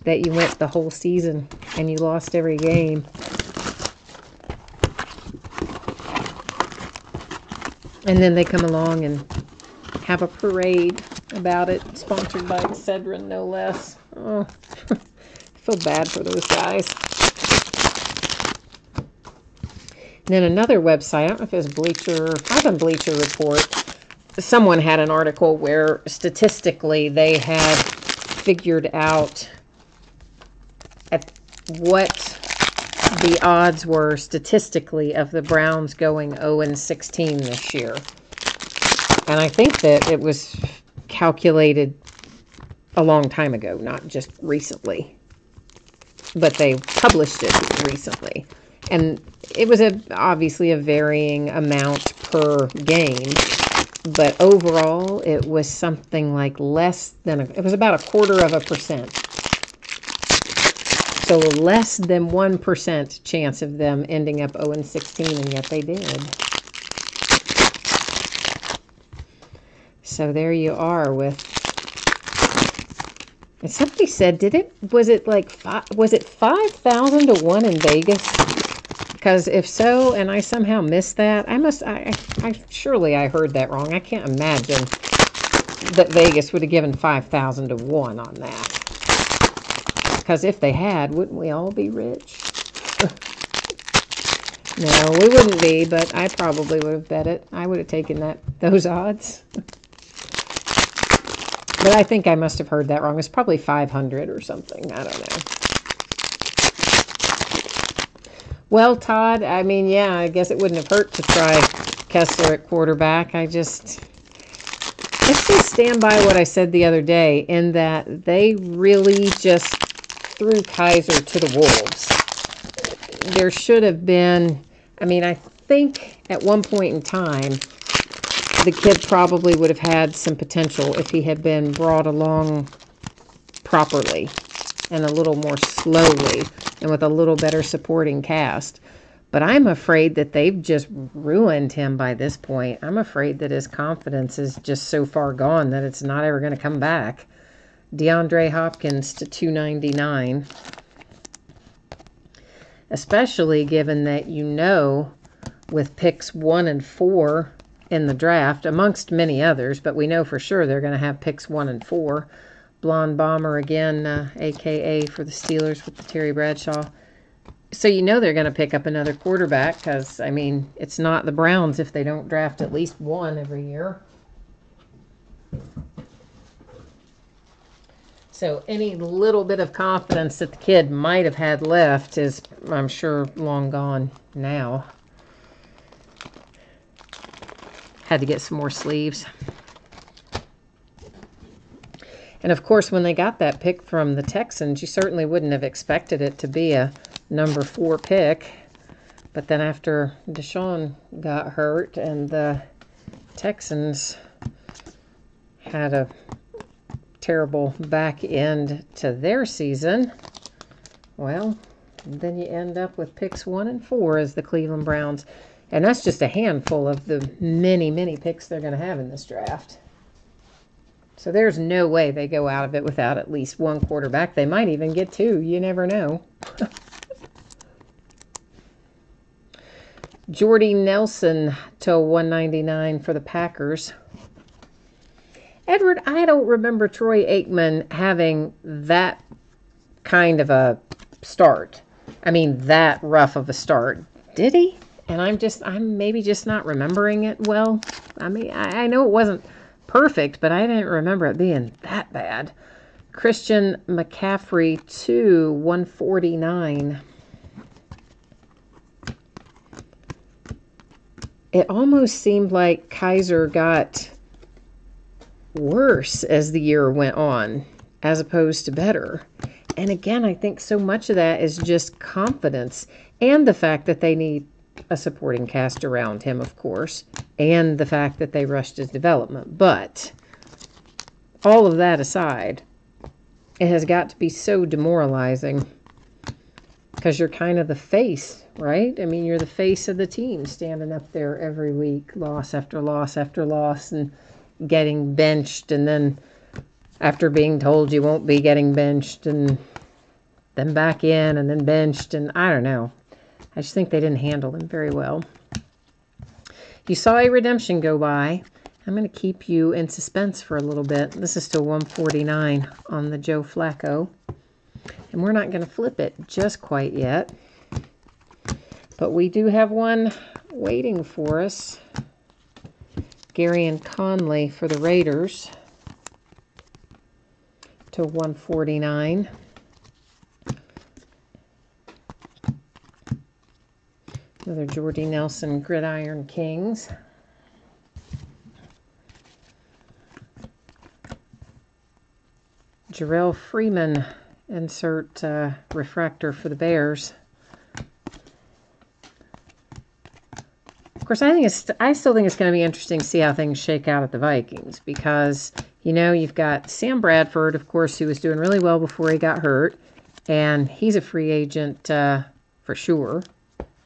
that you went the whole season and you lost every game. And then they come along and have a parade about it, sponsored by Excedrin, no less. Oh, I feel bad for those guys. And then another website, I don't know if it was Bleacher, I was on Bleacher Report. Someone had an article where statistically they had figured out at what the odds were statistically of the Browns going 0-16 this year. And I think that it was calculated a long time ago, not just recently. but they published it recently. And it was obviously a varying amount per game, but overall it was something like less than, it was about 1/4%. So less than 1% chance of them ending up 0-16, and yet they did. So there you are with, and somebody said, was it 5,000 to 1 in Vegas? Because if so, and I somehow missed that, surely I heard that wrong. I can't imagine that Vegas would have given 5,000 to 1 on that. Because if they had, wouldn't we all be rich? No, we wouldn't be, but I probably would have bet it. I would have taken those odds. But I think I must have heard that wrong. It's probably 500 or something. I don't know. Well, Todd, I mean, yeah, I guess it wouldn't have hurt to try Kessler at quarterback. I just stand by what I said the other day, in that they really just threw Kizer to the wolves. There should have been, I mean, I think at one point in time, the kid probably would have had some potential if he had been brought along properly and a little more slowly and with a little better supporting cast. But I'm afraid that they've just ruined him by this point. I'm afraid that his confidence is just so far gone that it's not ever going to come back. DeAndre Hopkins to $299. Especially given that, with picks 1 and 4 in the draft, amongst many others, but we know for sure they're going to have picks 1 and 4. Blonde Bomber again, a.k.a. for the Steelers with the Terry Bradshaw. So they're going to pick up another quarterback because, I mean, it's not the Browns if they don't draft at least one every year. So any little bit of confidence that the kid might have had left is, I'm sure, long gone now. Had to get some more sleeves. And of course, when they got that pick from the Texans, you certainly wouldn't have expected it to be a number 4 pick. But then after Deshaun got hurt and the Texans had a terrible back end to their season, well, then you end up with picks 1 and 4 as the Cleveland Browns. And that's just a handful of the many, many picks they're going to have in this draft. So there's no way they go out of it without at least one quarterback. They might even get 2. You never know. Jordy Nelson to $199 for the Packers. Edward, I don't remember Troy Aikman having that kind of a start. I mean, that rough of a start. Did he? And I'm maybe just not remembering it well. I mean, I know it wasn't perfect, but I didn't remember it being that bad. Christian McCaffrey to $149. It almost seemed like Kizer got worse as the year went on, as opposed to better. And again, I think so much of that is just confidence and the fact that they need a supporting cast around him, of course, and the fact that they rushed his development. But all of that aside, it has got to be so demoralizing because you're kind of the face, right? I mean, you're the face of the team, standing up there every week, loss after loss after loss, and getting benched, and then after being told you won't be getting benched, and then back in, and then benched, and I don't know. I just think they didn't handle him very well. You saw a redemption go by. I'm going to keep you in suspense for a little bit. This is to $149 on the Joe Flacco. And we're not going to flip it just quite yet. But we do have one waiting for us. Garion Conley for the Raiders to $149. Another Jordy Nelson Gridiron Kings. Jarrell Freeman insert refractor for the Bears. Of course, I still think it's going to be interesting to see how things shake out at the Vikings because, you know, you've got Sam Bradford, of course, who was doing really well before he got hurt, and he's a free agent for sure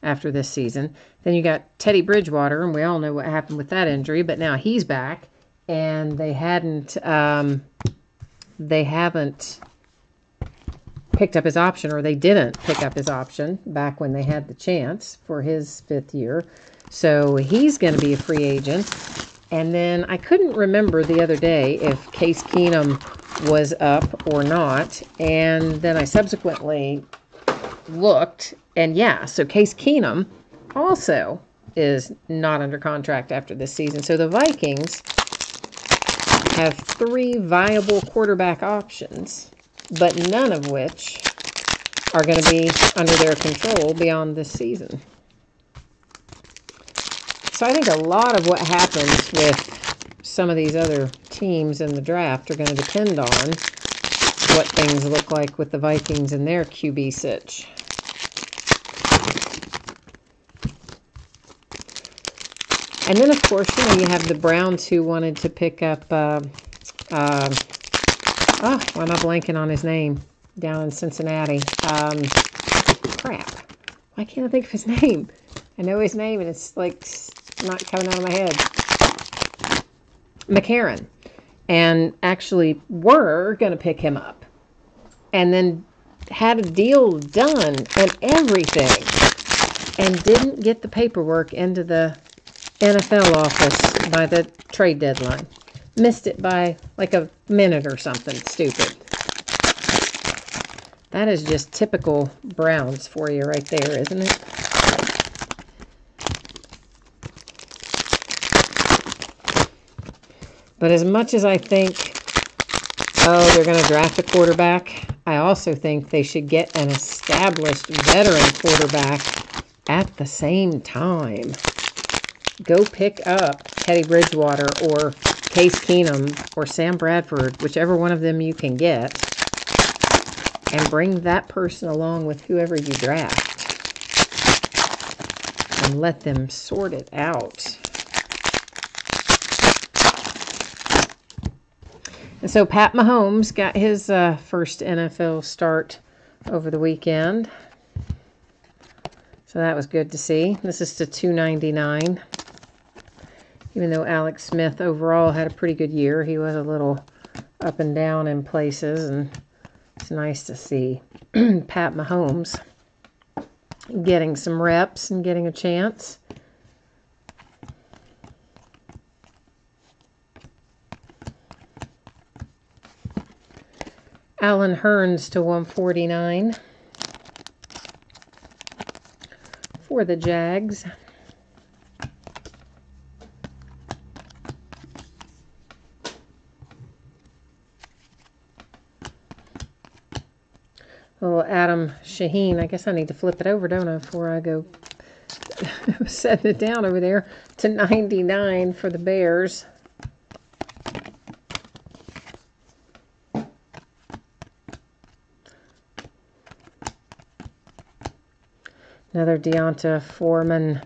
after this season. Then you got Teddy Bridgewater, and we all know what happened with that injury, but now he's back, and they haven't picked up his option, or they didn't pick up his option back when they had the chance for his 5th year. So he's going to be a free agent. And then I couldn't remember the other day if Case Keenum was up or not. And then I subsequently looked, and yeah, so Case Keenum also is not under contract after this season. So the Vikings have 3 viable quarterback options, but none of which are going to be under their control beyond this season. So I think a lot of what happens with some of these other teams in the draft are going to depend on what things look like with the Vikings and their QB sitch. And then, of course, you know, you have the Browns who wanted to pick up, why am I blanking on his name? Down in Cincinnati. Crap. Why can't I think of his name? I know his name, and it's like not coming out of my head. McCarron. And actually were going to pick him up. And then had a deal done and everything. And didn't get the paperwork into the NFL office by the trade deadline. Missed it by like a minute or something stupid. That is just typical Browns for you right there, isn't it? But as much as I think, they're going to draft a quarterback, I also think they should get an established veteran quarterback at the same time. Go pick up Teddy Bridgewater or Case Keenum or Sam Bradford, whichever one of them you can get, and bring that person along with whoever you draft and let them sort it out. And so Pat Mahomes got his first NFL start over the weekend. So that was good to see. This is to $2.99. Even though Alex Smith overall had a pretty good year, he was a little up and down in places, and it's nice to see Pat Mahomes getting some reps and getting a chance. Allen Hurns to $149 for the Jags. Little Adam Shaheen. I guess I need to flip it over, don't I, before I go setting it down over there to $99 for the Bears. Another Deonta Foreman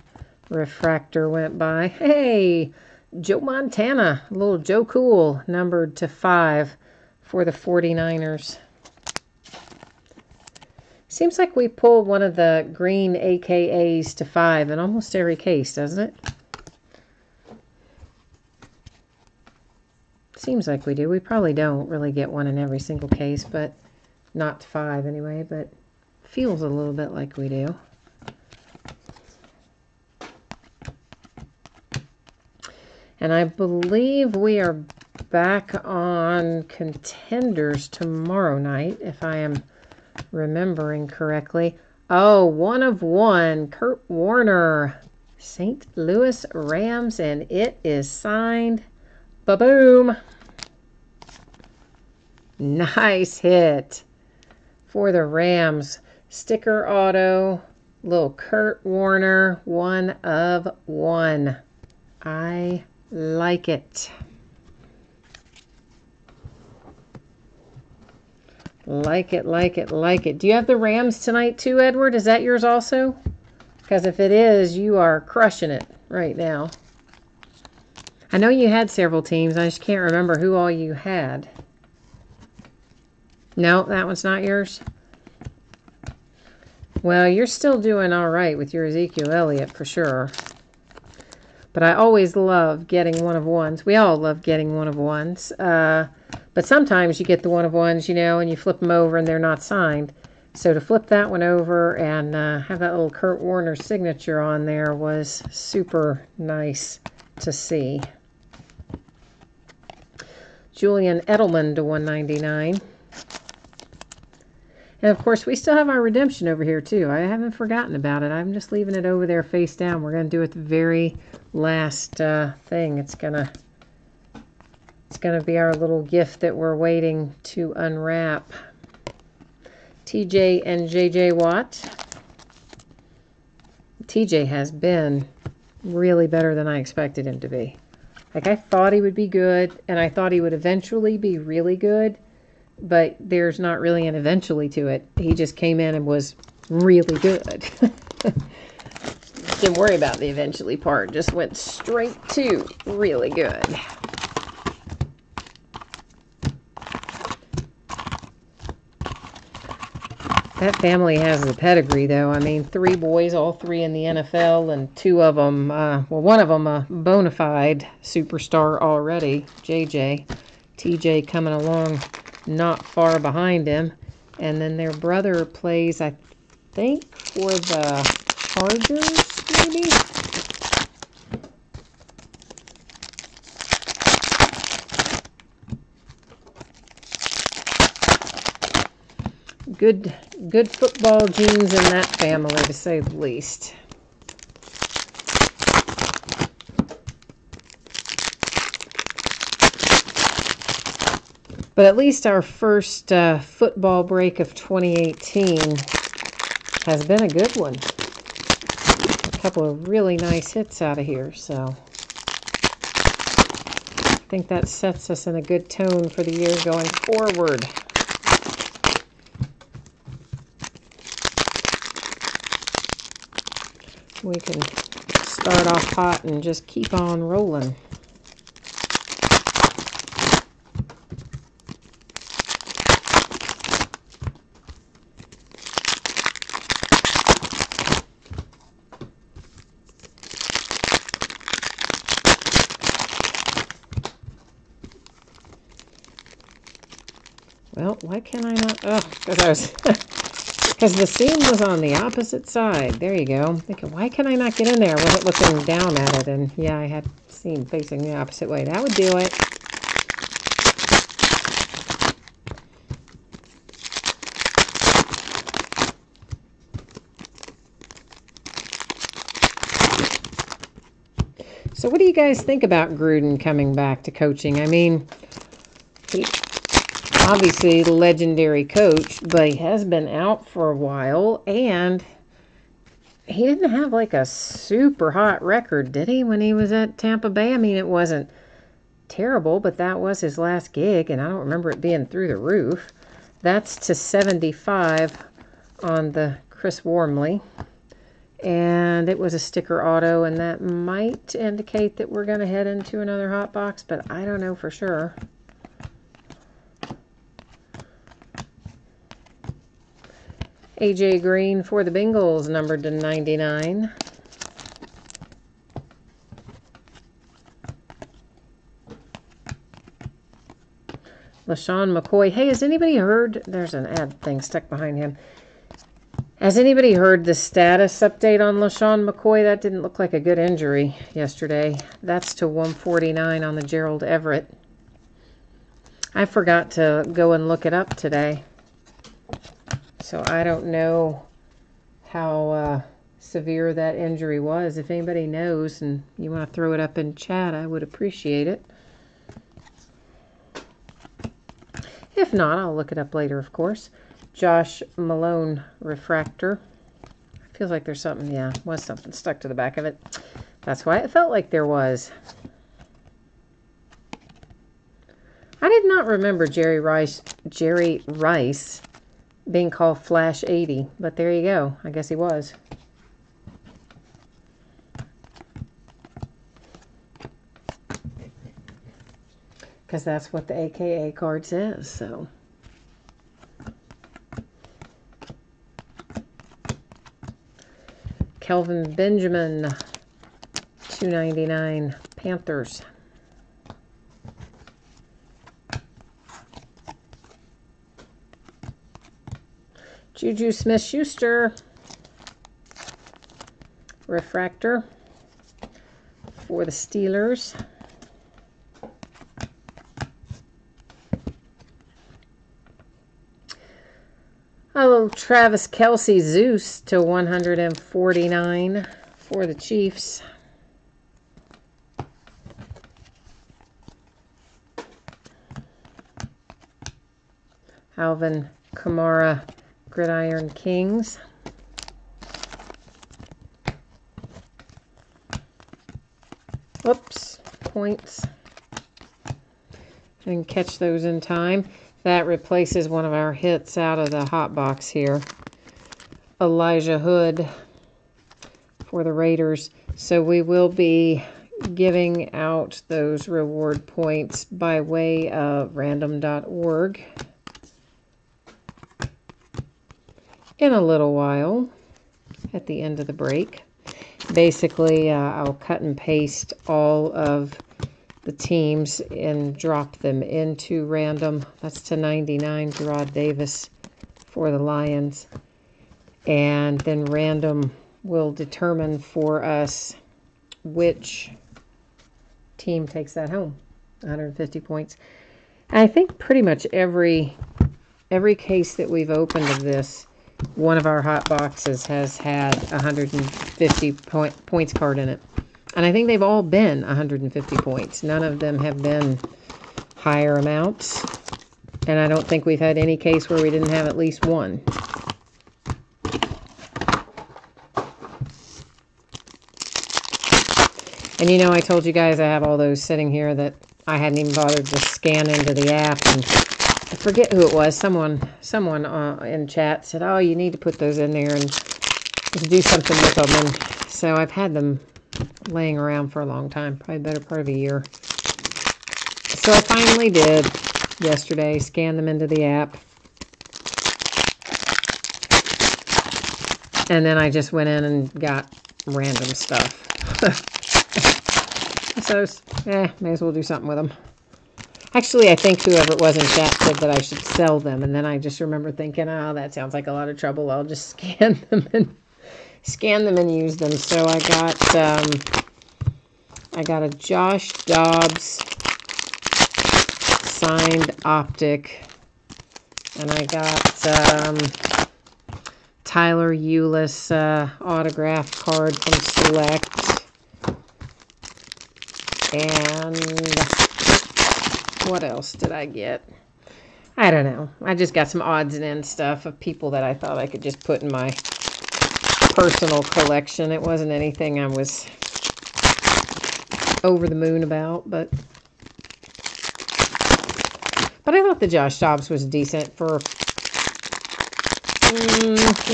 refractor went by. Hey, Joe Montana, a little Joe Cool, numbered to 5 for the 49ers. Seems like we pull one of the green AKAs to 5 in almost every case, doesn't it? Seems like we do. We probably don't really get one in every single case, but not to 5 anyway, but feels a little bit like we do. And I believe we are back on Contenders tomorrow night, if I am remembering correctly. Oh, 1 of 1. Kurt Warner. St. Louis Rams, and it is signed. Ba-boom. Nice hit for the Rams. Sticker auto. Little Kurt Warner. 1 of 1. I like it. Like it, like it, like it. Do you have the Rams tonight too, Edward? Is that yours also? Because if it is, you are crushing it right now. I know you had several teams. I just can't remember who all you had. No, that one's not yours? Well, you're still doing all right with your Ezekiel Elliott for sure. But I always love getting one of ones. We all love getting one of ones. But sometimes you get the one of ones, you know, and you flip them over and they're not signed. So to flip that one over and have that little Kurt Warner signature on there was super nice to see. Julian Edelman to 199. And, of course, we still have our redemption over here, too. I haven't forgotten about it. I'm just leaving it over there face down. We're going to do it the very last thing. It's going to be our little gift that we're waiting to unwrap. TJ and JJ Watt. TJ has been really better than I expected him to be. Like, I thought he would be good, and I thought he would eventually be really good. But there's not really an eventually to it. He just came in and was really good. Didn't worry about the eventually part. Just went straight to really good. That family has the pedigree, though. I mean, 3 boys, all 3 in the NFL, and 2 of them, well, one of them a bona fide superstar already, JJ. TJ coming along not far behind him. And then their brother plays, I think, for the Chargers, maybe? Good football genes in that family, to say the least. But at least our first football break of 2018 has been a good one. A couple of really nice hits out of here, so I think that sets us in a good tone for the year going forward. We can start off hot and just keep on rolling. Well, why can I not? Oh, because the seam was on the opposite side. There you go. I'm thinking, why can I not get in there? I wasn't looking down at it, and yeah, I had seam facing the opposite way. That would do it. So what do you guys think about Gruden coming back to coaching? I mean, he obviously the legendary coach, but he has been out for a while, and he didn't have like a super hot record, did he, when he was at Tampa Bay? I mean, it wasn't terrible, but that was his last gig, and I don't remember it being through the roof. That's to 75 on the Chris Wormley. And it was a sticker auto, and that might indicate that we're going to head into another hot box, but I don't know for sure. AJ Green for the Bengals, numbered to 99. LaShawn McCoy. Hey, has anybody heard? There's an ad thing stuck behind him. Has anybody heard the status update on LaShawn McCoy? That didn't look like a good injury yesterday. That's to 149 on the Gerald Everett. I forgot to go and look it up today. So I don't know how severe that injury was. If anybody knows and you want to throw it up in chat, I would appreciate it. If not, I'll look it up later, of course. Josh Malone refractor. Feels like there's something, yeah, was something stuck to the back of it. That's why it felt like there was. I did not remember Jerry Rice being called Flash 80, but there you go. I guess he was. Because that's what the AKA card says, so. Kelvin Benjamin, $2.99, Panthers. Juju Smith-Schuster, refractor for the Steelers. Oh, Travis Kelce, Zeus to 149 for the Chiefs. Alvin Kamara, Gridiron Kings. Whoops, points. Didn't catch those in time. That replaces one of our hits out of the hot box here. Elijah Hood for the Raiders. So we will be giving out those reward points by way of random.org in a little while at the end of the break. Basically, I'll cut and paste all of the teams and drop them into random. That's to 99, Gerard Davis for the Lions. And then random will determine for us which team takes that home. 150 points. And I think pretty much every case that we've opened of this, one of our hot boxes has had 150 points card in it. And I think they've all been 150 points. None of them have been higher amounts. And I don't think we've had any case where we didn't have at least one. And you know, I told you guys I have all those sitting here that I hadn't even bothered to scan into the app. And I forget who it was. Someone in chat said, oh, you need to put those in there and do something with them. And so I've had them laying around for a long time, probably better part of a year. So I finally did yesterday, scanned them into the app. And then I just went in and got random stuff. So, may as well do something with them. Actually, I think whoever it was in chat said that I should sell them. And then I just remember thinking, oh, that sounds like a lot of trouble. I'll just scan them and use them. So I got a Josh Dobbs signed optic, and I got Tyler Eulis autograph card from Select, and what else did I get? I don't know. I just got some odds and ends stuff of people that I thought I could just put in my personal collection. It wasn't anything I was over the moon about, but I thought the Josh Dobbs was decent for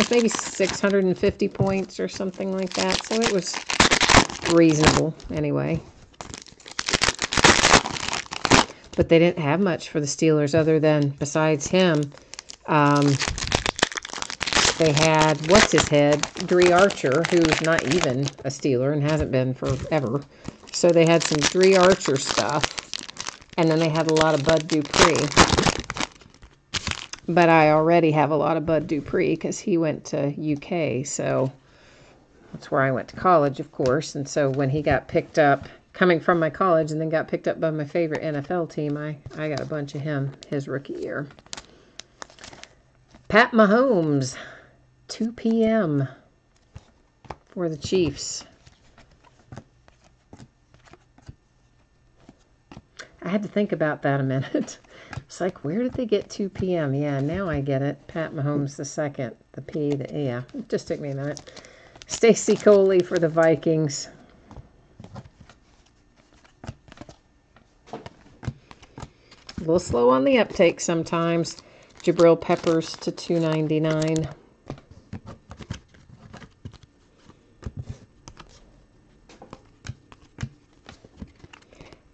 maybe 650 points or something like that. So it was reasonable anyway. But they didn't have much for the Steelers other than, besides him, they had, what's-his-head, Dre Archer, who's not even a Steeler and hasn't been forever. So they had some Dre Archer stuff. And then they had a lot of Bud Dupree. But I already have a lot of Bud Dupree because he went to UK. So that's where I went to college, of course. And so when he got picked up, coming from my college and then got picked up by my favorite NFL team, I got a bunch of him his rookie year. Pat Mahomes, 2 p.m. for the Chiefs. I had to think about that a minute. It's like, where did they get 2 p.m.? Yeah, now I get it. Pat Mahomes the second. The P, the yeah. It just took me a minute. Stacy Coley for the Vikings. little slow on the uptake sometimes. Jabril Peppers to $2.99.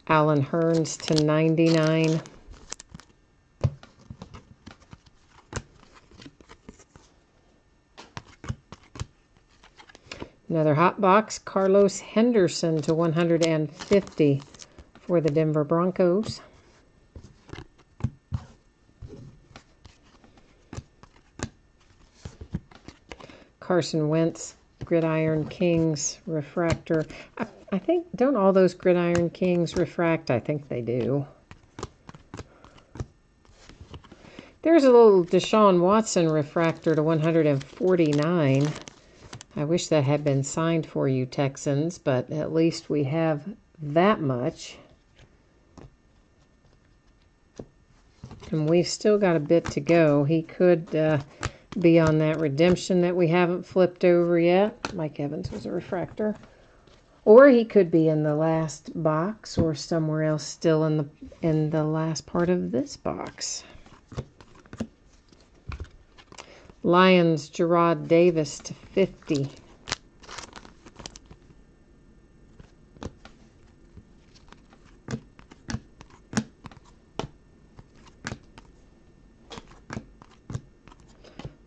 Alan Hearns to $99. Another hot box, Carlos Henderson to $150 for the Denver Broncos. Carson Wentz, Gridiron Kings refractor. I think, don't all those Gridiron Kings refract? I think they do. There's a little Deshaun Watson refractor to $149. I wish that had been signed for you, Texans, but at least we have that much. And we've still got a bit to go. He could be on that redemption that we haven't flipped over yet. Mike Evans was a refractor. Or he could be in the last box or somewhere else still in the last part of this box. Lions, Gerard Davis to $50.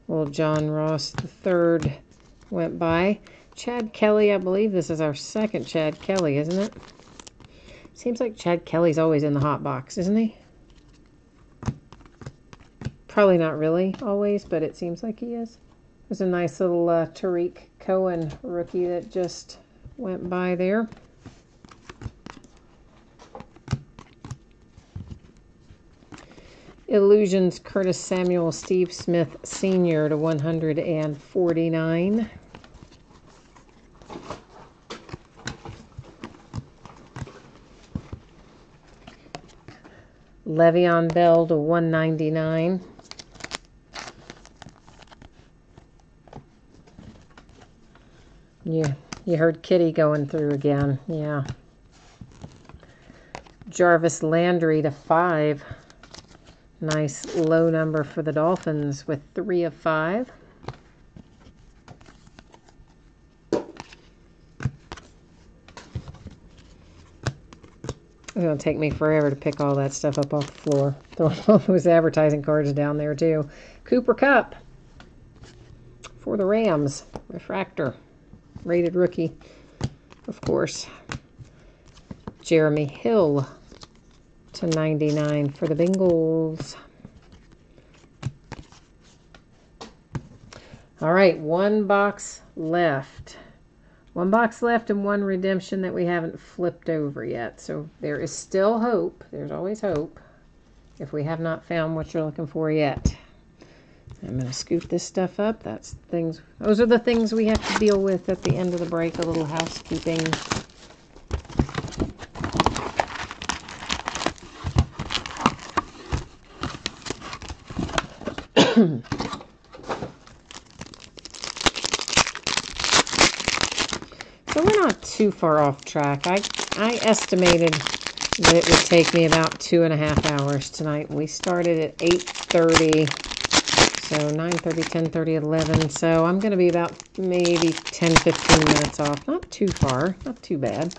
Well, John Ross III went by. Chad Kelly, I believe this is our second Chad Kelly, isn't it? Seems like Chad Kelly's always in the hot box, isn't he? Probably not really always, but it seems like he is. There's a nice little Tariq Cohen rookie that just went by there. Illusions, Curtis Samuel, Steve Smith Sr. to $149. Le'Veon Bell to $199. Yeah, you heard Kitty going through again. Yeah. Jarvis Landry to $5. Nice low number for the Dolphins with 3 of 5. It's going to take me forever to pick all that stuff up off the floor. Throwing all those advertising cards down there, too. Cooper Kupp for the Rams. Refractor. Rated rookie, of course. Jeremy Hill to $99 for the Bengals. All right, one box left. One box left and one redemption that we haven't flipped over yet. So there is still hope. There's always hope if we have not found what you're looking for yet. I'm going to scoop this stuff up. Those are the things we have to deal with at the end of the break. A little housekeeping. So we're not too far off track. I estimated that it would take me about 2.5 hours tonight. We started at 8:30, so 9:30, 10:30, 11. So I'm going to be about maybe 10, 15 minutes off. Not too far, not too bad.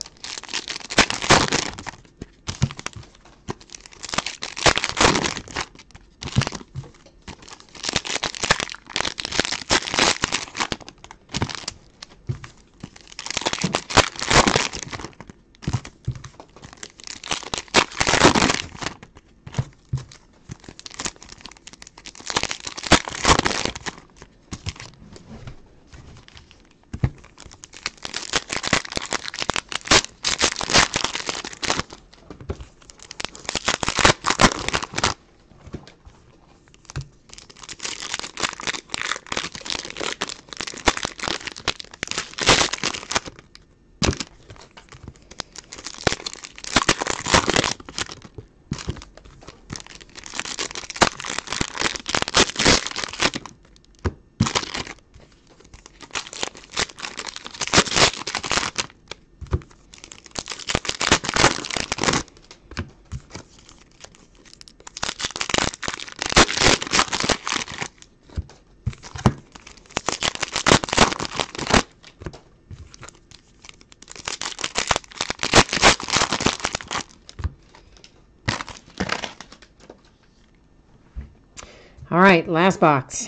All right, last box.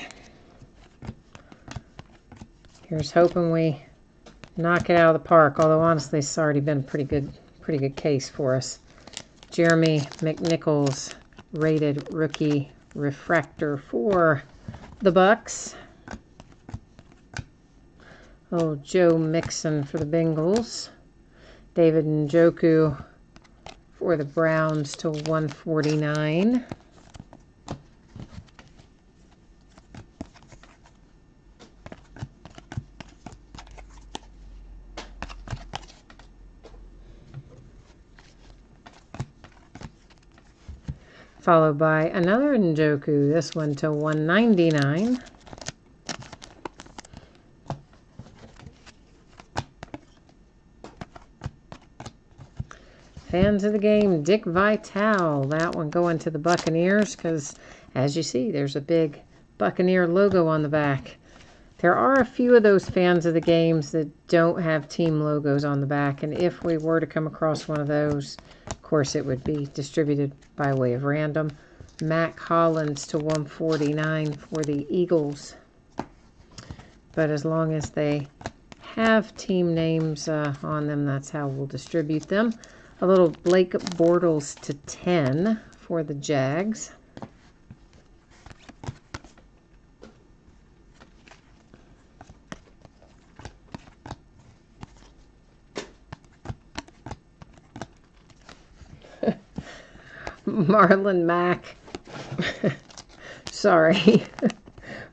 Here's hoping we knock it out of the park, although honestly it's already been a pretty good case for us. Jeremy McNichols, rated rookie refractor for the Bucks. Oh, Joe Mixon for the Bengals. David Njoku for the Browns to 149. Followed by another Njoku, this one to 199. Fans of the game, Dick Vitale. That one going to the Buccaneers because, as you see, there's a big Buccaneer logo on the back. There are a few of those fans of the games that don't have team logos on the back, and if we were to come across one of those, of course it would be distributed by way of random. Mac Hollins to 149 for the Eagles. But as long as they have team names on them, that's how we'll distribute them. A little Blake Bortles to 10 for the Jags. Marlon Mack. Sorry.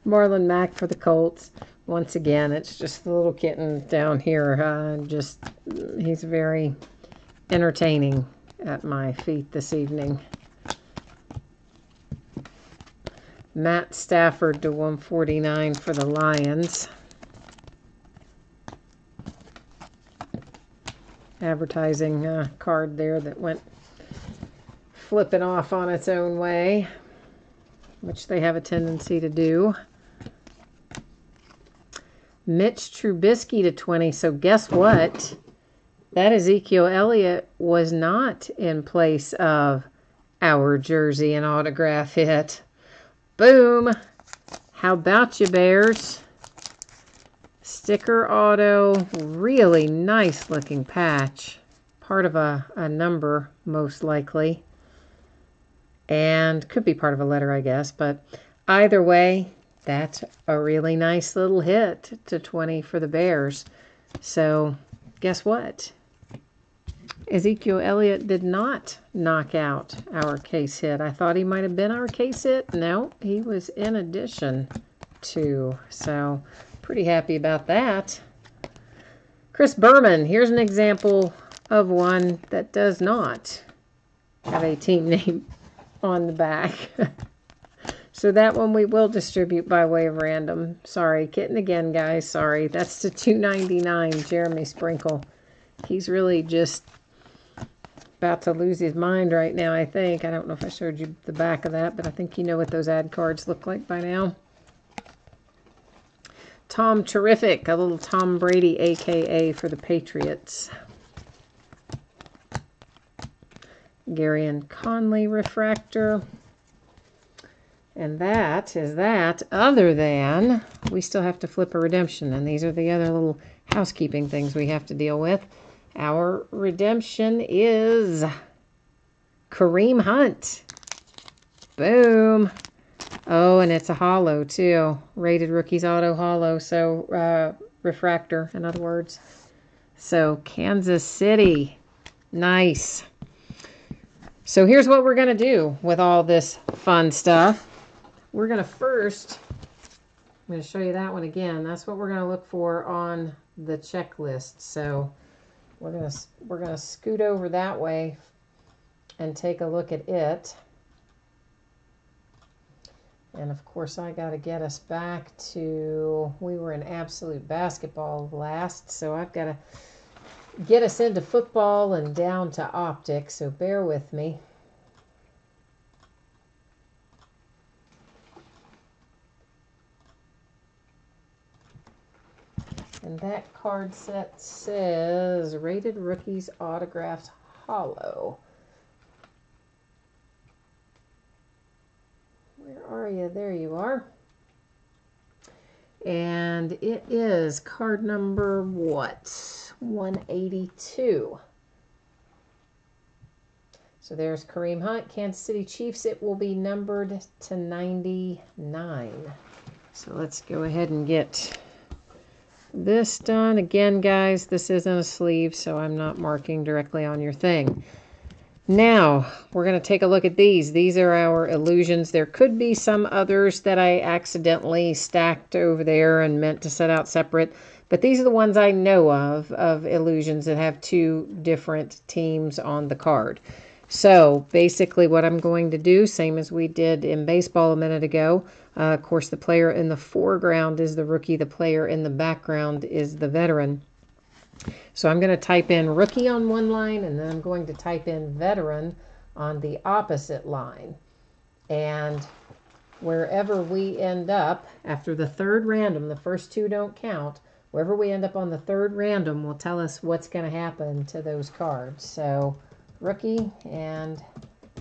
Marlon Mack for the Colts. Once again, it's just the little kitten down here. He's very entertaining at my feet this evening. Matt Stafford to 149 for the Lions. Advertising card there that went flipping off on its own way, which they have a tendency to do. Mitch Trubisky to 20. So guess what? That Ezekiel Elliott was not in place of our jersey and autograph hit. Boom! How about you, Bears? Sticker auto, really nice looking patch. Part of a number, most likely. And could be part of a letter, I guess. But either way, that's a really nice little hit to 20 for the Bears. So guess what? Ezekiel Elliott did not knock out our case hit. I thought he might have been our case hit. No, he was in addition to. So pretty happy about that. Chris Berman, here's an example of one that does not have a team name on the back. So that one we will distribute by way of random. Sorry, kitten again, guys. Sorry. That's to 299, Jeremy Sprinkle. He's really just about to lose his mind right now, I think. I don't know if I showed you the back of that, but I think you know what those ad cards look like by now. Tom Terrific, a little Tom Brady, a.k.a. for the Patriots. Gary and Conley refractor. And that is that, other than we still have to flip a redemption. And these are the other little housekeeping things we have to deal with. Our redemption is Kareem Hunt. Boom. Oh, and it's a holo too. Rated Rookies Auto holo. So refractor, in other words. So Kansas City. Nice. So here's what we're going to do with all this fun stuff. We're going to first, I'm going to show you that one again. That's what we're going to look for on the checklist. So we're going to scoot over that way and take a look at it. And of course, I got to get us back to, we were in absolute basketball last, so I've got to get us into football and down to optics, so bear with me. And that card set says Rated Rookies Autographs Holo. Where are you? There you are. And it is card number, what? 182. So there's Kareem Hunt, Kansas City Chiefs. It will be numbered to 99. So let's go ahead and get this done. Again, guys, this isn't a sleeve, so I'm not marking directly on your thing. Now, we're going to take a look at these. These are our illusions. There could be some others that I accidentally stacked over there and meant to set out separate, but these are the ones I know of illusions that have two different teams on the card. So basically what I'm going to do, same as we did in baseball a minute ago, of course the player in the foreground is the rookie, the player in the background is the veteran. So I'm going to type in rookie on one line, and then I'm going to type in veteran on the opposite line. And wherever we end up, after the third random, the first two don't count, wherever we end up on the third random will tell us what's going to happen to those cards. So rookie and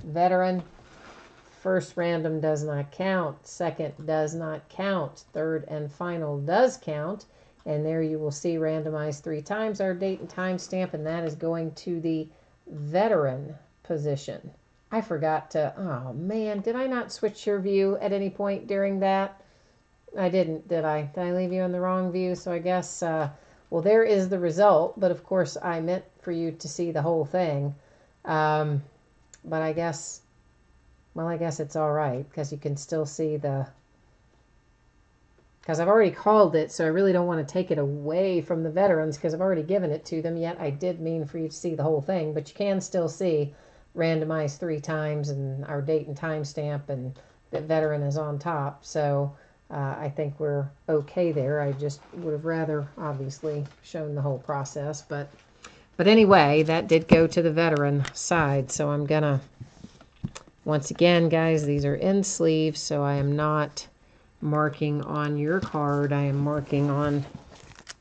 veteran. First random does not count. Second does not count. Third and final does count. And there you will see randomized 3 times our date and time stamp, and that is going to the veteran position. I forgot to, oh man, did I not switch your view at any point during that? I didn't, did I? Did I leave you in the wrong view? So I guess, well, there is the result, but of course I meant for you to see the whole thing. But I guess, well, I guess it's all right because you can still see the, because I've already called it, so I really don't want to take it away from the veterans because I've already given it to them, yet I did mean for you to see the whole thing, but you can still see randomized 3 times and our date and time stamp, and the veteran is on top. So I think we're okay there. I just would have rather obviously shown the whole process, but anyway, that did go to the veteran side. So I'm gonna, once again, guys, these are in sleeves, so I am not marking on your card. I am marking on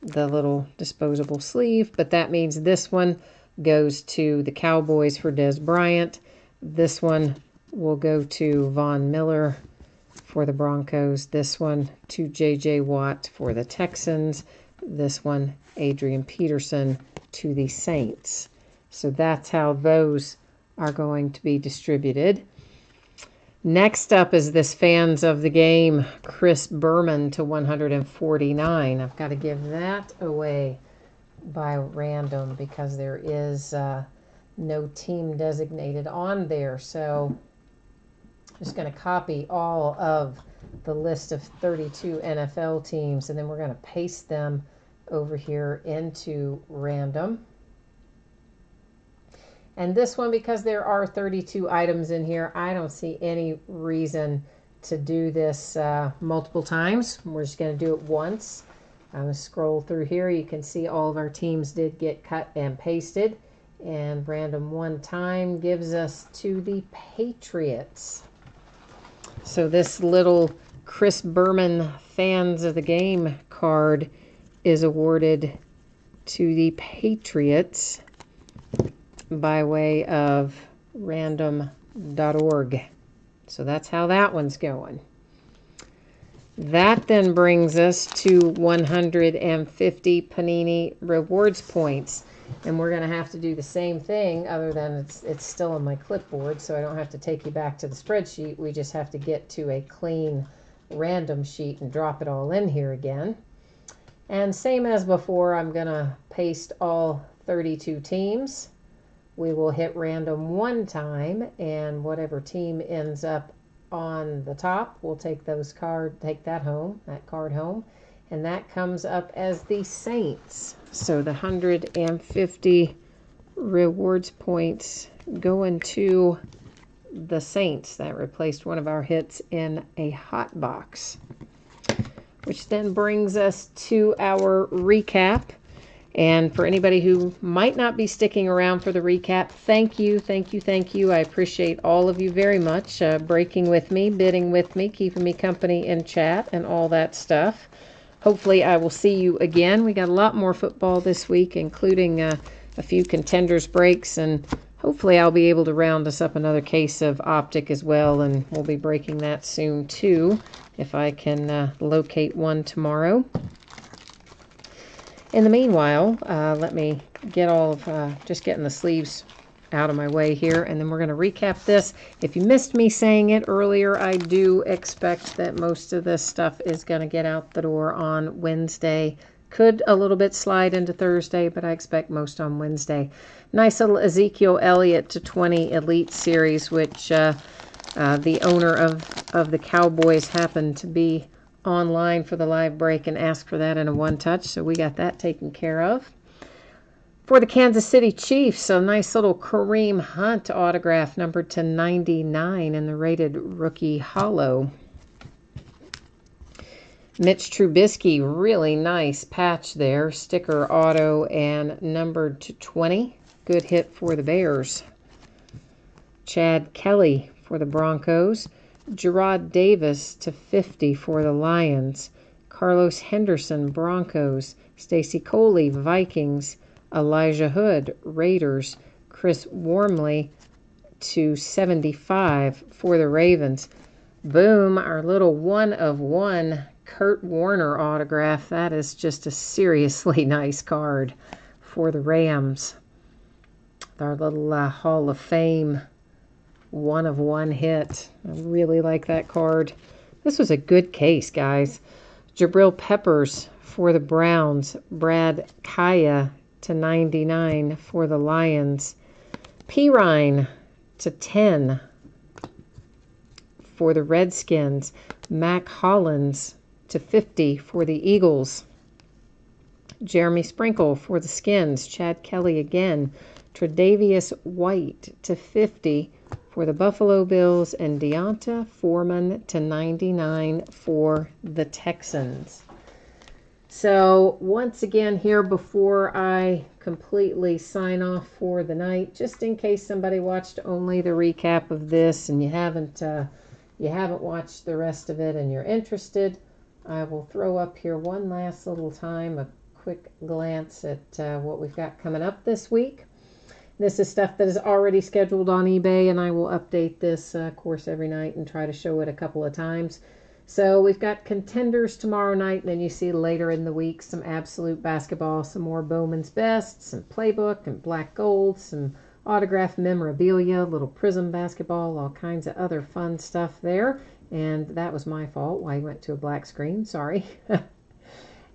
the little disposable sleeve, but that means this one goes to the Cowboys for Des Bryant. This one will go to Von Miller for the Broncos. This one to J.J. Watt for the Texans. This one, Adrian Peterson to the Saints. So that's how those are going to be distributed. Next up is this Fans of the Game, Chris Berman to 149. I've got to give that away by random because there is no team designated on there. So I'm just going to copy all of the list of 32 NFL teams, and then we're going to paste them over here into random. And this one, because there are 32 items in here, I don't see any reason to do this multiple times. We're just going to do it once. I'm going to scroll through here. You can see all of our teams did get cut and pasted. And random one time gives us to the Patriots. So this little Chris Berman Fans of the Game card is awarded to the Patriots by way of random.org. So that's how that one's going. That then brings us to 150 Panini Rewards points. And we're going to have to do the same thing, other than it's still on my clipboard, so I don't have to take you back to the spreadsheet. We just have to get to a clean random sheet and drop it all in here again. And same as before, I'm going to paste all 32 teams. We will hit random one time, and whatever team ends up on the top, we'll take that card home, and that comes up as the Saints. So the 150 rewards points going to the Saints. That replaced one of our hits in a hot box, which then brings us to our recap. And for anybody who might not be sticking around for the recap, thank you, thank you, thank you. I appreciate all of you very much, breaking with me, bidding with me, keeping me company in chat and all that stuff. Hopefully I will see you again. We got a lot more football this week, including a few contenders breaks, and Hopefully I'll be able to round us up another case of Optic as well, and we'll be breaking that soon too, if I can locate one tomorrow. In the meanwhile, let me get all of, just getting the sleeves out of my way here, and then we're going to recap this. If you missed me saying it earlier, I do expect that most of this stuff is going to get out the door on Wednesday. Could a little bit slide into Thursday, but I expect most on Wednesday. Nice little Ezekiel Elliott to 20 Elite Series, which the owner of the Cowboys happened to be online for the live break and asked for that in a one-touch, so we got that taken care of. For the Kansas City Chiefs, a nice little Kareem Hunt autograph numbered to 99 in the rated rookie hollow. Mitch Trubisky, really nice patch there, sticker auto and numbered to 20. Good hit for the Bears. Chad Kelly for the Broncos. Gerard Davis to 50 for the Lions. Carlos Henderson, Broncos. Stacy Coley, Vikings. Elijah Hood, Raiders. Chris Wormley to 75 for the Ravens. Boom, our little 1 of 1 Kurt Warner autograph. That is just a seriously nice card for the Rams. Our little Hall of Fame 1 of 1 hit. I really like that card. This was a good case, guys. Jabril Peppers for the Browns. Brad Kaya to 99 for the Lions. Pirine to 10 for the Redskins. Mac Hollins to 50 for the Eagles. Jeremy Sprinkle for the Skins. Chad Kelly again. Tre'Davious White to 50 for the Buffalo Bills. And Deonta Foreman to 99 for the Texans. So once again here, before I completely sign off for the night, just in case somebody watched only the recap of this and you haven't watched the rest of it and you're interested, I will throw up here one last little time a quick glance at what we've got coming up this week. This is stuff that is already scheduled on eBay, and I will update this, of course, every night and try to show it a couple of times. So we've got Contenders tomorrow night, and then you see later in the week some Absolute Basketball, some more Bowman's Best, some Playbook and Black Gold, some autograph memorabilia, little Prism basketball, all kinds of other fun stuff there. And that was my fault why I went to a black screen. Sorry.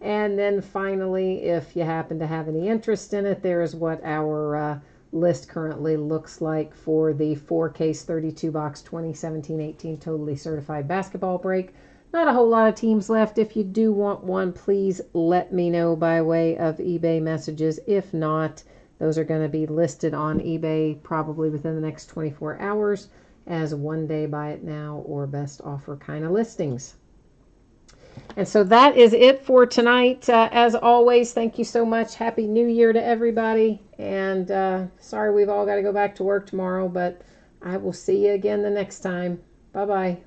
And then finally, if you happen to have any interest in it, there is what our list currently looks like for the 4-case 32-box 2017-18 totally certified basketball break. Not a whole lot of teams left. If you do want one, please let me know by way of eBay messages. If not, those are going to be listed on eBay probably within the next 24 hours as one-day buy it now or best offer kind of listings. And so that is it for tonight. As always, thank you so much. Happy New Year to everybody. And sorry we've all got to go back to work tomorrow, but I will see you again the next time. Bye-bye.